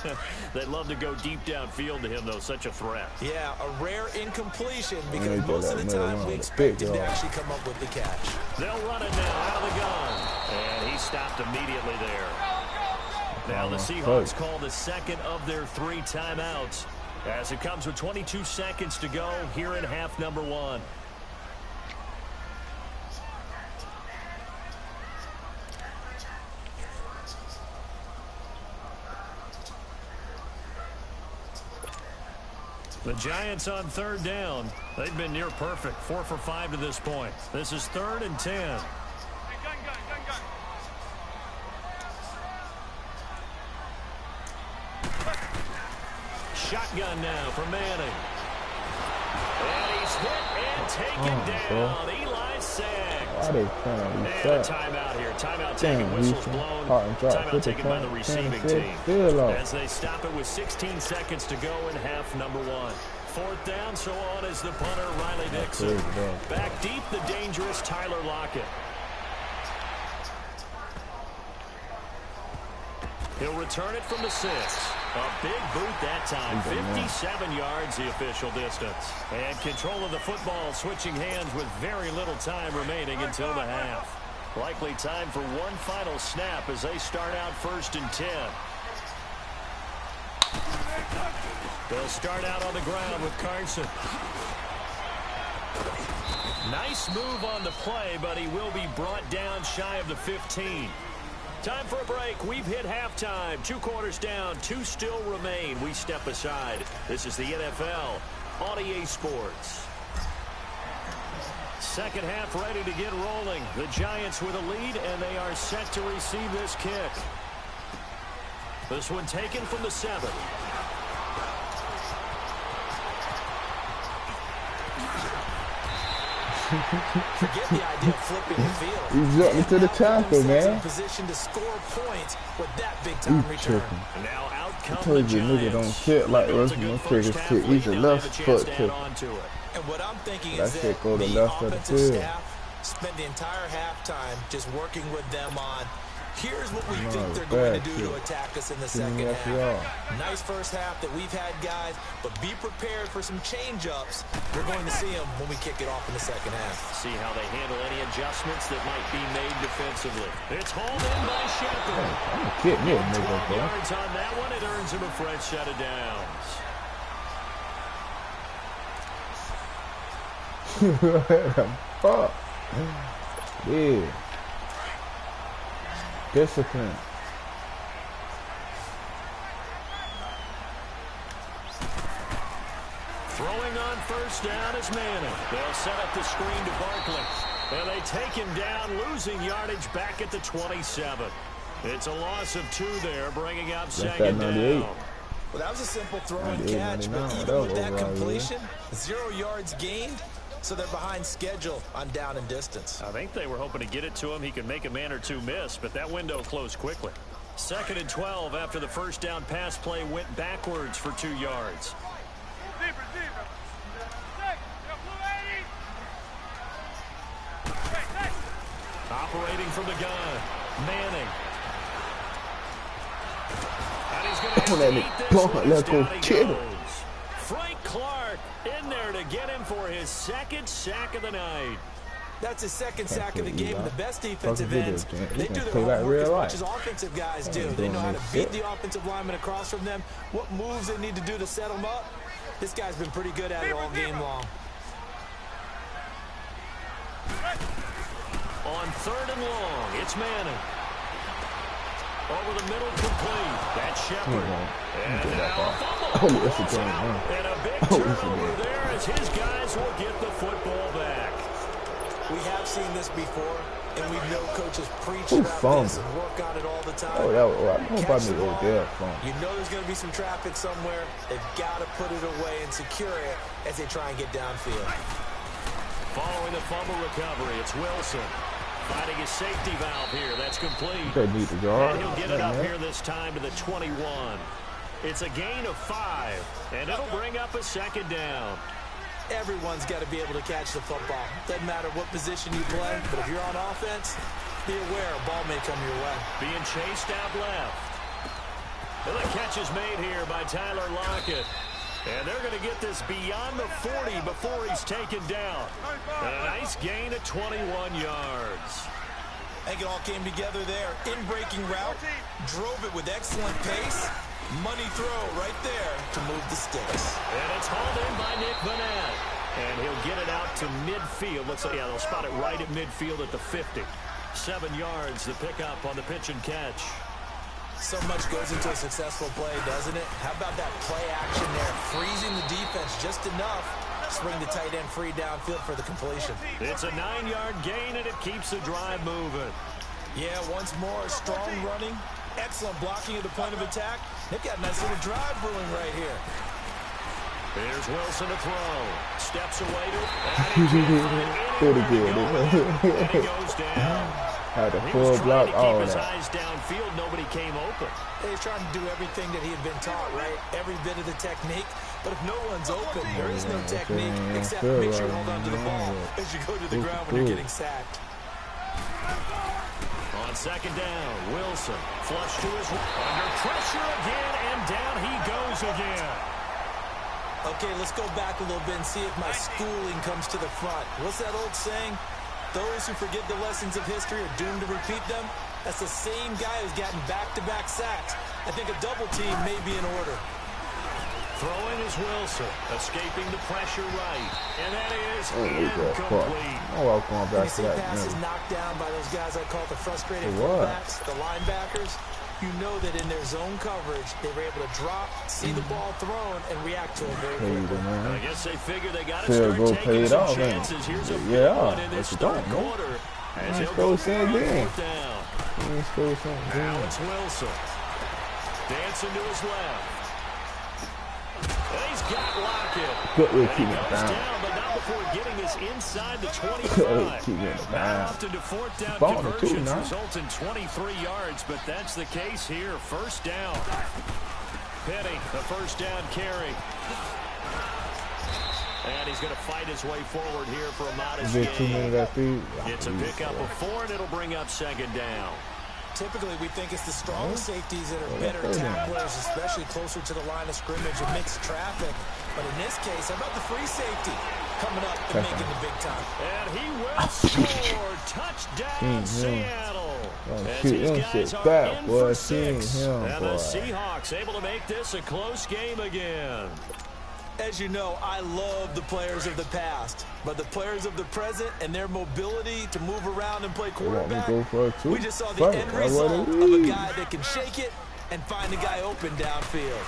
They'd love to go deep downfield to him, though. Such a threat. Yeah, a rare incompletion because most of the time we expect him to actually come up with the catch. They'll run it now out of the gun. And he stopped immediately there. Now the Seahawks call the second of their 3 timeouts as it comes with 22 seconds to go here in half number 1. The Giants on 3rd down. They've been near perfect. 4 for 5 to this point. This is 3rd and 10. Shotgun now for Manning. And he's hit and taken down. Eli Sacks. And a timeout here. Timeout taken, whistles blown. Timeout taken by the receiving team. As they stop it with 16 seconds to go in half number 1. 4th down, so on is the punter, Riley Dixon. Back deep, the dangerous Tyler Lockett. He'll return it from the 6. A big boot that time. 57 yards the official distance. And control of the football switching hands with very little time remaining until the half. Likely time for one final snap as they start out 1st and 10. They'll start out on the ground with Carson. Nice move on the play, but he will be brought down shy of the 15. Time for a break. We've hit halftime. 2 quarters down. 2 still remain. We step aside. This is the NFL on EA Sports. Second half ready to get rolling. The Giants with a lead, and they are set to receive this kick. This one taken from the 7. Forget the idea of flipping the field. He's up into the tackle, man. In position to score points with that big time return. Now out come I told you, nigga don't kick like this. No triggers kick. He's a left foot kick. And what I'm thinking That is that shit go to the left of the offensive field. staff spent the entire halftime just working with them on here's what we No, think they're going to bad do shit. to attack us in the Give me second that half. y'all. Nice first half that we've had, guys, but be prepared for some change-ups. We're going to see them when we kick it off in the second half. See how they handle any adjustments that might be made defensively. It's hauled in by Shepard. I'm gonna kick me a nigga, 12 bro. yards on that one. It earns him a fresh set of downs. Fuck. Yeah. Discipline. Throwing on 1st down is Manning. They'll set up the screen to Barkley. And they take him down, losing yardage back at the 27. It's a loss of 2 there, bringing up second down. Well, that was a simple throw and catch, but even with that completion, 0 yards gained, so they're behind schedule on down and distance. I think they were hoping to get it to him. He could make a man or 2 miss, but that window closed quickly. 2nd and 12 after the 1st down pass play went backwards for 2 yards. Operating from the gun, Manning. And he's going to eat this one. Down he goes. Frank Clark in there to get him for his 2nd sack of the night. That's his 2nd sack of the game, and the best defensive ends, they do their play like homework as real much life. as offensive guys do. They know how to beat the offensive lineman across from them, what moves they need to do to set them up. This guy's been pretty good at it all game long. On 3rd and long, it's Manning. Over the middle, complete. That's Shepard. And now a fumble. And a big turnover there as his guys will get the football back. We have seen this before, and we know coaches preach about this and work on it all the time. Oh, that was right. Nobody go there. You know there's going to be some traffic somewhere. They've got to put it away and secure it as they try and get downfield. Following the fumble recovery, it's Wilson. Finding his safety valve here. That's complete. They need the guard. And he'll get it up here this time to the 21. It's a gain of 5, and it'll bring up a 2nd down. Everyone's got to be able to catch the football. Doesn't matter what position you play, but if you're on offense, Be aware, a ball may come your way. Being chased out left. And the catch is made here by Tyler Lockett. And they're going to get this beyond the 40 before he's taken down. And a nice gain of 21 yards. I think it all came together there. In-breaking route, drove it with excellent pace. Money throw right there to move the sticks. And it's hauled in by Nick Vanette. And he'll get it out to midfield. Looks like, yeah, they'll spot it right at midfield at the 50. 7 yards to pick up on the pitch and catch. So much goes into a successful play, doesn't it? How about that play action there? Freezing the defense just enough to swing the tight end free downfield for the completion. It's a 9-yard gain, and it keeps the drive moving. Yeah, once more, strong running. Excellent blocking at the point of attack. They've got a nice little drive brewing right here. Here's Wilson to throw. Steps away to it. And he goes down. Had a full block, all his that. eyes downfield. Nobody came open. He's trying to do everything that he had been taught, right? Every bit of the technique. But if no one's open, there is no technique except make sure you hold on to the ball as you go to the ground when you're getting sacked. On second down, Wilson flush to his under pressure again, and down he goes again. Okay, let's go back a little bit and see if my schooling comes to the front. What's that old saying? Those who forget the lessons of history are doomed to repeat them. That's the same guy who's gotten back-to-back sacks. I think a double team may be in order. Throwing is Wilson, escaping the pressure right. And that is incomplete. Oh, I'm going back to that. Passes knocked down by those guys I call the frustrated fullbacks, the linebackers. You know that in their zone coverage, they were able to drop, see the ball thrown, and react to it very quickly. I guess they figure they got to start taking some chances. Here's a big one in this third quarter. As he'll go for a fourth down. Now it's Wilson. Dancing to his left. And he's got Lockett. Good way And to he keep it goes down. down, but not before getting us inside the 25. Now off to fourth down conversions results in 23 yards, but that's the case here. First down. Petty, the first down carry. And he's going to fight his way forward here for a modest gain. It's a pickup of 4, and it'll bring up second down. Typically, we think it's the strong safeties that are better tacklers, especially closer to the line of scrimmage amidst traffic. But in this case, how about the free safety coming up and making the big time? And he will score. Touchdown, Seattle. As these guys are in for 6. And the Seahawks able to make this a close game again. As you know, I love the players of the past, but the players of the present and their mobility to move around and play quarterback, we just saw the end result of a guy that can shake it and find a guy open downfield.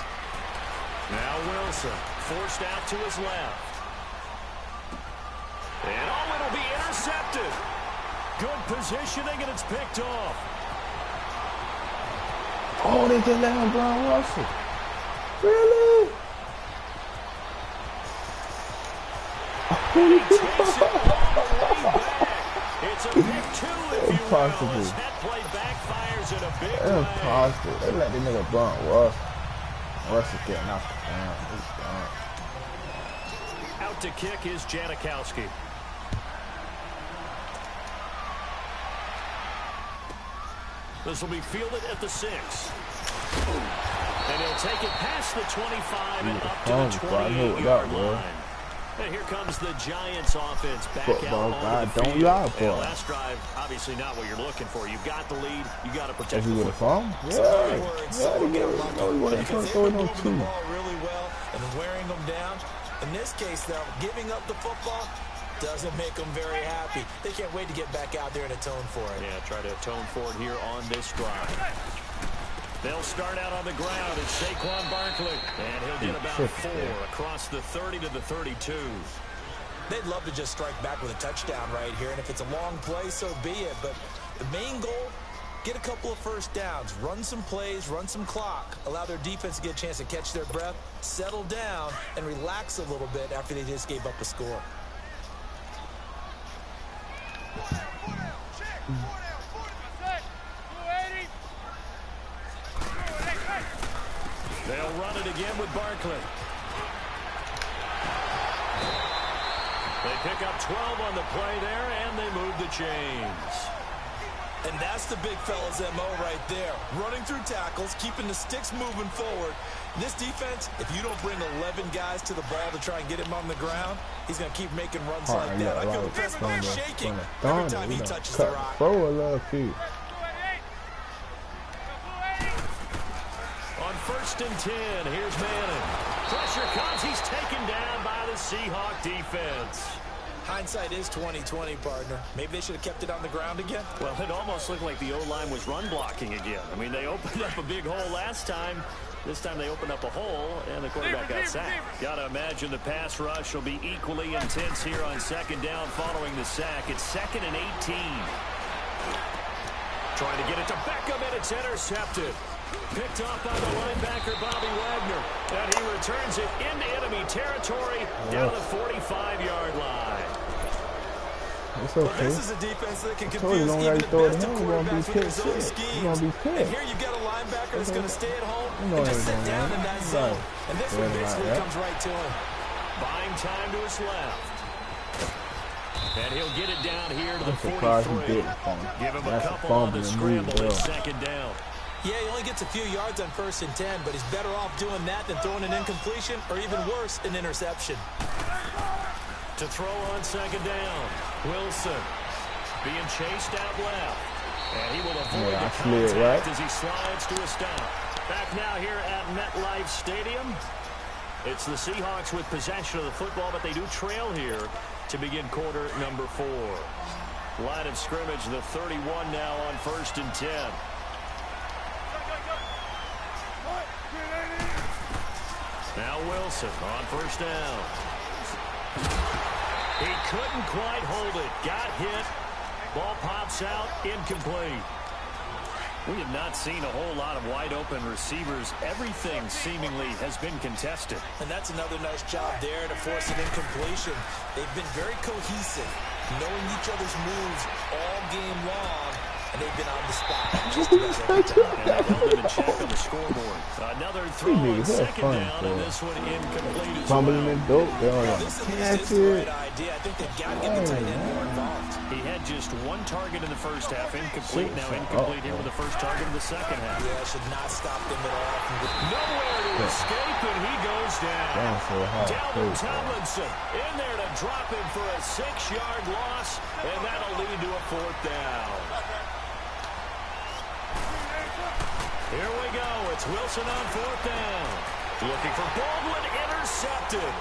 Now Wilson, forced out to his left. And it'll be intercepted. Good positioning, and it's picked off. Oh, they just let him Brown Russell. Really? He takes it all the way back. It's a pick 2, if you will. As that play backfires in a big way. Impossible. They let the nigga Brown Russell. Russell getting off the ground. He's gone. Out to kick is Janikowski. This will be fielded at the 6. And he'll take it past the 25 and up to the 28-yard line. And here comes the Giants offense back out on the field. Last drive, obviously not what you're looking for. You've got the lead. You got to protect the football. Because they were moving the ball really well and wearing them down. In this case, though, giving up the football doesn't make them very happy. They can't wait to get back out there and atone for it. Yeah, try to atone for it here on this drive. They'll start out on the ground. It's Saquon Barkley. And he'll get about 4 across the 30 to the 32. They'd love to just strike back with a touchdown right here. And if it's a long play, so be it. But the main goal, get a couple of first downs. Run some plays, run some clock. Allow their defense to get a chance to catch their breath, settle down, and relax a little bit after they just gave up a score. They'll run it again with Barkley. They pick up 12 on the play there, and they move the chains. And that's the big fella's MO right there. Running through tackles, keeping the sticks moving forward. This defense, if you don't bring 11 guys to the ball to try and get him on the ground, he's going to keep making runs like that. I feel the press box shaking every time he touches the rock. Throw a little few. On 1st and 10, here's Madden. Pressure comes. He's taken down by the Seahawk defense. Hindsight is 20/20, partner. Maybe they should have kept it on the ground again. Well, it almost looked like the O-line was run blocking again. I mean, they opened up a big hole last time. This time they opened up a hole, and the quarterback got sacked. Got to imagine the pass rush will be equally intense here on 2nd down following the sack. It's 2nd and 18. Trying to get it to Beckham, and it's intercepted. Picked off by the linebacker, Bobby Wagner. And he returns it into enemy territory down the 45-yard line. It's okay. But this is a defense that can confuse even the best of quarterbacks with his own schemes. And here you've got a linebacker that's going to stay at home and just sit down in that zone. And this one basically comes right to him. Buying time to his left. And he'll get it down here to the 43. Give him a couple on the scramble at 2nd down. Yeah, he only gets a few yards on 1st and 10, but he's better off doing that than throwing an incompletion or even worse, an interception. To throw on 2nd down, Wilson being chased out left. And he will avoid the contact as he slides to a stop. Back now here at MetLife Stadium. It's the Seahawks with possession of the football, but they do trail here to begin quarter number 4. Line of scrimmage, the 31 now on 1st and 10. Now Wilson on 1st down. He couldn't quite hold it. Got hit. Ball pops out. Incomplete. We have not seen a whole lot of wide open receivers. Everything seemingly has been contested. And that's another nice job there to force an incompletion. They've been very cohesive, knowing each other's moves all game long. And they've been on the spot just about every time. And they held him in check on the scoreboard. Another throw on 2nd down, and this one incomplete as Fumbling well. and dope. This is the right idea. I think they've got to get the tight end more involved. He had just 1 target in the 1st half, incomplete. Now incomplete here with the 1st target in the 2nd half. Yeah, should not stop them at all. Nowhere to escape, and he goes down. Dalvin Tomlinson in there to drop him for a 6-yard loss, and that'll lead to a 4th down. Here we go. It's Wilson on 4th down. Looking for Baldwin, intercepted.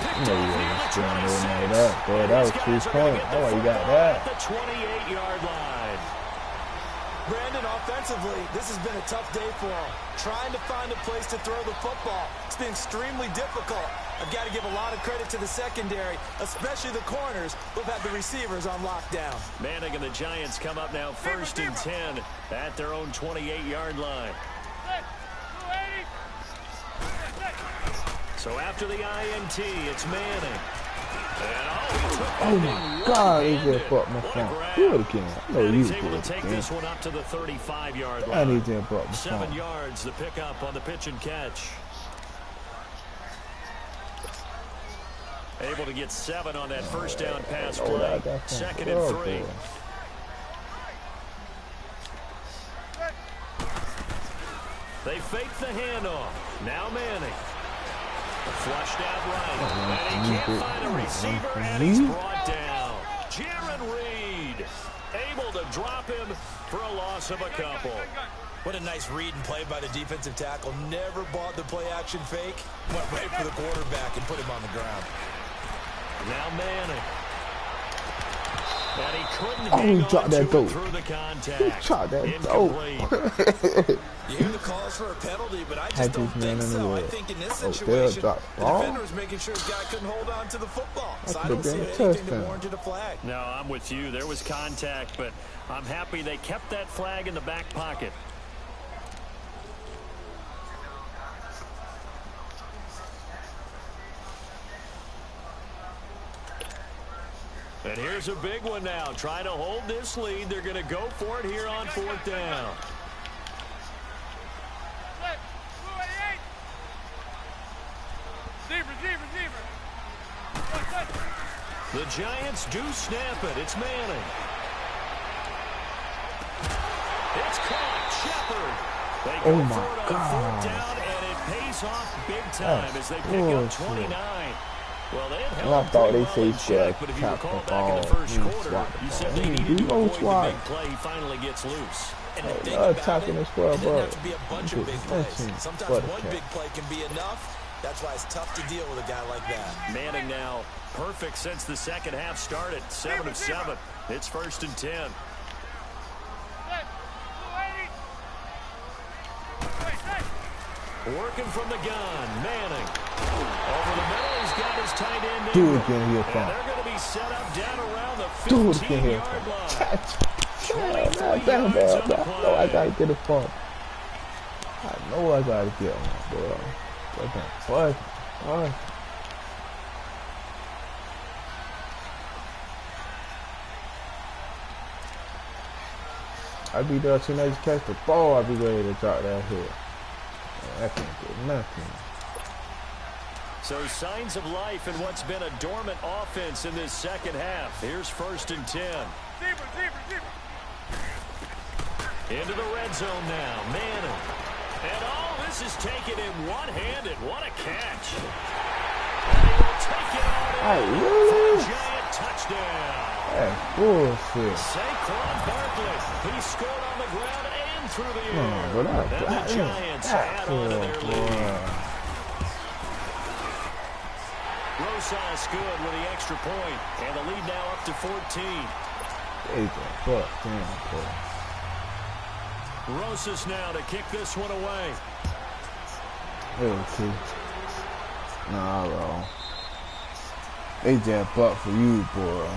Picked off near the 26. That was 2 points. Oh, you got that. At the 28-yard line. Brandon, offensively, this has been a tough day for him. Trying to find a place to throw the football. It's been extremely difficult. I've got to give a lot of credit to the secondary, especially the corners who've had the receivers on lockdown. Manning and the Giants come up now 1st and 10 at their own 28-yard line. So after the INT, it's Manning. Oh my God, he just fucked my phone. Do it again. No, and you he's able did to take it, this one up to the 35-yard line. I need to fuck my 7 phone. yards, the pickup on the pitch and catch. Able to get 7 on that 1st down pass play. 2nd and 3. They fake the handoff. Now Manning. Flushed out right. And he can't find a receiver, and he's brought down. Jaron Reed able to drop him for a loss of a couple. What a nice read and play by the defensive tackle. Never bought the play-action fake. Went right for the quarterback and put him on the ground. Now Manning. And he couldn't hang on to it through the contact. Shot that Incomplete. You hear the calls for a penalty, but I just don't think so. I think in this situation, the defender was making sure his guy couldn't hold on to the football. So I don't see anything that warranted a flag. No, I'm with you. There was contact, but I'm happy they kept that flag in the back pocket. And here's a big one now. Trying to hold this lead. They're going to go for it here on 4th down. The Giants do snap it. It's Manning. Oh my God. Down, and it pays off big time as they pick up 29. Well, they had held I thought they well in said check, but if you tap recall the back in the ball. first quarter, you said they needed to avoid the big play. He finally gets loose. And the thing about it, attacking this well, it doesn't bro. have to be a bunch of big plays. Sometimes one big play can be enough. That's why it's tough to deal with a guy like that. Manning now perfect since the second half started. 7 of 7. It's 1st and 10. Working from the gun, Manning. Over the middle, he's got his tight end. Do it again here, and they're going to be set up down around the Do 15-yard line. I know I gotta get a phone. I know I gotta get one, bro. Fuck. I be there as soon as you catch the ball, I be ready to drop that here. Man, I can't get nothing. So signs of life in what's been a dormant offense in this second half. Here's 1st and 10. Into the red zone now, Manning. And all this is taken in one-handed. What a catch. And he will take it on in for a giant touchdown. That's bullshit. Saquon Barkley. He scored on the ground and through the air. But and the Giants add on to their lead. Rosas good with the extra point. And the lead now up to 14. Rosas now to kick this one away. Nah, bro. They just buck for you, boy.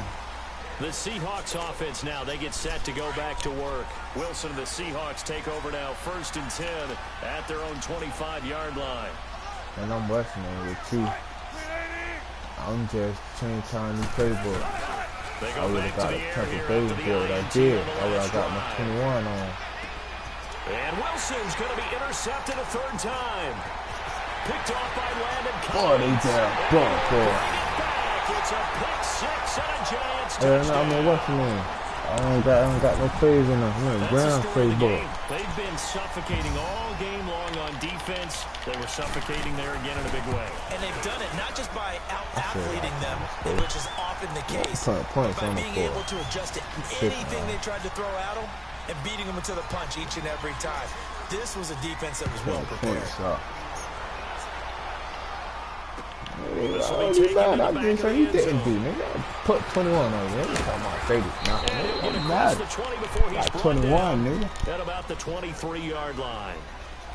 The Seahawks offense now, they get set to go back to work. Wilson and the Seahawks take over now, 1st and 10 at their own 25-yard line. And I'm watching it with two. I'm just trying to playbook. I would have got a Tampa Bay build. I did. I would have got my 21 on. And Wilson's going to be intercepted a 3rd time. Picked off by Landon Collins. Oh, they down. Boy. It's a pick 6 and a Giants touchdown. I mean, what's the name? I don't got no plays in the ground playbook. They've been suffocating all game long on defense. They were suffocating there again in a big way. And they've done it not just by out-athleting them, which is often the case, but by being able to adjust to anything they tried to throw at them and beating them into the punch each and every time. This was a defense that was well prepared. He didn't do, nigga. Put 21 on you. Nigga talking about 30. I'm mad. Got 21, nigga. At about the 23-yard line.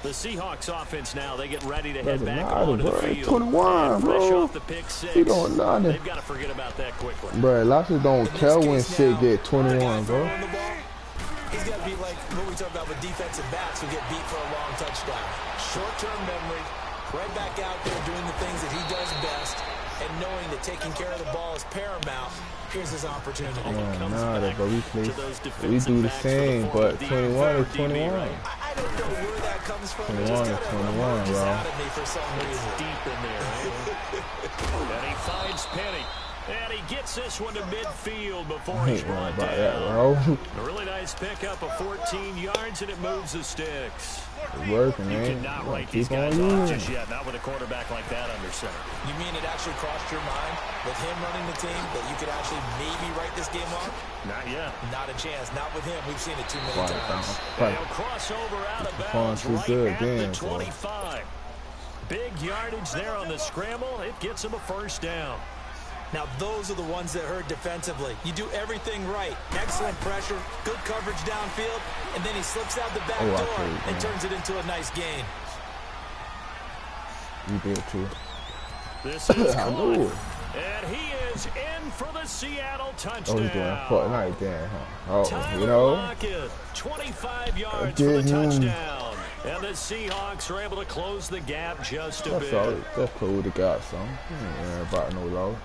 The Seahawks offense now, they get ready to head back onto the field. 21, bro. Off the pick 6. He don't know. They've got to forget about that quickly. Bro, losses don't care when shit get 21, bro. He's got to be like what we talk about with defensive backs who get beat for a long touchdown. Short-term memory, right back out there doing the things that he does best, and knowing that taking care of the ball is paramount. Here's his opportunity. But we do the same, but 21 is 21. I don't know where that comes from. 21 is 21, bro. Out of me for some reason. Deep in there. And he finds Penny. And he gets this one to midfield before he's brought down. A really nice pickup of 14 yards, and it moves the sticks. It's working, man. You cannot write these guys off just yet, not with a quarterback like that under center. You mean it actually crossed your mind with him running the team that you could actually maybe write this game off? Not yet. Not a chance. Not with him. We've seen it too many times. They'll cross over out of bounds right at the 25. Big yardage there on the scramble. It gets him a 1st down. Now, those are the ones that hurt defensively. You do everything right. Excellent pressure, good coverage downfield, and then he slips out the back door and turns it into a nice gain. You did, too. This is Clyde, and he is in for the Seattle touchdown. Oh, he's doing Fortnite then, huh? Oh, Tyler you know? Lockett, 25 yards for the touchdown. And the Seahawks are able to close the gap just a bit. That's cool. They got some. About no low.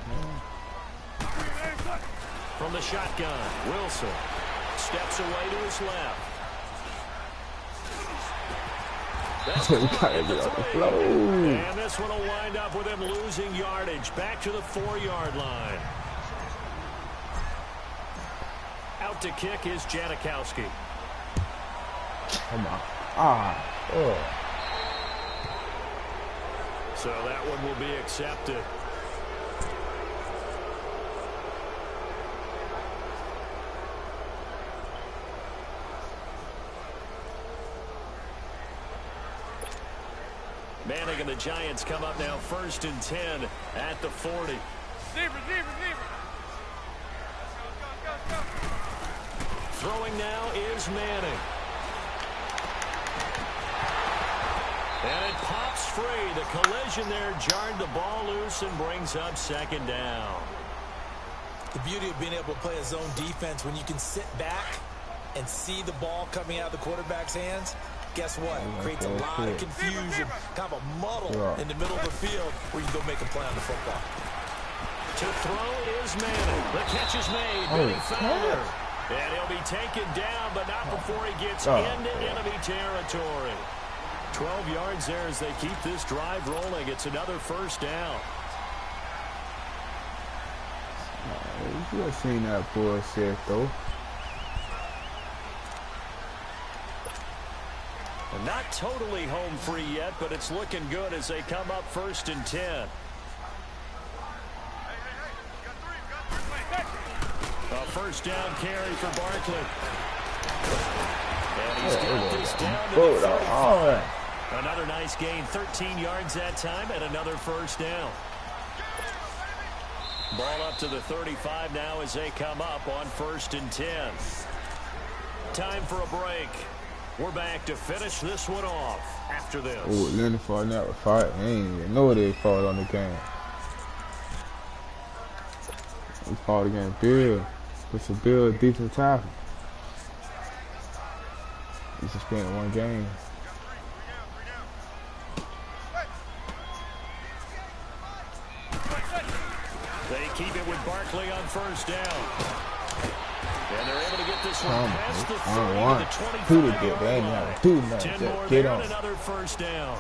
From the shotgun, Wilson steps away to his left. That's and this one will wind up with him losing yardage back to the 4-yard line. Out to kick is Janikowski. Come on. So that one will be accepted. Manning and the Giants come up now 1st and 10 at the 40. Throwing now is Manning. And it pops free. The collision there jarred the ball loose and brings up 2nd down. The beauty of being able to play a zone defense when you can sit back and see the ball coming out of the quarterback's hands. Guess what? Creates a lot of confusion, kind of a muddle in the middle of the field where you go make a play on the football. To throw is Manning. The catch is made. Benny Fowler. And he'll be taken down, but not before he gets into enemy territory. 12 yards there as they keep this drive rolling. It's another 1st down. You have seen that bullshit, though. And not totally home free yet, but it's looking good as they come up 1st and 10. A 1st down carry for Barkley. And he's got this down to the 35. Another nice gain, 13 yards that time, and another 1st down. Ball up to the 35 now as they come up on 1st and 10. Time for a break. We're back to finish this one off after this. Oh, Leonard Fournette was fight. I ain't even know they fought on the game. He fought against Bill. It's a Bill decent tackle. He suspended 1 game. They keep it with Barkley on 1st down. And they're able to get this one past the 30 to the 25. Who to get? They ain't have to do nothing. 10 more get there on. and another 1st down.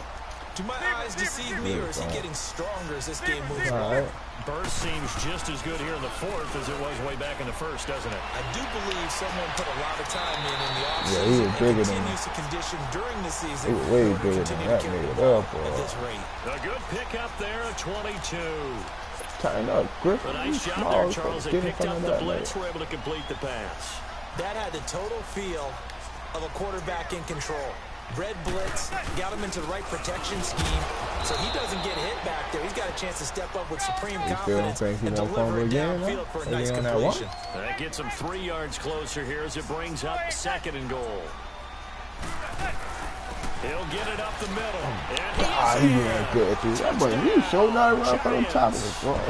Do my eyes deceive me, or is he getting stronger as this game moves on? Right. Burst seems just as good here in the 4th as it was way back in the 1st, doesn't it? I do believe someone put a lot of time in the offseason. Yeah, he was bigger than continues to condition during the season. He was way bigger than that nigga up, boy. At this rate. A good pickup there, a 22. Tighten up, Griffin. A nice job there, Charles. They picked up the blitz, were able to complete the pass. That had the total feel of a quarterback in control. Red blitz, got him into the right protection scheme, so he doesn't get hit back there. He's got a chance to step up with supreme confidence and deliver it downfield for a nice completion. That gets him 3 yards closer here as it brings up 2nd and goal. He'll get it up the middle. And he ain't good, dude. That boy, he showed not right from the top of it, boy.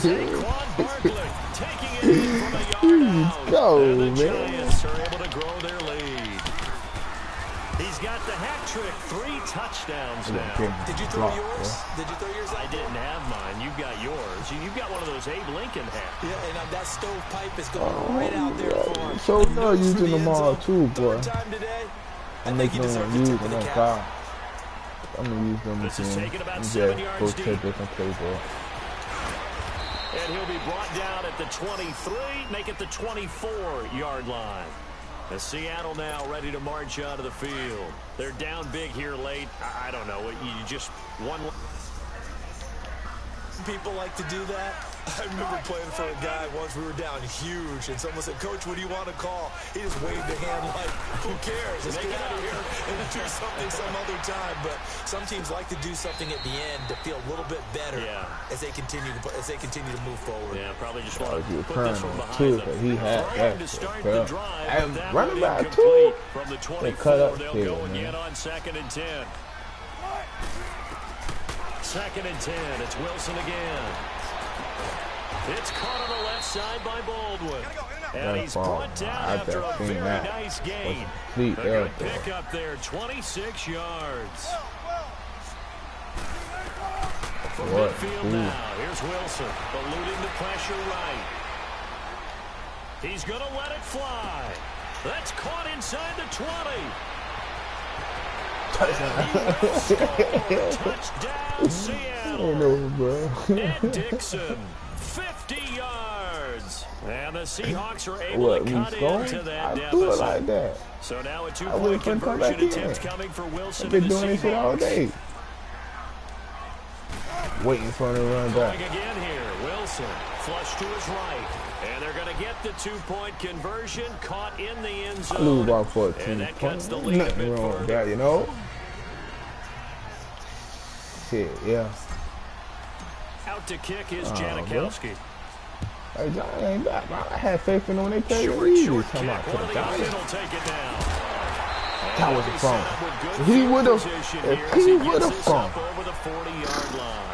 Saquon Barkley taking it in from a yard out. Go, and the man. Giants are able to grow their lead. He's got the hat trick, 3 touchdowns now. Did you throw yours? Did you throw yours? I didn't have mine. You've got yours. You've got one of those Abe Lincoln hats. Yeah, and that stovepipe is going right out there for him. So now using them all too, boy. Time today. I'm making them use them on fire. I'm gonna use them This is taken about again. 7 Yeah, yards go deep. to a different play, boy. And he'll be brought down at the 23, make it the 24-yard line. As Seattle now ready to march out of the field. They're down big here late. I don't know. You just one. People like to do that. I remember playing for a guy once. We were down huge, and someone said, "Coach, what do you want to call?" He just waved a hand like, "Who cares? Let's get out of here and do something some other time." But some teams like to do something at the end to feel a little bit better as they continue to move forward. Yeah, probably just want to put this one behind too, them. but he had Throwing that. to start the drive, And but that running one back incomplete. too. From the They cut 24, up they'll here, go man. again on 2nd and 10. 2nd and 10. It's Wilson again. It's caught on the left side by Baldwin. And he's brought down after a very nice gain. A good pickup there, 26 yards. From midfield now, here's Wilson, eluding the pressure right. He's going to let it fly. That's caught inside the 20. Touchdown, Seattle. I know, bro. Ed Dixon, 50 yards. And the Seahawks are able What, to we cut scoring? into that I deficit. do it like that. So now a I two-point wouldn't finna come back conversion in. attempt coming for Wilson I've been and the doing this shit all Seahawks. day. Waiting for him to run back. Going again here. Wilson flush to his right. And they're going to get the two-point conversion. Caught in the end zone. I lose about 14 and that cuts points. the lead a Nothing bit wrong with further. that, you know? Shit, yeah. Out to kick is Janikowski. Hey, Johnny ain't back. I had faith in them when they played the Short Eagles. kick. Come out to One the of the Giants. offense will take it down. That was a phone. If he would have, if he would have phone. Over the 40-yard line.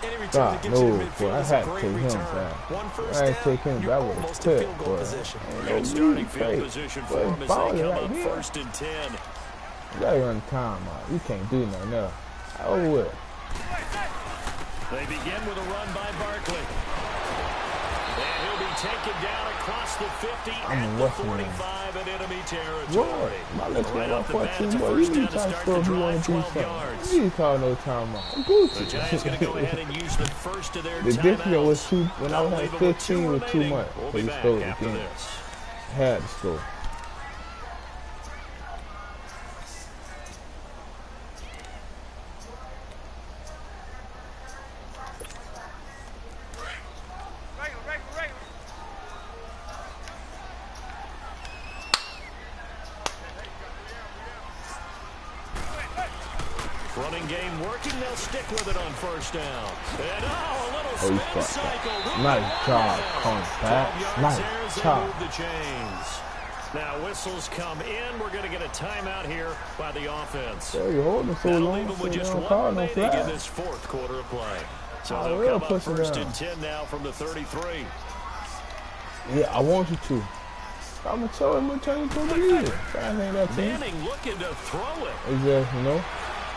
Any return God, that gets you to no, midfield boy, I is a had to great take him return. back. One first I ain't down, take him you're back with a almost clip, in field goal boy. position. Good starting field position for him as they come up here. 1st and 10. You gotta run the time out. You can't do nothing else. Over with. They begin with a run by Barkley. And he'll be taken down across the 50 at the 45 in enemy territory. My little kid Right about off the bat, 14, it's a boy. You first need down to to try to start score the if you want drive, to do 12 something. yards. You need to call no timeout. The Gucci. Giants going to go ahead and use the first of their The difference was timeouts. too, when I was They'll at leave it with 15 two was too remaining. much. We'll So be you back scored after again. this. Had to score. Running game working. They'll stick with it on first down. And a little spin fucked cycle. up. Nice job, comes back. 12 yards Nice there as they job. move the chains. Now whistles come in. We're going to get a timeout here by the offense. Yeah, you holding so That'll long. leave them with So just don't one call no remaining in flag. this fourth quarter of play. So I they'll will come up push it 1st down. and 10 now from the 33. Yeah, I want you to. I'm gonna tell him to turn into a leader. That ain't that team. Manning looking to throw it. Exactly, you know.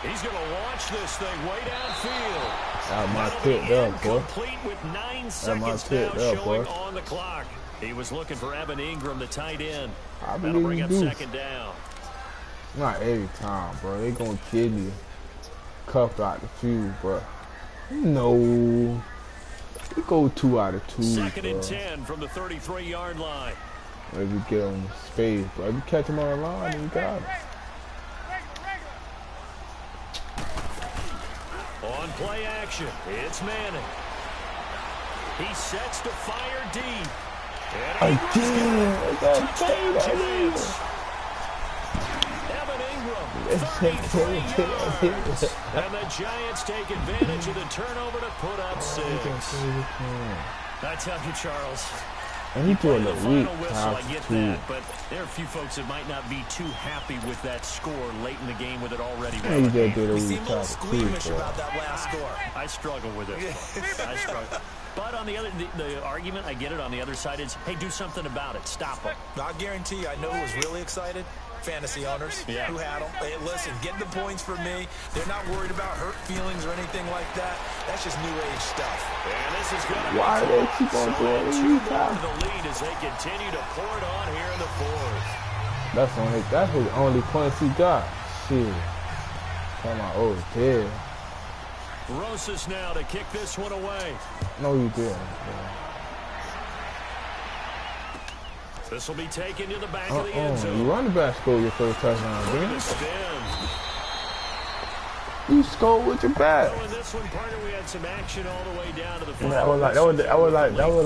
He's going to launch this thing way downfield. Out my That'll tip be there, boy. incomplete with 9 my seconds tip now there, showing boy. on the clock. He was looking for Evan Ingram, the tight end. I That'll believe bring you up do. 2nd down. Not every time, bro. They gonna kill you. Cuff out the fuse, bro. No. We go 2 out of 2, 2nd bro. and 10 from the 33-yard line. If you get on space, bro. If you catch him on the line, then you got him. On play action, it's Manning. He sets to fire deep. And Ingram's got it. Touchdown Giants. Evan Ingram, 33 yards. And the Giants take advantage of the turnover to put up 6. I tell you, Charles. And he threw a The little weak. final whistle, I get that, but there are a few folks that might not be too happy with that score late in the game with it already. Yeah, he just did a You weak seem a little tackle, squeamish too, about that last score. I struggle with it. I struggle. But on the other, the argument, I get it, on the other side is, hey, do something about it. Stop them. I guarantee you, I know who was really excited. Fantasy owners Yeah. who had them. Hey, listen, get the points for me. They're not worried about hurt feelings or anything like that. That's just new age stuff. And this is going to be Why do they keep on so throwing two these more to times? the lead as they continue to pour it on here in the fourth. That's his only points he got. Shit. Come on, oh, dead. Rosas now to kick this one away. No, you didn't. This will be taken to the back of the end You zone. running back scored your first touchdown, The didn't spin. you? You scored with your back. So in this one, partner, we had some action all the way down to the final. That was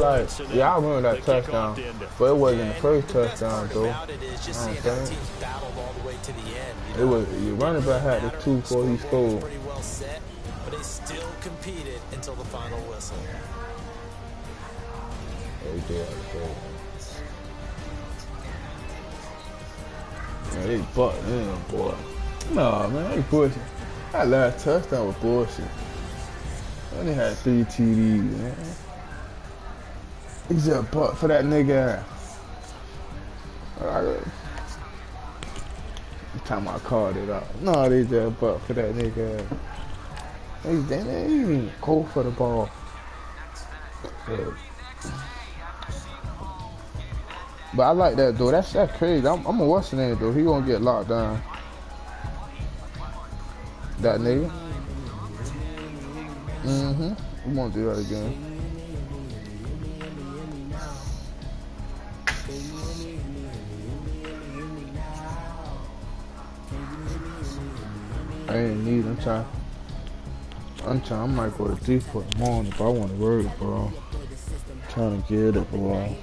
like, yeah, I remember that touchdown, but it wasn't the first The best touchdown part though. about it is just seeing how teams battled all the way to the end. It was your running back had the 2 before he Scoreboard was scored. pretty well set, but they still competed until the final whistle. They did. Man, they bucked in, boy. No, man, they bullshit. That last touchdown was bullshit. They only had 3 TDs, man. He just bucked for that nigga. Time I called it out. No, they just bucked for that nigga. They didn't even go for the ball. But I like that though. That's crazy. I'm a what's his name though. He gonna get locked down. That nigga. We won't do that again. ain't need. I might go to 3 for the morning, but I want to work, bro. Trying to get it, bro.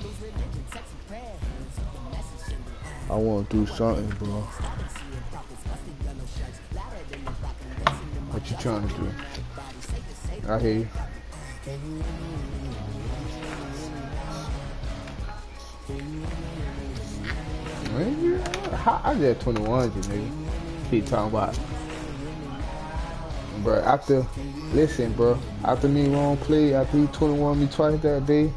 I want to do something, bro. What you trying to do? I hear you. Man, I just 21, nigga. Keep talking about. Bro, listen, bro. After me wrong play, after he 21 me twice that day,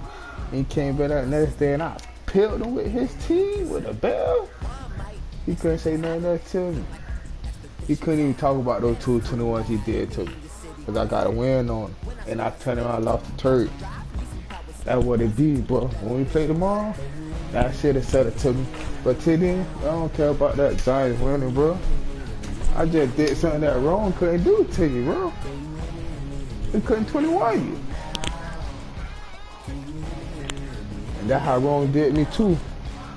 he came back that next day and I peeled him with his team with a bell. He couldn't say nothing else to me. He couldn't even talk about those 2 21s he did to me. Cause I got a win on him. And I turned around and lost the turd. That's what it be, bro. When we play tomorrow, that shit is set it to me. But till then, I don't care about that Giants winning, bro. I just did something that wrong couldn't do it to you, bro. He couldn't 21 you. And that's how wrong did me too.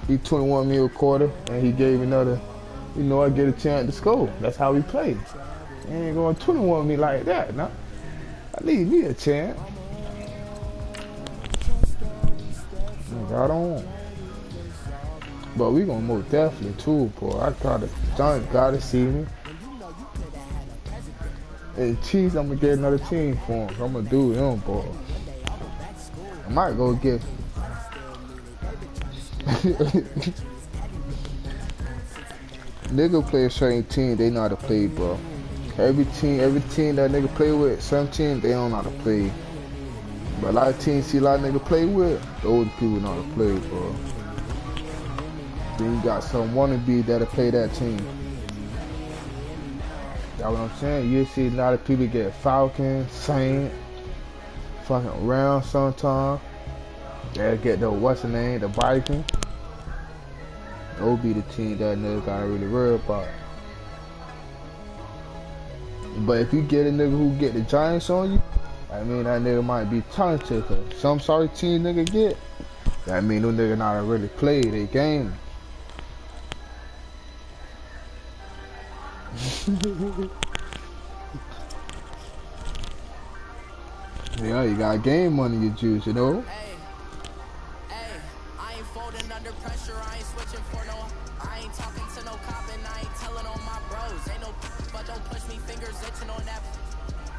He 21 me a quarter and he gave another, I get a chance to score. That's how we play. He ain't going 21 me like that, nah. I need me a chance. Got on. But we gonna most definitely too, boy. John gotta see me. And Chiefs, I'm gonna get another team for him. I'm gonna do him, boy. I might go get. Nigga play a certain team, they know how to play, bro. Every team that nigga play with, some team they don't know how to play. But a lot of teams see a lot of niggas play with, those people know how to play, bro. Then you got some wannabe that'll play that team. That's what I'm saying. You see a lot of people get Falcon, Saint, fucking round sometimes. They'll get the what's the name, the Viking. Those be the team that niggas gotta really worry about. But if you get a nigga who get the Giants on you, I mean that nigga might be talented. Cause some sorry team nigga get, that mean those nigga not really play their game. Yeah, you got game money you juice, you know? I ain't folding under pressure, I ain't switching for no. I ain't talking to no cop and I ain't telling on my bros. Ain't no but don't push me, fingers itching on that.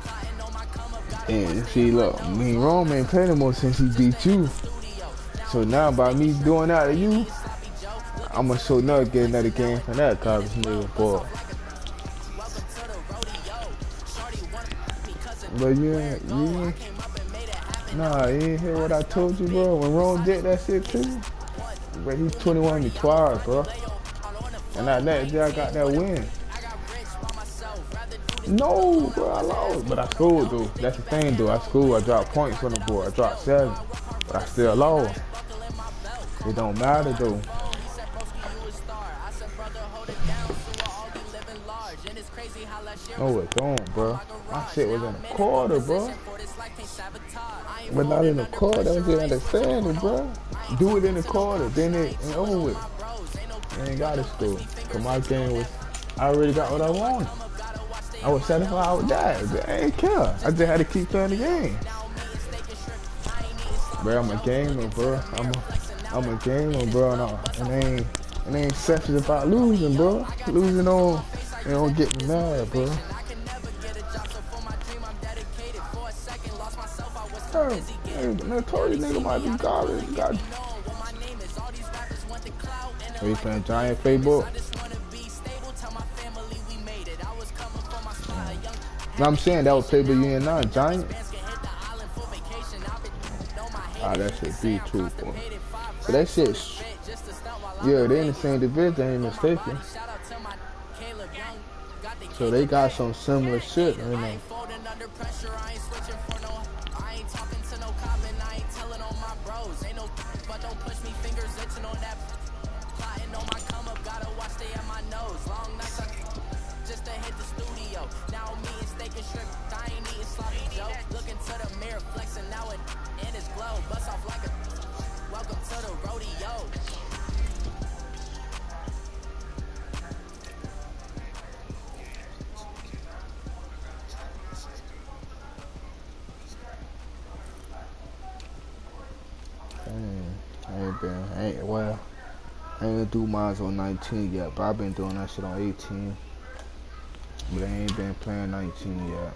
Plotting on my come up, and see, look, me and Rome ain't playing no more since he beat you. So now by me doing that to you, I'm gonna show Nug get another game from that cause this nigga boy. But nah, you ain't hear what I told you, bro. When Rome did that shit to you, but he 21 me twice, bro. And that day I got that win. No, bro, I lost. But I scored, though. That's the thing, though. I scored. I dropped points on the board. I dropped 7. But I still lost. It don't matter, though. No, it don't, bro. My shit was in the quarter, bro. But not in the quarter. That was the understanding, bro. Do it in the quarter. Then it ain't over with. You ain't got to score. Because my game was, I already got what I wanted. I was satisfied with that. I ain't care. I just had to keep playing the game. Bro, I'm a gamer, bro. I'm a gamer, bro. No, and they ain't selfish about losing, bro. Losing on, they don't get me mad, bro. I told you nigga might be garbage. Are you playing Giant Facebook? No, I'm saying that was played by you and I, Giant. Ah, that shit be too, boy. But that shit, yeah, they in the same division, ain't mistaken. So they got some similar shit, you know. been. I ain't gonna do mine on 19 yet, but I've been doing that shit on 18. But I ain't been playing 19 yet.